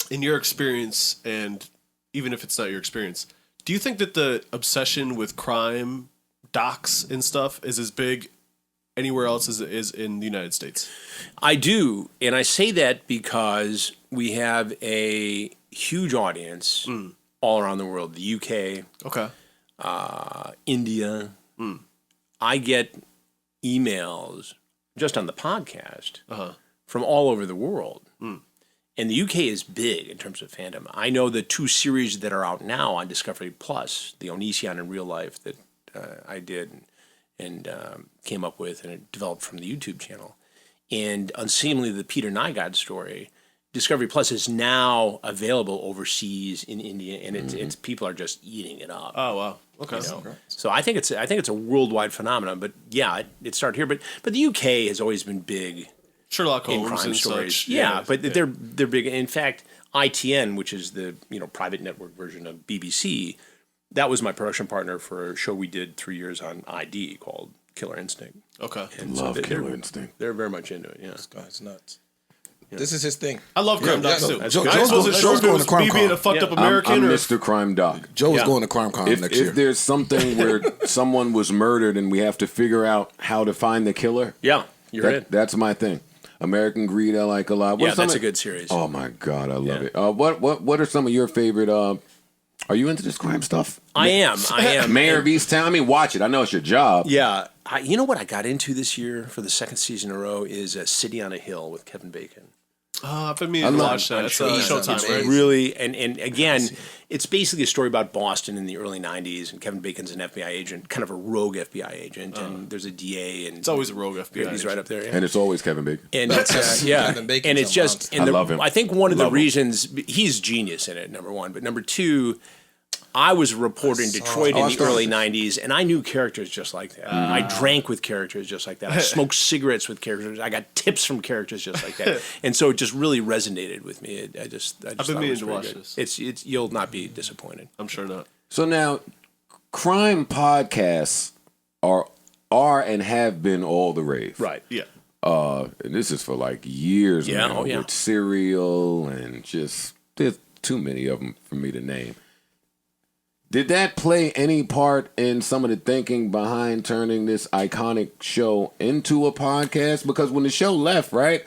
In your experience, and even if it's not your experience, do you think that the obsession with crime docs and stuff is as big anywhere else as it is in the United States? I do. And I say that because we have a huge audience all around the world. The UK, Okay. India. I get emails just on the podcast from all over the world. And the UK is big in terms of fandom. I know the 2 series that are out now on Discovery Plus, the Onision in Real Life that I did and came up with and it developed from the YouTube channel. And unseemly, the Peter Nygod story, Discovery Plus is now available overseas in India, and it's people are just eating it up. Oh, wow. Okay. So I think it's a worldwide phenomenon. But yeah, it started here. But the UK has always been big Sherlock in Holmes crime and stories. such. Yeah, but they're big. In fact, ITN, which is the private network version of BBC, that was my production partner for a show we did 3 years on ID called Killer Instinct. Okay. And Love they're- Killer Instinct. They're very much into it. Yeah. This guy's nuts. This is his thing. I love crime docs too. Joe- I Joe's suppose going- it's Joe's short going it to Crime was me being a Con. fucked up Yeah. American I'm or Mr. Crime Doc. Joe is Yeah. going to Crime Con next If year. there's something where someone was murdered and we have to figure out how to find the killer, Yeah, you're in. that's my thing. American Greed I like a lot. Yeah, that's a good series. Oh my God, I love it. What are some of your favorite Are you into this crime stuff? I am. Mayor of Easttown. I mean, watch it. I know it's your job. Yeah. You know what I got into this year for the second season in a row is City on a Hill with Kevin Bacon. I've been meaning to watch that. It's Showtime, right? Really, and again, it's basically a story about Boston in the early 90s, and Kevin Bacon's an FBI agent, kind of a rogue FBI agent, and there's a DA, and It's always a rogue FBI he's agent. right up there. Yeah. And it's always Kevin Bacon. And it's Kevin Bacon's and it's a just monster. I love him. I think one of the Love him. reasons he's genius in it, number one, but number two, I was a reporter in Detroit in the early 90s, and I knew characters just like that. I drank with characters just like that. I smoked cigarettes with characters. I got tips from characters just like that. And so it just really resonated with me. I just I've thought been it meaning was to very watch good. this. It's you'll not be disappointed. I'm sure not. So now, crime podcasts are and have been all the rave. Right. Yeah. And this is for like years Yeah, now. oh, yeah. With Serial and just there's too many of them for me to name. Did that play any part in some of the thinking behind turning this iconic show into a podcast? Because when the show left, right,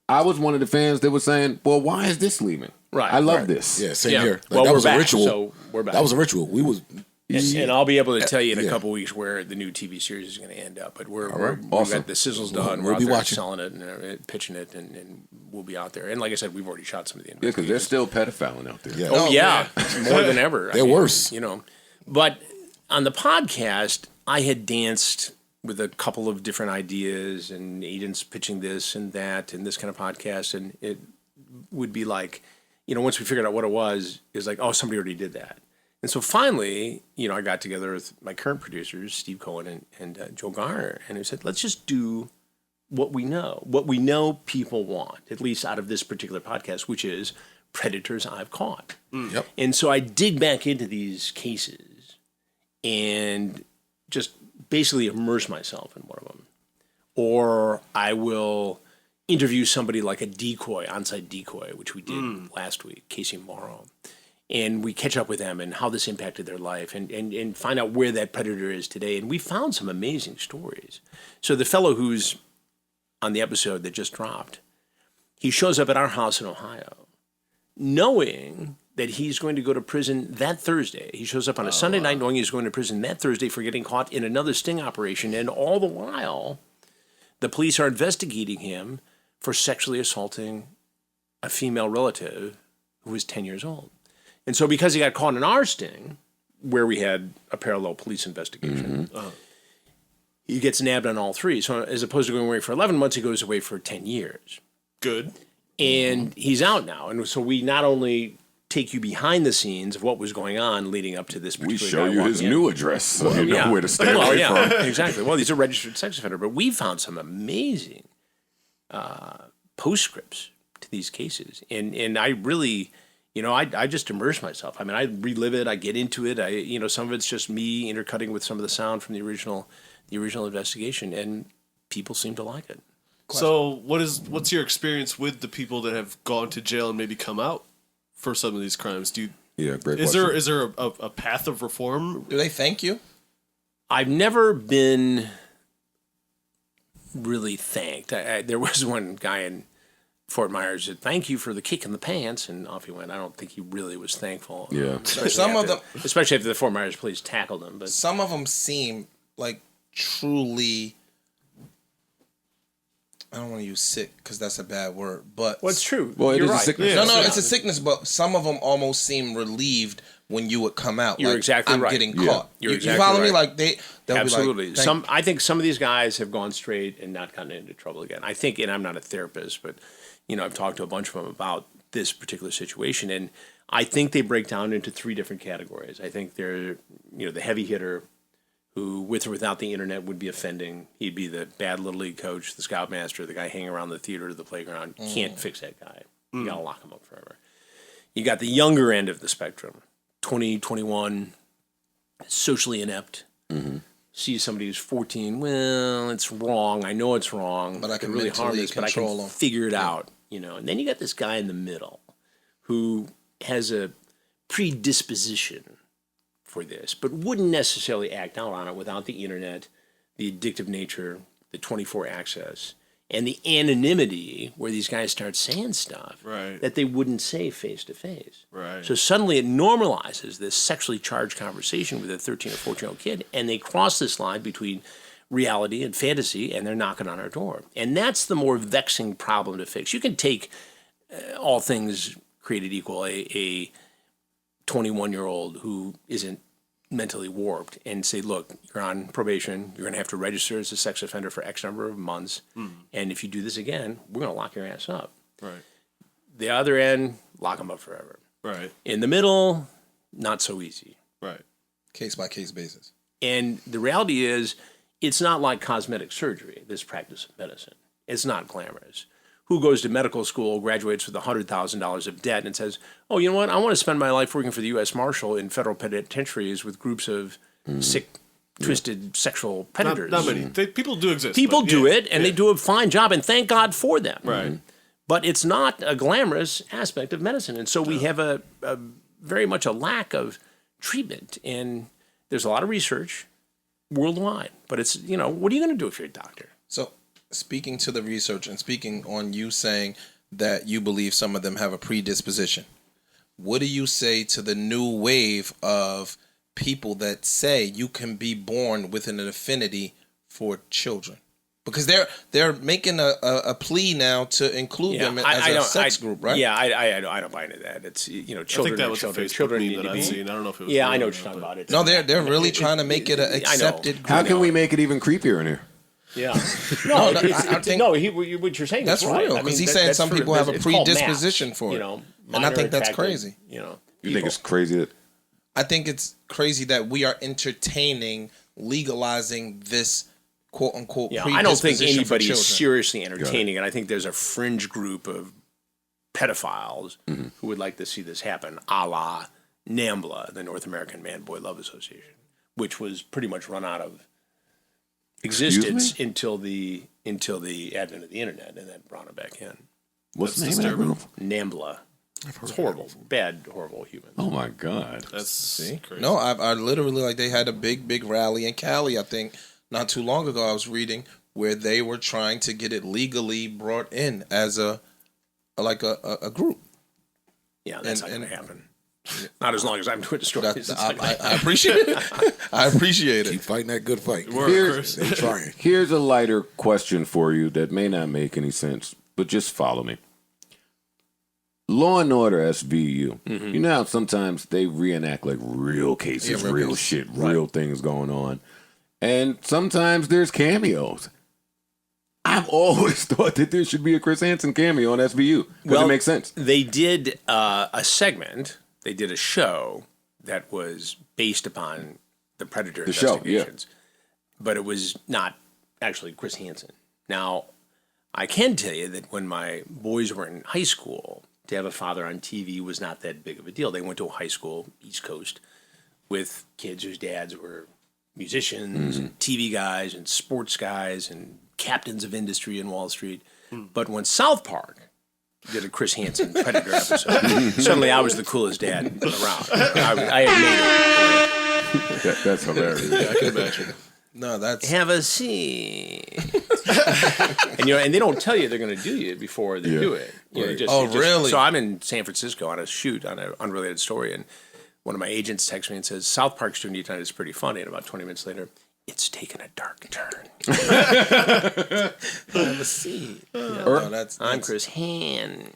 I was one of the fans that was saying, "Well, why is this leaving? Right, I love right. this." Yeah, same Yeah. here. Like, Well, that we're was back, a ritual. so we're back. That was a ritual. We was. And I'll be able to tell you in a Yeah. couple weeks where the new TV series is going to end up. But we've Awesome. got the sizzle's done. We'll We're out be there watching. selling it and pitching it, and we'll be out there. And like I said, we've already shot some of the Yeah, because there's still pedophiling out there. Yeah. Oh, yeah, more than ever. They're worse. You know, but on the podcast, I had danced with a couple of different ideas and agents pitching this and that and this kind of podcast, and it would be like, once we figured out what it was like, oh, somebody already did that. And so finally, I got together with my current producers, Steve Cohen and Joe Garner, and we said, let's just do what we know people want, at least out of this particular podcast, which is predators I've caught. Yep. And so I dig back into these cases and just basically immerse myself in one of them. Or I will interview somebody like a decoy, on-site decoy, which we did last week, Casey Morrow. And we catch up with them and how this impacted their life and find out where that predator is today. And we found some amazing stories. So the fellow who's on the episode that just dropped, he shows up at our house in Ohio, knowing that he's going to go to prison that Thursday. He shows up on a Sunday night knowing he's going to prison that Thursday for getting caught in another sting operation. And all the while, the police are investigating him for sexually assaulting a female relative who was 10 years old. And so because he got caught in our sting, where we had a parallel police investigation, he gets nabbed on all three. So as opposed to going away for 11 months, he goes away for 10 years. Good. And he's out now. And so we not only take you behind the scenes of what was going on leading up to this We particular show guy you his walking in. new address so you know Yeah. where to stay Well, away yeah, from. exactly. Well, he's a registered sex offender, but we found some amazing postscripts to these cases, and I really, I just immerse myself. I mean, I relive it, I get into it. Some of it's just me intercutting with some of the sound from the original investigation, and people seem to like it. So what's your experience with the people that have gone to jail and maybe come out for some of these crimes? Yeah, great Is question. there a path of reform? Do they thank you? I've never been really thanked. There was one guy in Fort Myers said, "Thank you for the kick in the pants," and off he went. I don't think he really was thankful. Yeah. Especially after the Fort Myers police tackled him. But Some of them seem like truly. I don't want to use sick because that's a bad word, but well, it's true. Well, it You're is a right. sickness. no, Yeah. it's a sickness. But some of them almost seem relieved when you would come out. You're like, exactly I'm right. getting Yeah. caught. You're You exactly follow me? right. Like they'll Absolutely. Be like, I think some of these guys have gone straight and not gotten into trouble again. I think, and I'm not a therapist, but I've talked to a bunch of them about this particular situation, and I think they break down into three different categories. I think they're, the heavy hitter, who with or without the internet would be offending. He'd be the bad little league coach, the scoutmaster, the guy hanging around the theater, the playground. Can't fix that guy. You gotta lock him up forever. You got the younger end of the spectrum, 20, 21, socially inept. See somebody who's 14. Well, it's wrong. I know it's wrong. But I can It really harm mentally this, but I control can them. figure it out. And then you got this guy in the middle who has a predisposition for this, but wouldn't necessarily act out on it without the internet, the addictive nature, the 24 access, and the anonymity where these guys start saying stuff Right. that they wouldn't say face to face. Right. So suddenly it normalizes this sexually charged conversation with a 13 or 14-year-old kid, and they cross this line between reality and fantasy, and they're knocking on our door. And that's the more vexing problem to fix. You can take all things created equal, a 21-year-old who isn't mentally warped and say, look, you're on probation, you're going to have to register as a sex offender for X number of months, and if you do this again, we're going to lock your ass up. Right. The other end, lock them up forever. Right. In the middle, not so easy. Right. Case by case basis. And the reality is, it's not like cosmetic surgery, this practice of medicine. It's not glamorous. Who goes to medical school, graduates with $100,000 of debt, and says, oh, you know what? I want to spend my life working for the U.S. Marshal in federal penitentiaries with groups of sick, twisted sexual predators. Not many. People do exist. People but do yeah, it, and yeah. they do a fine job, and thank God for them. Right. But it's not a glamorous aspect of medicine. And so we have a very much a lack of treatment. And there's a lot of research worldwide. But it's, what are you going to do if you're a doctor? So, speaking to the research and speaking on you saying that you believe some of them have a predisposition, what do you say to the new wave of people that say you can be born with an affinity for children? Because they're making a plea now to include them as a sex group, right? Yeah, I don't buy into that. It's children. I think that are was a children. Facebook Children meme need that to I've be. seen. I don't know if it was. Yeah, I real know or what you're not, talking about. It's No, they're really trying to make it an accepted group. How can we make it even creepier in here? Yeah. No, I think what you're saying that's is right. real, because he's saying some people have a predisposition for it. And I think that's crazy. You think it's crazy that I think it's crazy that we are entertaining, legalizing this quote unquote Yeah, I don't think predisposition for anybody children. is seriously entertaining it. I think there's a fringe group of pedophiles who would like to see this happen, a la NAMBLA, the North American Man Boy Love Association, which was pretty much run out of existence until the advent of the internet, and then brought it back in. what's the name of that group? NAMBLA. It's horrible, bad, horrible humans. Oh my God. That's crazy. No, I literally they had a big rally in Cali, I think, not too long ago. I was reading where they were trying to get it legally brought in as a group. Yeah, that's not going to happen. Not as long as I'm doing the stories. I appreciate it. I appreciate Keep it. fighting that good fight. Chris. They trying. Here's a lighter question for you that may not make any sense, but just follow me. Law and Order SVU. You know how sometimes they reenact like real cases, real shit, real things going on. And sometimes there's cameos. I've always thought that there should be a Chris Hansen cameo on SVU because it makes sense. They did a segment. They did a show that was based upon the Predator investigations, but it was not actually Chris Hansen. Now, I can tell you that when my boys were in high school, to have a father on TV was not that big of a deal. They went to a high school, East Coast, with kids whose dads were musicians, and TV guys, and sports guys, and captains of industry in Wall Street. But when South Park did a Chris Hansen Predator episode, suddenly I was the coolest dad around. I had made it. That's hilarious. Yeah, I can imagine. No, that's Have a seat. and and they don't tell you they're going to do you before they do it. Really? So I'm in San Francisco on a shoot on an unrelated story, and one of my agents texts me and says, South Park's doing you tonight is pretty funny. And about 20 minutes later, it's taken a dark turn. have a seat. I'm Chris Hansen.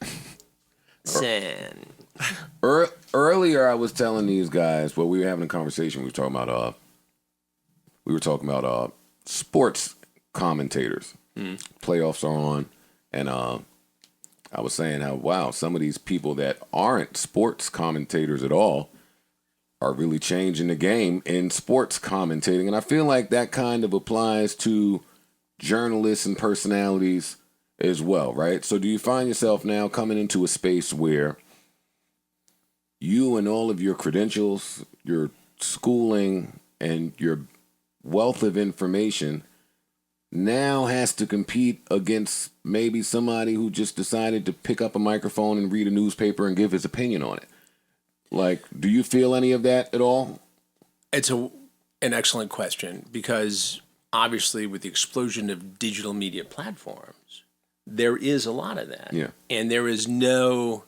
Earlier, I was telling these guys, we were having a conversation. We were talking about sports commentators. Playoffs are on, and I was saying how some of these people that aren't sports commentators at all are really changing the game in sports commentating, and I feel like that kind of applies to journalists and personalities as well, right? So, do you find yourself now coming into a space where you and all of your credentials, your schooling, and your wealth of information now has to compete against maybe somebody who just decided to pick up a microphone and read a newspaper and give his opinion on it? Like, do you feel any of that at all? It's an excellent question, because obviously with the explosion of digital media platforms, there is a lot of that. Yeah. And there is no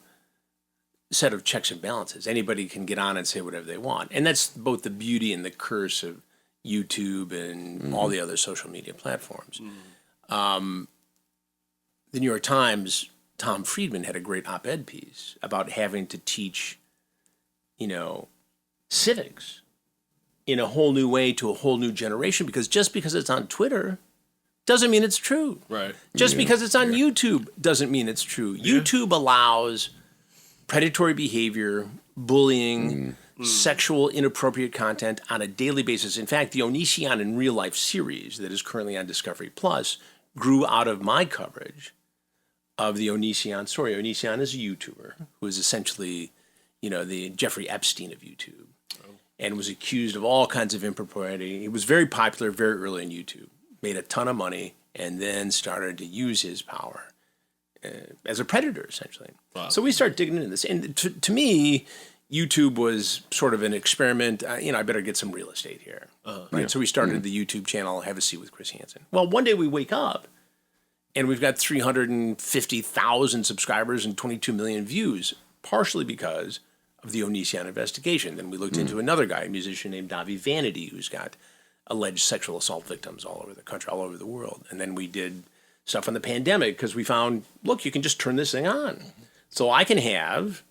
set of checks and balances. Anybody can get on and say whatever they want. And that's both the beauty and the curse of YouTube and all the other social media platforms. The New York Times, Tom Friedman had a great op-ed piece about having to teach, civics in a whole new way to a whole new generation, because just because it's on Twitter doesn't mean it's true. Right. Just because it's on YouTube doesn't mean it's true. YouTube allows predatory behavior, bullying, sexual inappropriate content on a daily basis. In fact, the Onision in Real Life series that is currently on Discovery Plus grew out of my coverage of the Onision story. Onision is a YouTuber who is essentially, the Jeffrey Epstein of YouTube, and was accused of all kinds of impropriety. He was very popular very early on YouTube, made a ton of money, and then started to use his power as a predator, essentially. Wow. So we start digging into this. And to me, YouTube was sort of an experiment. I better get some real estate here. Right? Yeah. So we started the YouTube channel, Have a Seat with Chris Hansen. Well, one day we wake up, and we've got 350,000 subscribers and 22 million views, partially because of the Onision investigation. Then we looked into another guy, a musician named Davi Vanity, who's got alleged sexual assault victims all over the country, all over the world. And then we did stuff on the pandemic because we found, look, you can just turn this thing on. So I can have,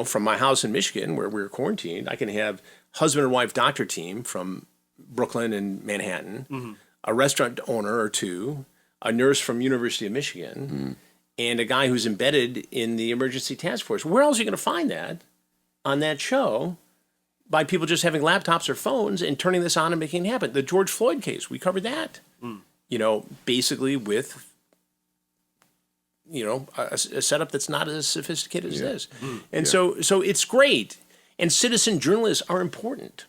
from my house in Michigan where we were quarantined, I can have husband and wife doctor team from Brooklyn and Manhattan, a restaurant owner or two, a nurse from University of Michigan, and a guy who's embedded in the emergency task force. Where else are you going to find that on that show by people just having laptops or phones and turning this on and making it happen? The George Floyd case, we covered that. Basically with, a setup that's not as sophisticated as this. And so it's great. And citizen journalists are important.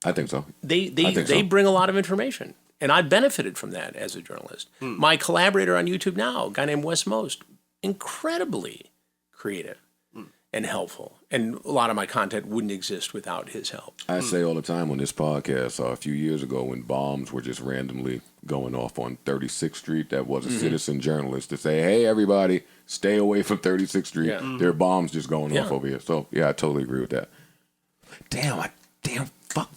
I think so. They bring a lot of information. And I benefited from that as a journalist. My collaborator on YouTube now, a guy named Wes Most, incredibly creative and helpful. And a lot of my content wouldn't exist without his help. I say all the time on this podcast, a few years ago when bombs were just randomly going off on 36th Street, that was a citizen journalist to say, hey, everybody, stay away from 36th Street. Yeah. There are bombs just going off over here. So, yeah, I totally agree with that. Fuck.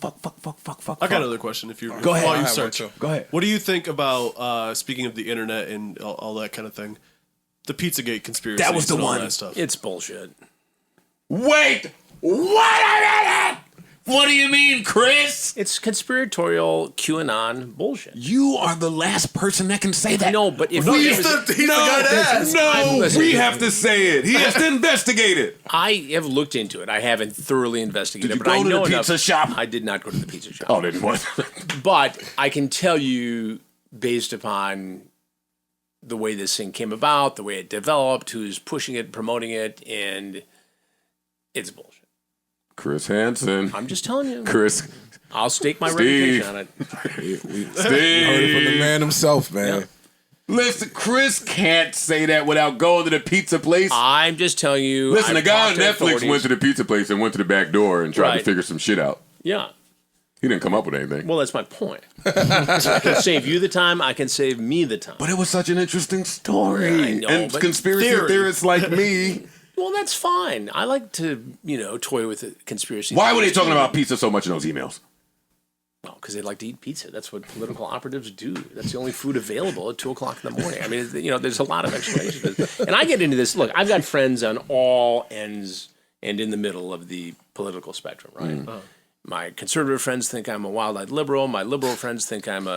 I got another question. If you go ahead, while you search, go ahead. What do you think about speaking of the internet and all that kind of thing? The Pizzagate conspiracy. That was the one. That stuff. It's bullshit. Wait, what? What do you mean, Chris? It's conspiratorial QAnon bullshit. You are the last person that can say that. No, but if he's the guy to ask. No, we have to say it. He has to investigate it. I have looked into it. I haven't thoroughly investigated. Did you but go I to know the pizza shop? I did not go to the pizza shop. Oh, didn't what? But I can tell you, based upon the way this thing came about, the way it developed, who's pushing it, promoting it, and it's bullshit. Chris Hansen. I'm just telling you. Chris. I'll stake my Steve. reputation on it. Steve. Heard it from the man himself, man. Yeah. Listen, Chris can't say that without going to the pizza place. I'm just telling you. Listen, I've the guy on talked to Netflix authorities. went to the pizza place and went to the back door and tried to figure some shit out. Yeah. He didn't come up with anything. Well, that's my point. I can save you the time. I can save me the time. But it was such an interesting story. I know, and but conspiracy theorists like me. Well, that's fine. I like to, toy with the conspiracy. Why were they talking about pizza so much in those emails? Well, because they like to eat pizza. That's what political operatives do. That's the only food available at 2:00 in the morning. I mean, there's a lot of explanations. And I get into this. Look, I've got friends on all ends and in the middle of the political spectrum, right? My conservative friends think I'm a wild-eyed liberal. My liberal friends think I'm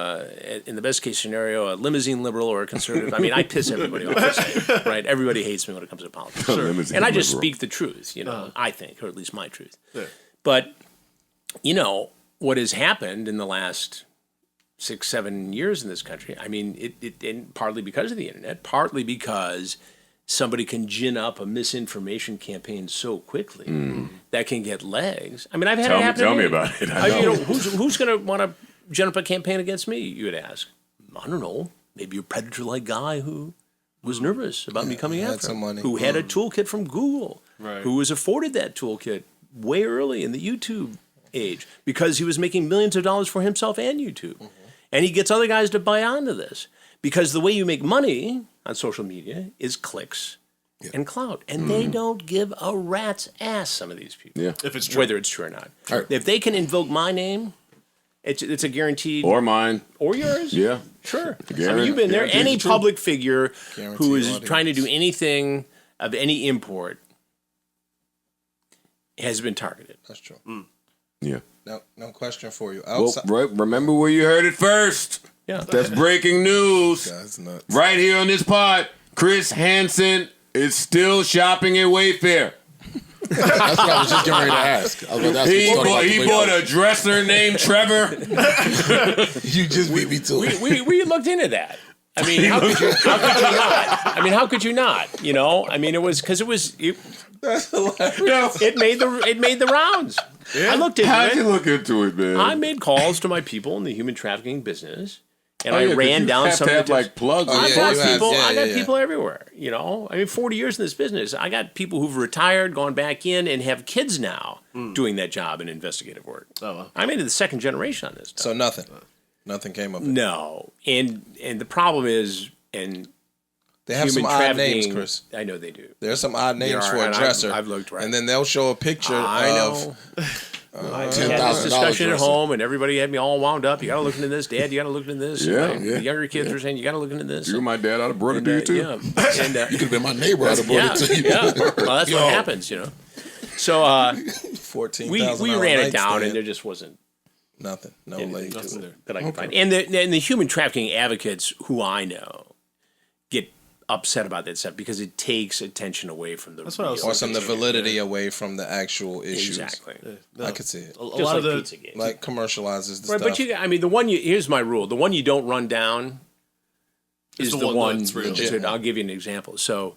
in the best case scenario, a limousine liberal or a conservative. I mean, I piss everybody off, right? Everybody hates me when it comes to politics. Sure. And I just speak the truth, I think, or at least my truth. Yeah. But, what has happened in the last 6-7 years in this country, I mean, and partly because of the internet, partly because somebody can gin up a misinformation campaign so quickly that can get legs. I mean, I've had it happen. Tell me about it. Who's going to want to gin up a campaign against me, you would ask? I don't know. Maybe a predator-like guy who was nervous about me coming after him, who had a toolkit from Google, who was afforded that toolkit way early in the YouTube age because he was making millions of dollars for himself and YouTube. And he gets other guys to buy onto this because the way you make money on social media is clicks and clout. And they don't give a rat's ass, some of these people. Yeah. If it's true. Whether it's true or not. Right. If they can invoke my name, it's a guaranteed. Or mine. Or yours. Yeah. Sure. I Guaranteed- mean, you've been there. guaranteed Any it's true. public figure who Guaranteed is audience. trying to do anything of any import has been targeted. That's true. Yeah. No question for you. Well, Outside, right, remember where you heard it first. Yeah. That's breaking news. That's nuts. Right here on this pod, Chris Hansen is still shopping at Wayfair. That's what I was just getting ready to ask. I was about to ask you started about He the bought way- a dresser named Trevor. You just beat me to it. we looked into that. I mean, how could you not? I mean, how could you not? You know, I mean, it made the rounds. I looked into How'd you it. look into it, man? I made calls to my people in the human trafficking business, and Oh, I yeah, 'cause ran you down have some to of have the like plugs. Oh, and I've yeah, stuff. got you have- people. yeah, I got yeah. people everywhere. You know, I mean, 40 years in this business. I got people who've retired, gone back in, and have kids now doing that job in investigative work. Oh, wow. I'm into the second generation on this stuff. So nothing came of it. No, and the problem is, and They have human some odd trafficking. names, Chris. I know they do. There's some odd names are, for a and dresser. I've looked, right. And then they'll show a picture I of know. I had $10,000 this discussion at dresser. home, and everybody had me all wound up. You got to look into this, Dad. You got to look into this. Yeah, And yeah, the younger kids were saying, you got to look into this. You and my dad, I'd have brought it And, to you too. yeah. And, You could have been my neighbor. I'd have brought yeah, it to you. yeah. Well, that's what happens, you know. So $14,000. we ran it down, nightstand. and there just wasn't Nothing. No anything leg to to it it. that I could find. And the human trafficking advocates who I know get upset about that stuff because it takes attention away from the That's what I was real Or some of the issue. validity away from the actual issues. Exactly. I could see it. A Just lot like of the Pizzagate. Like commercializes the Right, stuff. but I mean, here's my rule: the one you don't run down is the the one one. that's real. I'll give you an example. So,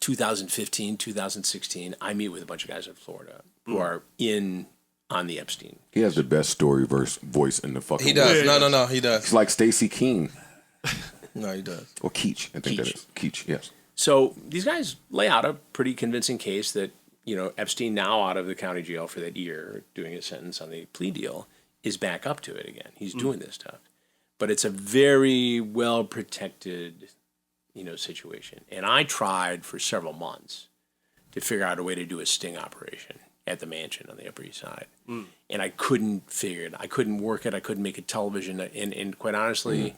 2015, 2016, I meet with a bunch of guys in Florida who are on the Epstein. He has the best story voice in the fucking He does. world. No, he does. It's like Stacey Keene No, he does. or Keach. I think that Keach. is Keach. Yes. So these guys lay out a pretty convincing case that Epstein, now out of the county jail for that year, doing a sentence on the plea deal, is back up to it again. He's doing this stuff, but it's a very well protected, situation. And I tried for several months to figure out a way to do a sting operation at the mansion on the Upper East Side, and I couldn't figure it. I couldn't work it. I couldn't make it television. And quite honestly,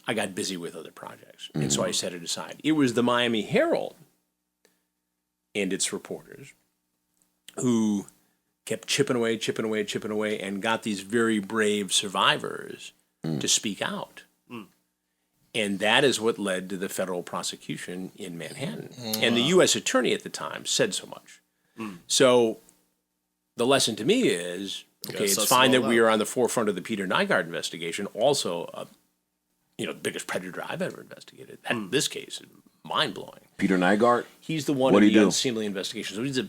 I got busy with other projects, and so I set it aside. It was the Miami Herald and its reporters who kept chipping away, and got these very brave survivors to speak out. And that is what led to the federal prosecution in Manhattan. And the U.S. attorney at the time said so much. So the lesson to me is, okay, it's suss it fine all that we out. are on the forefront of the Peter Nygaard investigation, also the biggest predator I've ever investigated. This case is mind-blowing. Peter Nygaard. He's the one What'd in he the do? unseemly investigation. So he's a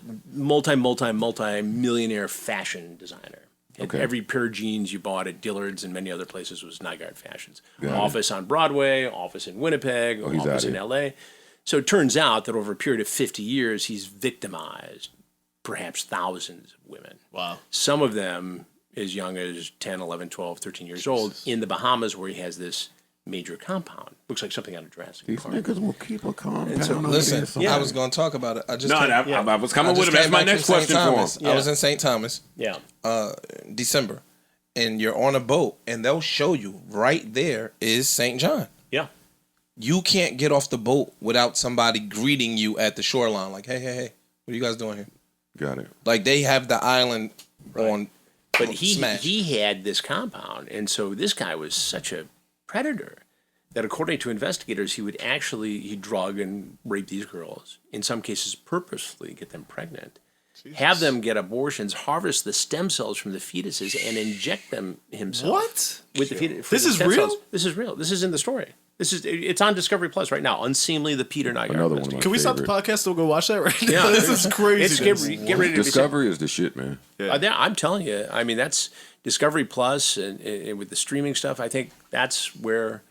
multi-millionaire fashion designer. And Okay. every pair of jeans you bought at Dillard's and many other places was Nygaard Fashions. Office on Broadway, office in Winnipeg, he's office out in here. L.A. So it turns out that over a period of 50 years, he's victimized perhaps thousands of women. wow. Some of them as young as 10, 11, 12, 13 years old in the Bahamas, where he has this major compound. Looks like something out of Jurassic These Park. niggas will keep a compound. so- over Listen, there. I was going to talk about it. I just No, came, I was coming I with just him. That's came my back next from St. question for him. Thomas. I was in St. Thomas, Yeah. December, and you're on a boat, and they'll show you right there is St. John. Yeah. You can't get off the boat without somebody greeting you at the shoreline, like, hey, what are you guys doing here? Got it. Like, they have the island on But he smash. had this compound, and so this guy was such a predator that, according to investigators, he drug and rape these girls, in some cases purposely get them pregnant, have them get abortions, harvest the stem cells from the fetuses, and inject them himself. What? With the fetus? This is real? This is real. This is in the story. It's on Discovery Plus right now. Unseemly, the Peter Nygaard Another one of investigation. my Can we stop the favorite. podcast and go watch that right now? Yeah. This is crazy. It's get ready to be Discovery is the shit, man. I'm telling you. I mean, that's Discovery Plus, and with the streaming stuff, I think that's where,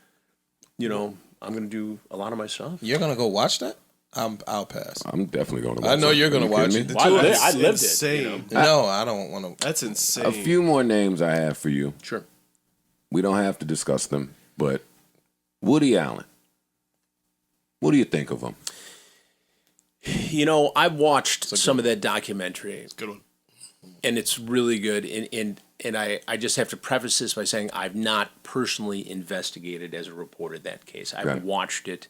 I'm going to do a lot of my stuff. You're going to go watch that? I'll pass. I'm definitely going to. I know you're going to watch it. The Well, two of I us- lived it, insane. No, I don't want to. That's insane. A few more names I have for you. Sure. We don't have to discuss them, but Woody Allen. What do you think of him? You know, I've watched some of that documentary. Good one. And it's really good. And I just have to preface this by saying I've not personally investigated as a reporter that case. I've watched it.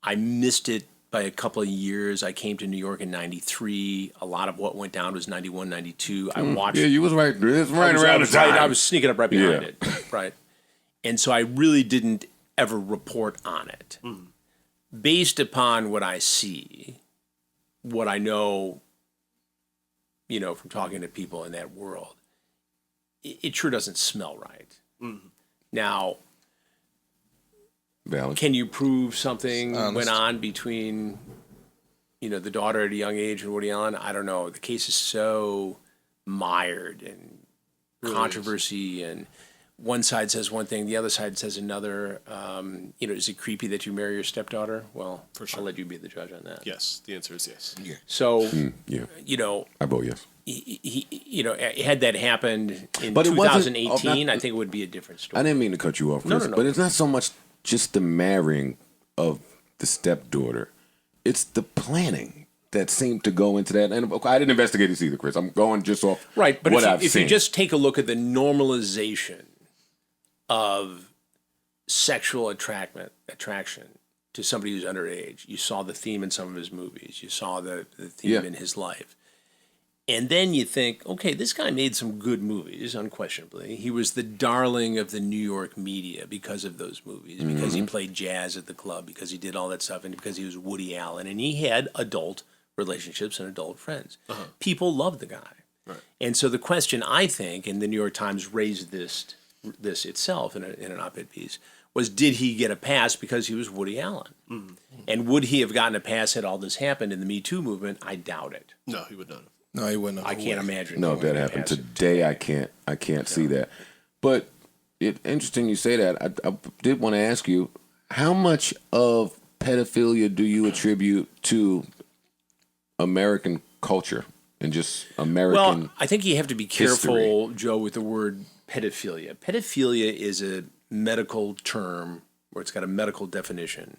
I missed it by a couple of years. I came to New York in 93. A lot of what went down was 91, 92. I watched. Yeah, you was right. It's right around the time. I was sneaking up right behind it. Right. And so I really didn't ever report on it. Based upon what I see, what I know, you know, from talking to people in that world, it sure doesn't smell right. Now, Valid. can you prove something went on between, you know, the daughter at a young age and Woody Allen? I don't know. The case is so mired in controversy, and one side says one thing, the other side says another. You know, is it creepy that you marry your stepdaughter? Well, For sure. I'll let you be the judge on that. Yes, the answer is yes. Yeah. So, Yeah, you know, I vote yes. he, you know, had that happened in But it wasn't- 2018, I think it would be a different story. I didn't mean to cut you off, Chris, No. but it's not so much just the marrying of the stepdaughter. It's the planning that seemed to go into that. And I didn't investigate this either, Chris. I'm going just off Right, but what I've if seen. you just take a look at the normalization of sexual attraction to somebody who's underage, you saw the theme in some of his movies. You saw the theme in his life. And then you think, okay, this guy made some good movies, unquestionably. He was the darling of the New York media because of those movies, because he played jazz at the club, because he did all that stuff, and because he was Woody Allen. And he had adult relationships and adult friends. People loved the guy. Right. And so the question, I think, and the New York Times raised this itself in an op-ed piece, was did he get a pass because he was Woody Allen? And would he have gotten a pass had all this happened in the Me Too movement? I doubt it. No, he would not have. No, he wouldn't. I can't imagine. No, he if would that have happened passed. today, I can't see that. But interesting you say that. I did want to ask you, how much of pedophilia do you attribute to American culture and just American? Well, I think you have to be careful, Joe, with the word pedophilia. Pedophilia is a medical term where it's got a medical definition.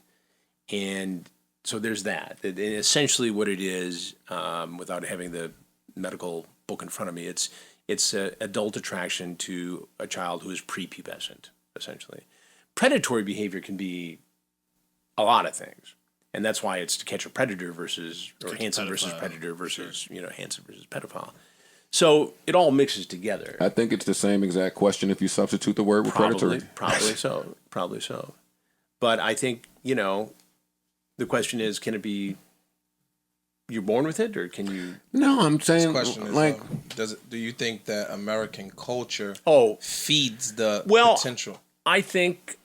And so there's that. And essentially what it is, without having the medical book in front of me, it's adult attraction to a child who is prepubescent, essentially. Predatory behavior can be a lot of things. And that's why it's To Catch a Predator versus, or Hansen versus Predator versus, you know, Hansen versus pedophile. So it all mixes together. I think it's the same exact question if you substitute the word with predatory. Probably so. But I think, you know, the question is, can it be you're born with it, or can you? No, I'm saying The question is, like do you think that American culture Oh, feeds the well, potential? I think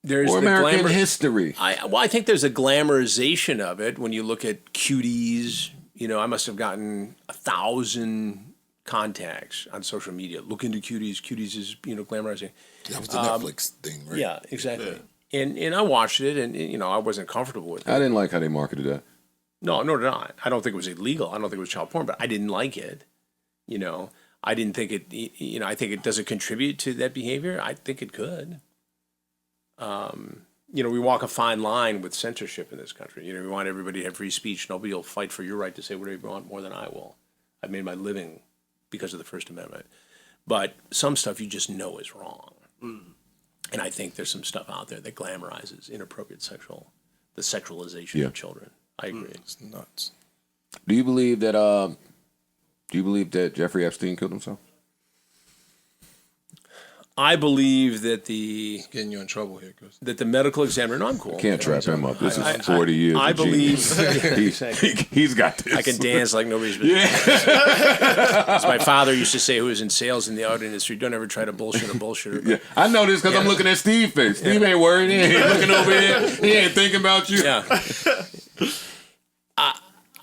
there's or the American glamour. history. I think there's a glamorization of it when you look at cuties. You know, I must have gotten 1,000 contacts on social media. Look into cuties. Cuties is, you know, glamorizing. That was the Netflix thing, right? Yeah, exactly. And I watched it, and you know, I wasn't comfortable with it. I didn't like how they marketed that. No, nor did I. I don't think it was illegal. I don't think it was child porn, but I didn't like it. You know, I didn't think it. You know, I think it doesn't contribute to that behavior. I think it could. You know, we walk a fine line with censorship in this country. You know, we want everybody to have free speech. Nobody will fight for your right to say whatever you want more than I will. I've made my living because of the First Amendment. But some stuff you just know is wrong. And I think there's some stuff out there that glamorizes inappropriate the sexualization of children. I agree. It's nuts. Do you believe that Jeffrey Epstein killed himself? I believe that the Getting you in trouble here, Chris. medical examiner. No, I'm cool. Can't trap him up. This is 40 years. I of believe genius. He's got this. I can dance like nobody's business. As my father used to say, who was in sales in the auto industry, don't ever try to bullshit a bullshitter. Yeah, I know this because I'm looking at Steve's face. Steve ain't worried. He ain't looking over here. He ain't thinking about you. Yeah.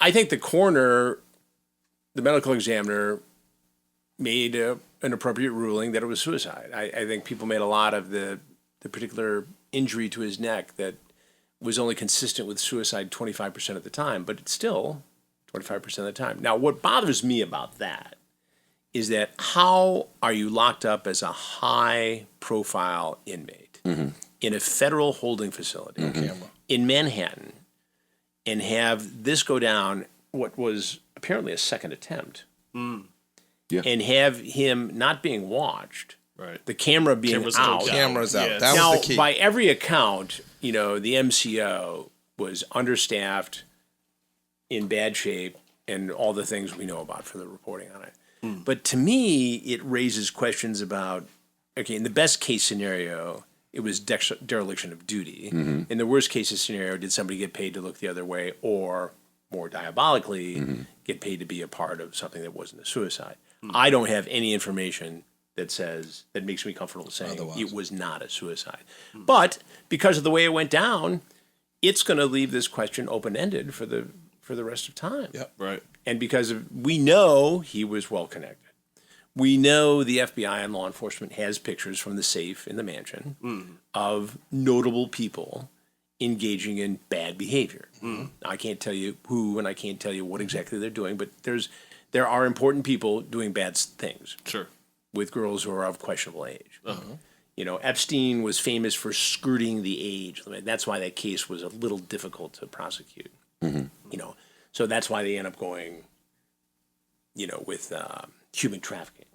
I think the coroner, the medical examiner, made an appropriate ruling that it was suicide. I think people made a lot of the particular injury to his neck that was only consistent with suicide 25% of the time, but it's still 25% of the time. Now, what bothers me about that is that how are you locked up as a high-profile inmate in a federal holding facility in Manhattan and have this go down what was apparently a second attempt. Yeah. And have him not being watched, Right. the camera being Cameras out. out. Cameras out. Yes. That Now, was the key. by every account, the MCO was understaffed, in bad shape, and all the things we know about from the reporting on it. But to me, it raises questions about, okay, in the best case scenario, it was dereliction of duty. In the worst case scenario, did somebody get paid to look the other way, or more diabolically, get paid to be a part of something that wasn't a suicide? I don't have any information that makes me comfortable saying it was not a suicide. But because of the way it went down, it's going to leave this question open-ended for the rest of time. Yep. Right. And because we know he was well connected. We know the FBI and law enforcement has pictures from the safe in the mansion of notable people engaging in bad behavior. I can't tell you who, and I can't tell you what exactly they're doing, but there are important people doing bad things. Sure. With girls who are of questionable age. Epstein was famous for skirting the age limit. That's why that case was a little difficult to prosecute. So that's why they end up going, with human trafficking,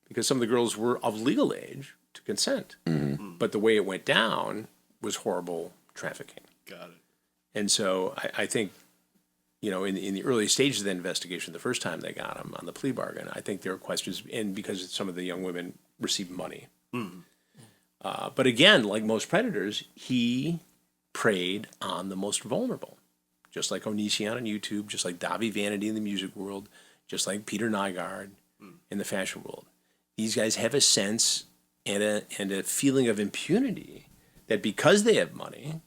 because some of the girls were of legal age to consent, but the way it went down was horrible trafficking. Got it. And so I think, in the early stages of the investigation, the first time they got him on the plea bargain, I think there were questions, and because some of the young women received money. But again, like most predators, he preyed on the most vulnerable, just like Onision on YouTube, just like Davi Vanity in the music world, just like Peter Nygaard in the fashion world. These guys have a sense and a feeling of impunity that because they have money,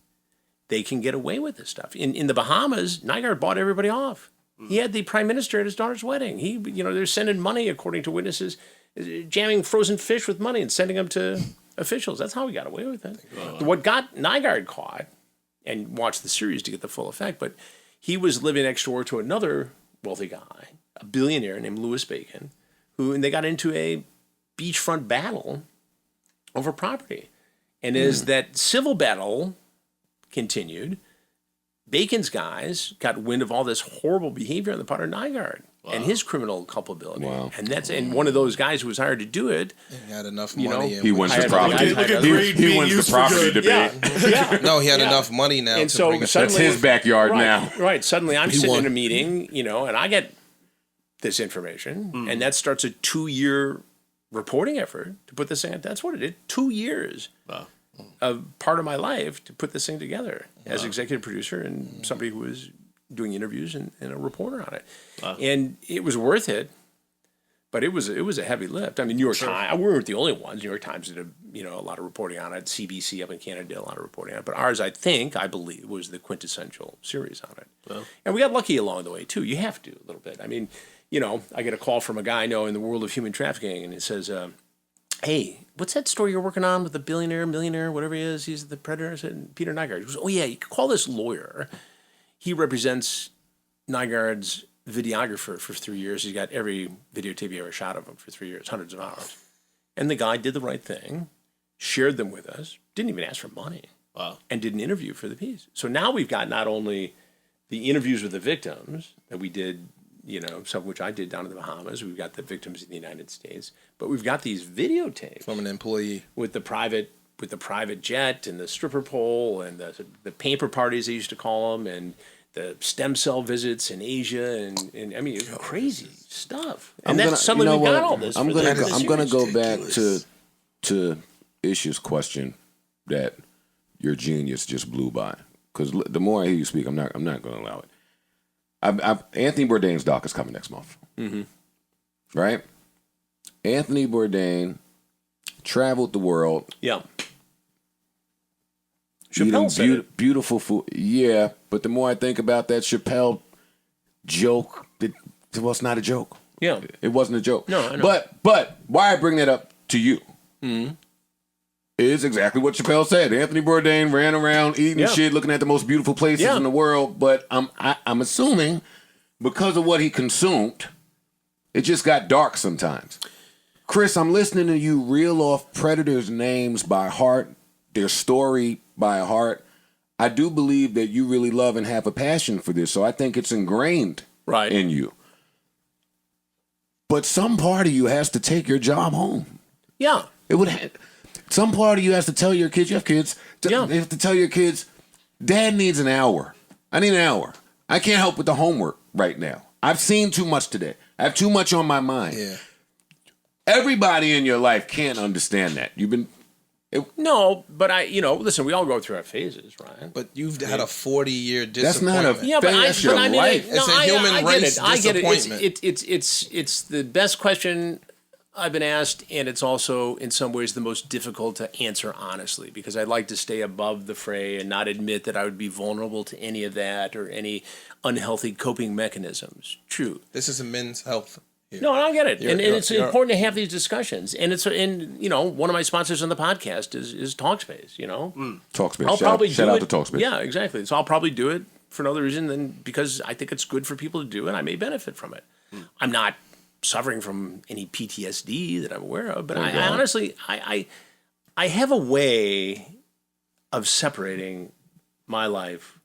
they can get away with this stuff. In the Bahamas, Nygaard bought everybody off. He had the prime minister at his daughter's wedding. They're sending money, according to witnesses, jamming frozen fish with money and sending them to officials. That's how he got away with it. What got Nygaard caught, and watch the series to get the full effect, but he was living next door to another wealthy guy, a billionaire named Louis Bacon, and they got into a beachfront battle over property. And as that civil battle continued, Bacon's guys got wind of all this horrible behavior on the part of Nygaard and his criminal culpability. Wow. And one of those guys who was hired to do it. He had enough money. He wins the property. Look at greed He being wins the used for property good. debate. No, he had enough money now And to so bring us. That's his backyard now. Right. Suddenly I'm sitting won. in a meeting, and I get this information, and that starts a 2-year reporting effort to put this thing. That's what it did. 2 years of part of my life to put this thing together as executive producer and somebody who was doing interviews and a reporter on it. And it was worth it, but it was a heavy lift. I mean, New York Times, we weren't the only ones. New York Times did a lot of reporting on it. CBC up in Canada did a lot of reporting on it. But ours, I believe, was the quintessential series on it. And we got lucky along the way, too. You have to, a little bit. I mean, I get a call from a guy I know in the world of human trafficking, and it says, hey, what's that story you're working on with the billionaire, millionaire, whatever he is? He's the predator. I said, Peter Nygaard. He goes, oh, yeah, you can call this lawyer. He represents Nygaard's videographer for 3 years. He's got every videotape he ever shot of him for 3 years, hundreds of hours. And the guy did the right thing, shared them with us, didn't even ask for money, and did an interview for the piece. So now we've got not only the interviews with the victims that we did, some of which I did down in the Bahamas. We've got the victims in the United States, but we've got these videotapes From an employee. with the private jet and the stripper pole and the paper parties they used to call them, and the stem cell visits in Asia, and I mean, it's crazy stuff. And then suddenly we got all this. I'm gonna go back to Ish's question that your genius just blew by, because the more I hear you speak, I'm not gonna allow it. Anthony Bourdain's doc is coming next month, right? Anthony Bourdain traveled the world. Yeah. Eating Chappelle said it. beautiful food. Yeah, but the more I think about that Chappelle joke, it was not a joke. Yeah. It wasn't a joke. No, I know. But why I bring that up to you is exactly what Chappelle said. Anthony Bourdain ran around eating shit, looking at the most beautiful places in the world. But I'm assuming because of what he consumed, it just got dark sometimes. Chris, I'm listening to you reel off predators' names by heart, their story by heart. I do believe that you really love and have a passion for this. So I think it's ingrained in you. But some part of you has to take your job home. Yeah. Some part of you has to tell your kids, you have kids, they have to tell your kids, Dad needs an hour. I need an hour. I can't help with the homework right now. I've seen too much today. I have too much on my mind. Yeah. Everybody in your life can't understand that. No, but listen, we all go through our phases, Ryan. But you've had a 40-year That's not disappointment. Yeah, but that's your life. It's a human race I get it. disappointment. It's the best question I've been asked, and it's also in some ways the most difficult to answer honestly, because I'd like to stay above the fray and not admit that I would be vulnerable to any of that or any unhealthy coping mechanisms. True. This is a men's health. Here. No, I get it, and it's important to have these discussions. And one of my sponsors on the podcast is Talkspace. Talkspace. I'll probably shout do out it. to Talkspace. Yeah, exactly. So I'll probably do it for no other reason than because I think it's good for people to do, and I may benefit from it. I'm not suffering from any PTSD that I'm aware of, but I honestly, I have a way of separating my life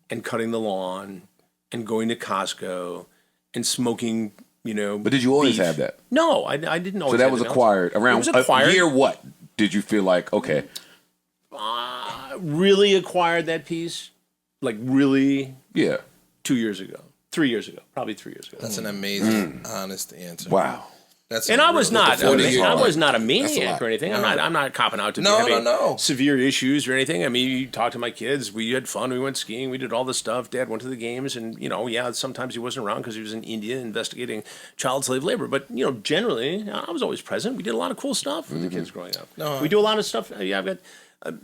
and cutting the lawn and going to Costco and smoking. But did you always have that? No, I didn't always. So that have was it. acquired around It was acquired. a year. What did you feel like? Okay, Really acquired that piece, like really. yeah. 2 years ago, 3 years ago, probably 3 years ago. That's an amazing, honest answer. Wow. And I was not. I was not a That's a maniac lot. or anything. I'm not copping out to be having severe issues or anything. I mean, you talk to my kids. We had fun. We went skiing. We did all this stuff. Dad went to the games, and sometimes he wasn't around because he was in India investigating child slave labor. But generally, I was always present. We did a lot of cool stuff with the kids growing up. We do a lot of stuff. I've got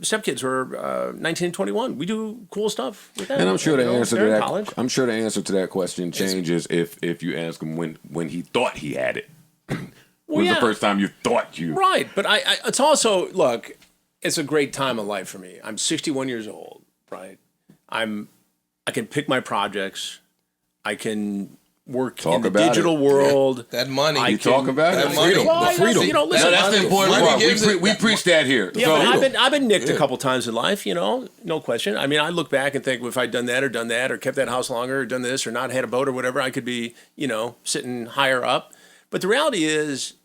stepkids who are 19 and 21. We do cool stuff with them. And I'm sure the answer to they're in that. college. I'm sure the answer to that question changes if you ask him when he thought he had it. When's the first time you thought you? Right, but it's also, look, it's a great time of life for me. I'm 61 years old, right? I can pick my projects. I can work in the digital world. That money. You talk about it. That money. The freedom. No, Listen, that's the important part. We preach that here. yeah, but I've been nicked a couple times in life, no question. I mean, I look back and think, well, if I'd done that or kept that house longer or done this or not had a boat or whatever, I could be, sitting higher up. But the reality is,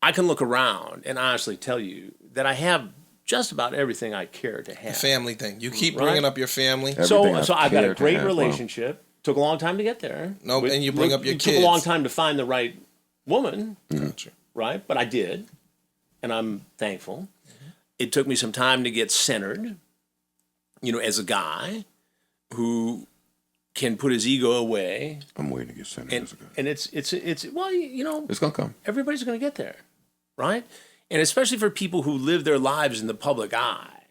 I can look around and honestly tell you that I have just about everything I care to have. Family thing. You keep bringing up your family. So I've got a great relationship. Took a long time to get there. And you bring up your kids. kids. Took a long time to find the right woman. Gotcha. Right? But I did. And I'm thankful. It took me some time to get centered, as a guy who can put his ego away. I'm waiting to get centered as a guy. And it's it's gonna come. Everybody's gonna get there, right? And especially for people who live their lives in the public eye.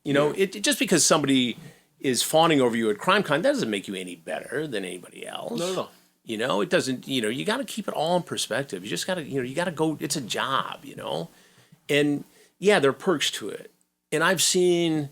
It just because somebody is fawning over you at CrimeCon, that doesn't make you any better than anybody else. No. It doesn't. You got to keep it all in perspective. You just got to. You got to go. It's a job. And yeah, there are perks to it. And I've seen.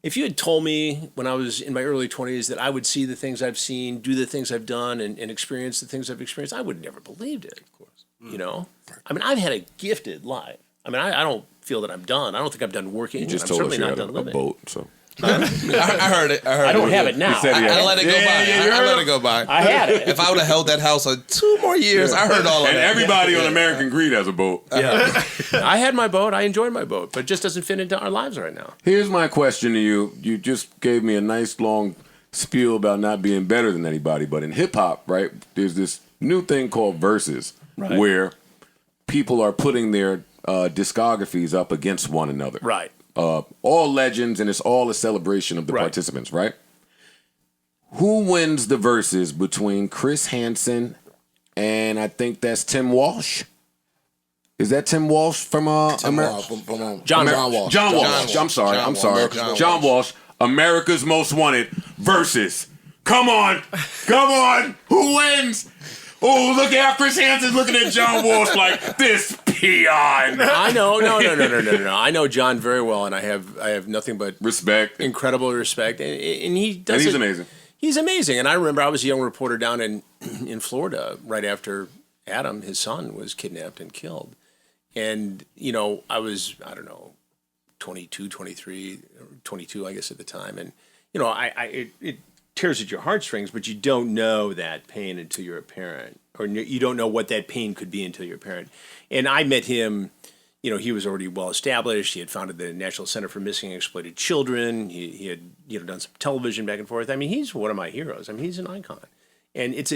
If you had told me when I was in my early 20s that I would see the things I've seen, do the things I've done, and experience the things I've experienced, I would have never believed it, of course. I mean, I've had a gifted life. I mean, I don't feel that I'm done. I don't think I'm done working. You just I'm told certainly us you not had done a living. boat, so. I heard it. I don't have it now. I let it go by. I let it go by. I had it. If I would have held that house 2 more years, I heard all of And that. everybody on American Greed has a boat. Yeah. I had my boat. I enjoyed my boat, but it just doesn't fit into our lives right now. Here's my question to you. You just gave me a nice long spiel about not being better than anybody, but in hip hop, right, there's this new thing called verses, where people are putting their discographies up against one another. Right. All legends, and it's all a celebration of the participants, right? Who wins the verses between Chris Hansen and I think that's Tim Walsh? Is that Tim Walsh from John Walsh. John Walsh. I'm sorry. John Walsh, America's Most Wanted versus. Come on. Who wins? Oh, look at Chris Hansen's looking at John Walsh like this peon. I know. No. I know John very well, and I have nothing but respect, incredible respect, and he does. And he's amazing. He's amazing, and I remember I was a young reporter down in Florida right after Adam, his son, was kidnapped and killed, and I was 20 22, 23, 22, I guess at the time. And, you know, it tears at your heartstrings, but you don't know that pain until you're a parent, or you don't know what that pain could be until you're a parent. And I met him, you know, he was already well established. He had founded the National Center for Missing and Exploited Children. He had, you know, done some television back and forth. I mean, he's one of my heroes. I mean, he's an icon. And it's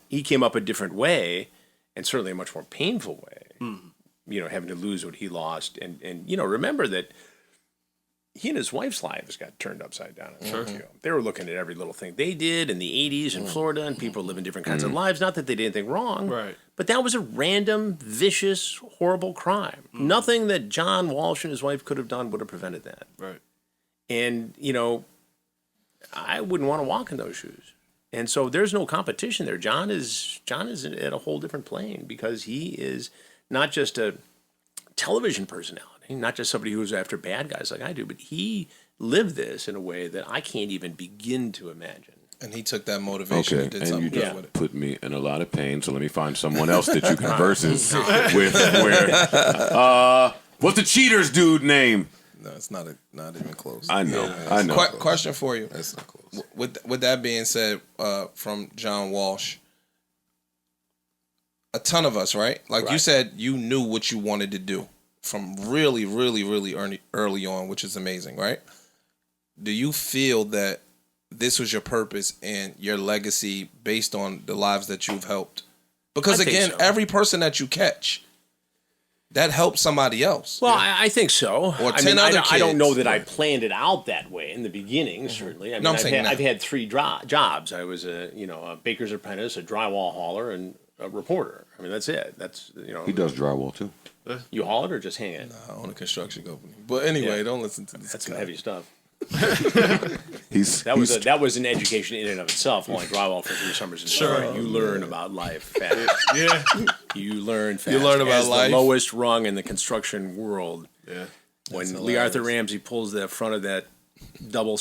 he came up a different way, and certainly a much more painful way, you know, having to lose what he lost. And you know, remember that he and his wife's lives got turned upside down. Sure. They were looking at every little thing they did in the 80s in Florida, and people living different kinds of lives. Not that they did anything wrong, Right. but that was a random, vicious, horrible crime. Nothing that John Walsh and his wife could have done would have prevented that. Right. And, you know, I wouldn't want to walk in those shoes. And so there's no competition there. John is at a whole different plane, because he is not just a television personality, not just somebody who's after bad guys like I do, but he lived this in a way that I can't even begin to imagine. And he took that motivation and did something good with it. Put me in a lot of pain, so let me find someone else that you can versus with. What's the cheaters dude name? No, it's not even close. I know. I know. Question for you. That's not close. With that being said, from John Walsh, a ton of us, right? Like you said, you knew what you wanted to do from really, really, really early on, which is amazing, right? Do you feel that this was your purpose and your legacy based on the lives that you've helped? Because I think again, so. every person that you catch, that helps somebody else. Well, I think so. Or 10 I mean, other I don't kids. know that I planned it out that way in the beginning. Certainly, I mean, No, I'm saying now. I've had 3 jobs. I was a baker's apprentice, a drywall hauler, and a reporter. I mean, that's it. That's, you know. He does drywall too. You haul it or just hang it? I own a construction company. But anyway, Yeah. don't listen to this. That's some guy. heavy stuff. He's That was an education in and of itself. Hauling drywall for 3 summers in Detroit. You learn about life fast. Yeah. You learn fast. You learn about As life. the lowest rung in the construction world. Yeah. When Lee Arthur Ramsey pulls the front of that double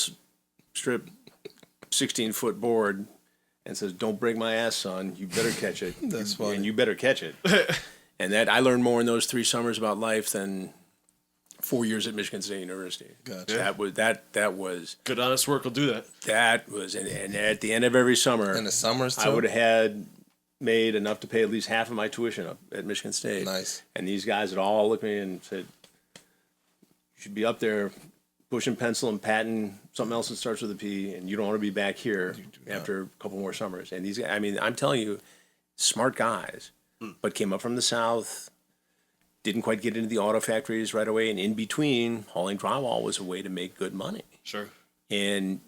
strip 16-foot board and says, "Don't break my ass, son. You better catch it." That's funny. And you better catch it. And that I learned more in those 3 summers about life than 4 years at Michigan State University. Gotcha. That was Good honest work will do that. and at the end of every summer, In the summers too? I would have had made enough to pay at least half of my tuition up at Michigan State. Nice. And these guys would all look at me and said, "You should be up there pushing pencil and patting something else that starts with a P, and you don't want to be back here after a couple more summers." And these guys, I mean, I'm telling you, smart guys, but came up from the South, didn't quite get into the auto factories right away, and in between, hauling drywall was a way to make good money. Sure. And,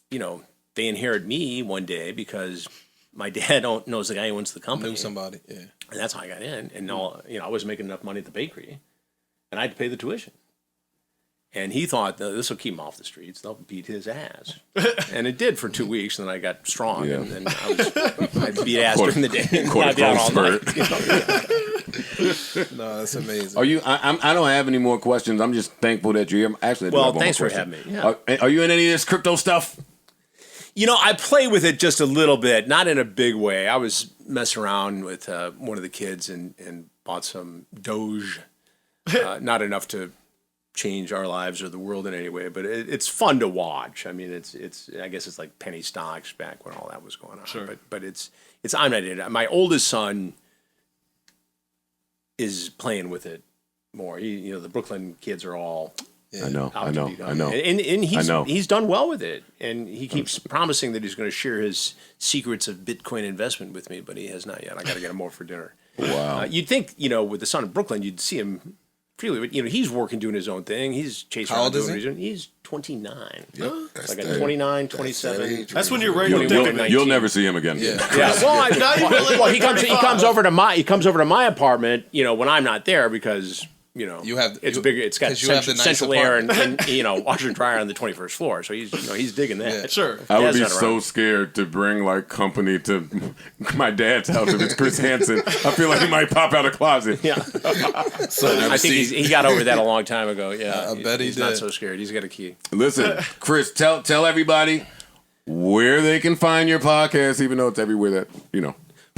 you know, they inherit me one day because my dad knows the guy who owns the company. Knew somebody, yeah. And that's how I got in. And I wasn't making enough money at the bakery, and I had to pay the tuition. And he thought, this will keep him off the streets. They'll beat his ass. And it did for 2 weeks, and then I got strong. Yeah. And then I beat ass during the day. And Quarter I'd be out all growth night. No, that's amazing. Are you? I don't have any more questions. I'm just thankful that you're here. Actually, I do Well, have one more thanks for question. having me. Yeah. Are you in any of this crypto stuff? You know, I play with it just a little bit, not in a big way. I was messing around with one of the kids and bought some Doge. Not enough to change our lives or the world in any way, but it's fun to watch. I mean, it's I guess it's like penny stocks back when all that was going on. Sure. But it's I'm not in it. My oldest son is playing with it more. The Brooklyn kids are all I know. out I to know. be done. I know. And I know. he's done well with it, and he keeps promising that he's going to share his secrets of Bitcoin investment with me, but he has not yet. I got to get him over for dinner. Wow. You'd think, with the son of Brooklyn, you'd see him freely, but he's working, doing his own thing. He's chasing How around old is doing he? what he's doing. He's 29. Yep. Like a 29, 27. That's when you're ready to You'll- think you'll- of it. You'll never see him again. Yeah. Yeah, Now you will well, he comes over to my apartment, when I'm not there because You have it's you- bigger. It's got 'cause you have the nice central air apartment. and washer and dryer on the 21st floor. So he's digging that. Yeah. Sure. I would Dad's be not so around. scared to bring company to my dad's house if it's Chris Hansen. I feel like he might pop out of closet. Yeah, I think he got over that a long time ago. Yeah, I bet he's he not did. so scared. He's got a key. Listen, Chris, tell everybody where they can find your podcast, even though it's everywhere that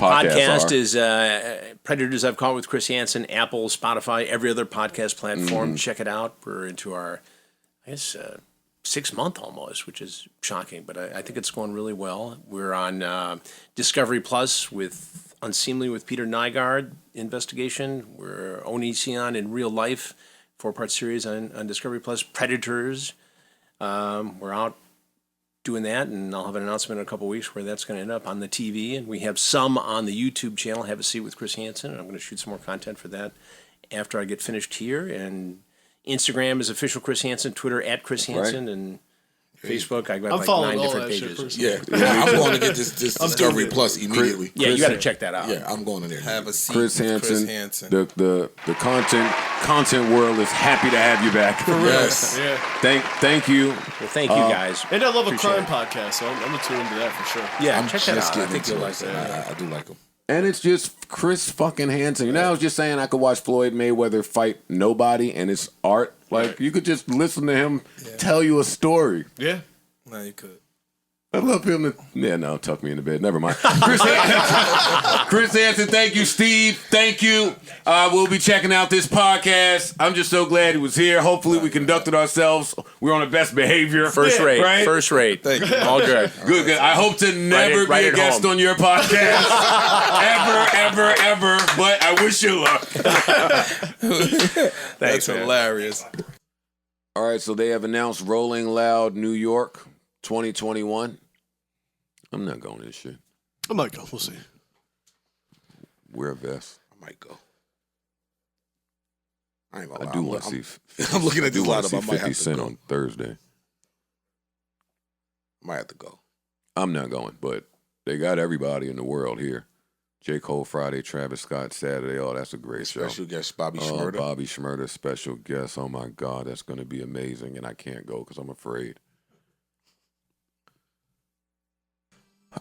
podcasts are. is Predators I've Caught with Chris Hansen, Apple, Spotify, every other podcast platform. Check it out. We're into our, I guess, 6 month almost, which is shocking, but I think it's going really well. We're on Discovery Plus with Unseemly with Peter Nygaard investigation. We're Onision in Real Life, 4-part series on Discovery Plus. Predators. We're out doing that, and I'll have an announcement in a couple of weeks where that's going to end up on the TV. And we have some on the YouTube channel, Have a Seat with Chris Hansen, and I'm going to shoot some more content for that after I get finished here. And Instagram is official Chris Hansen, Twitter at Chris Hansen, and Facebook. I got I'm like following 9 all different that shit pages. personally. I'm going to get this Discovery Plus immediately. Yeah, you got to check that out. Yeah, I'm going in there. Have a seat. Chris with Hansen. The content world is happy to have you back. Yes. Yeah. Thank you. Well, thank you guys. And I love a Appreciate crime it. podcast, so I'm going to tune into that for sure. Yeah, I'm check that just out. I getting think into you'll it. like that. I do like them. And it's just Chris fucking Hansen. You know, I was just saying I could watch Floyd Mayweather fight nobody, and it's art. Like, you could just listen to him tell you a story. Yeah. No, you could. I love him. Tuck me in the bed. Never mind. Chris Hansen, thank you. Steve, thank you. We'll be checking out this podcast. I'm just so glad he was here. Hopefully we conducted ourselves. We're on the best behavior. First rate. Right? First rate. Thank you. All good. Good. I hope to never right be a at guest home. on your podcast. ever. But I wish you luck. That's hilarious. All right, so they have announced Rolling Loud New York 2021. I'm not going to this shit. I might go. We'll see. Wear a vest. I might go. I ain't gonna lie. I do want to see. I'm looking at this want lineup. to I see might 50 have to Cent go. on Thursday. Might have to go. I'm not going, but they got everybody in the world here. J. Cole Friday, Travis Scott Saturday. Oh, that's a great show. Special guest Bobby Oh, Shmurda. Bobby Shmurda, special guest. Oh my God, that's going to be amazing, and I can't go because I'm afraid.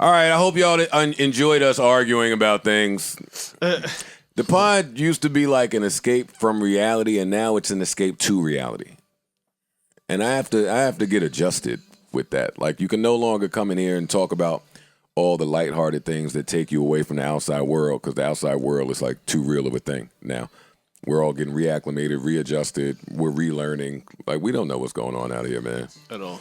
All right, I hope y'all enjoyed us arguing about things. The pod used to be like an escape from reality, and now it's an escape to reality. And I have to get adjusted with that. Like, you can no longer come in here and talk about all the lighthearted things that take you away from the outside world, because the outside world is like too real of a thing now. We're all getting reacclimated, readjusted. We're relearning. Like, we don't know what's going on out here, man. At all.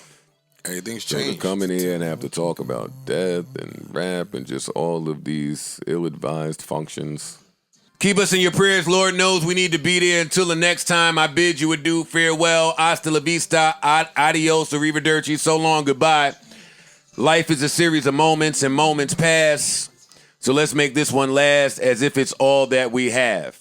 Everything's So to changed. come in here and have to talk about death and rap and just all of these ill-advised functions. Keep us in your prayers. Lord knows we need to be there. Until the next time, I bid you adieu, farewell, hasta la vista, adios, arrivederci, so long, goodbye. Life is a series of moments, and moments pass. So let's make this one last as if it's all that we have.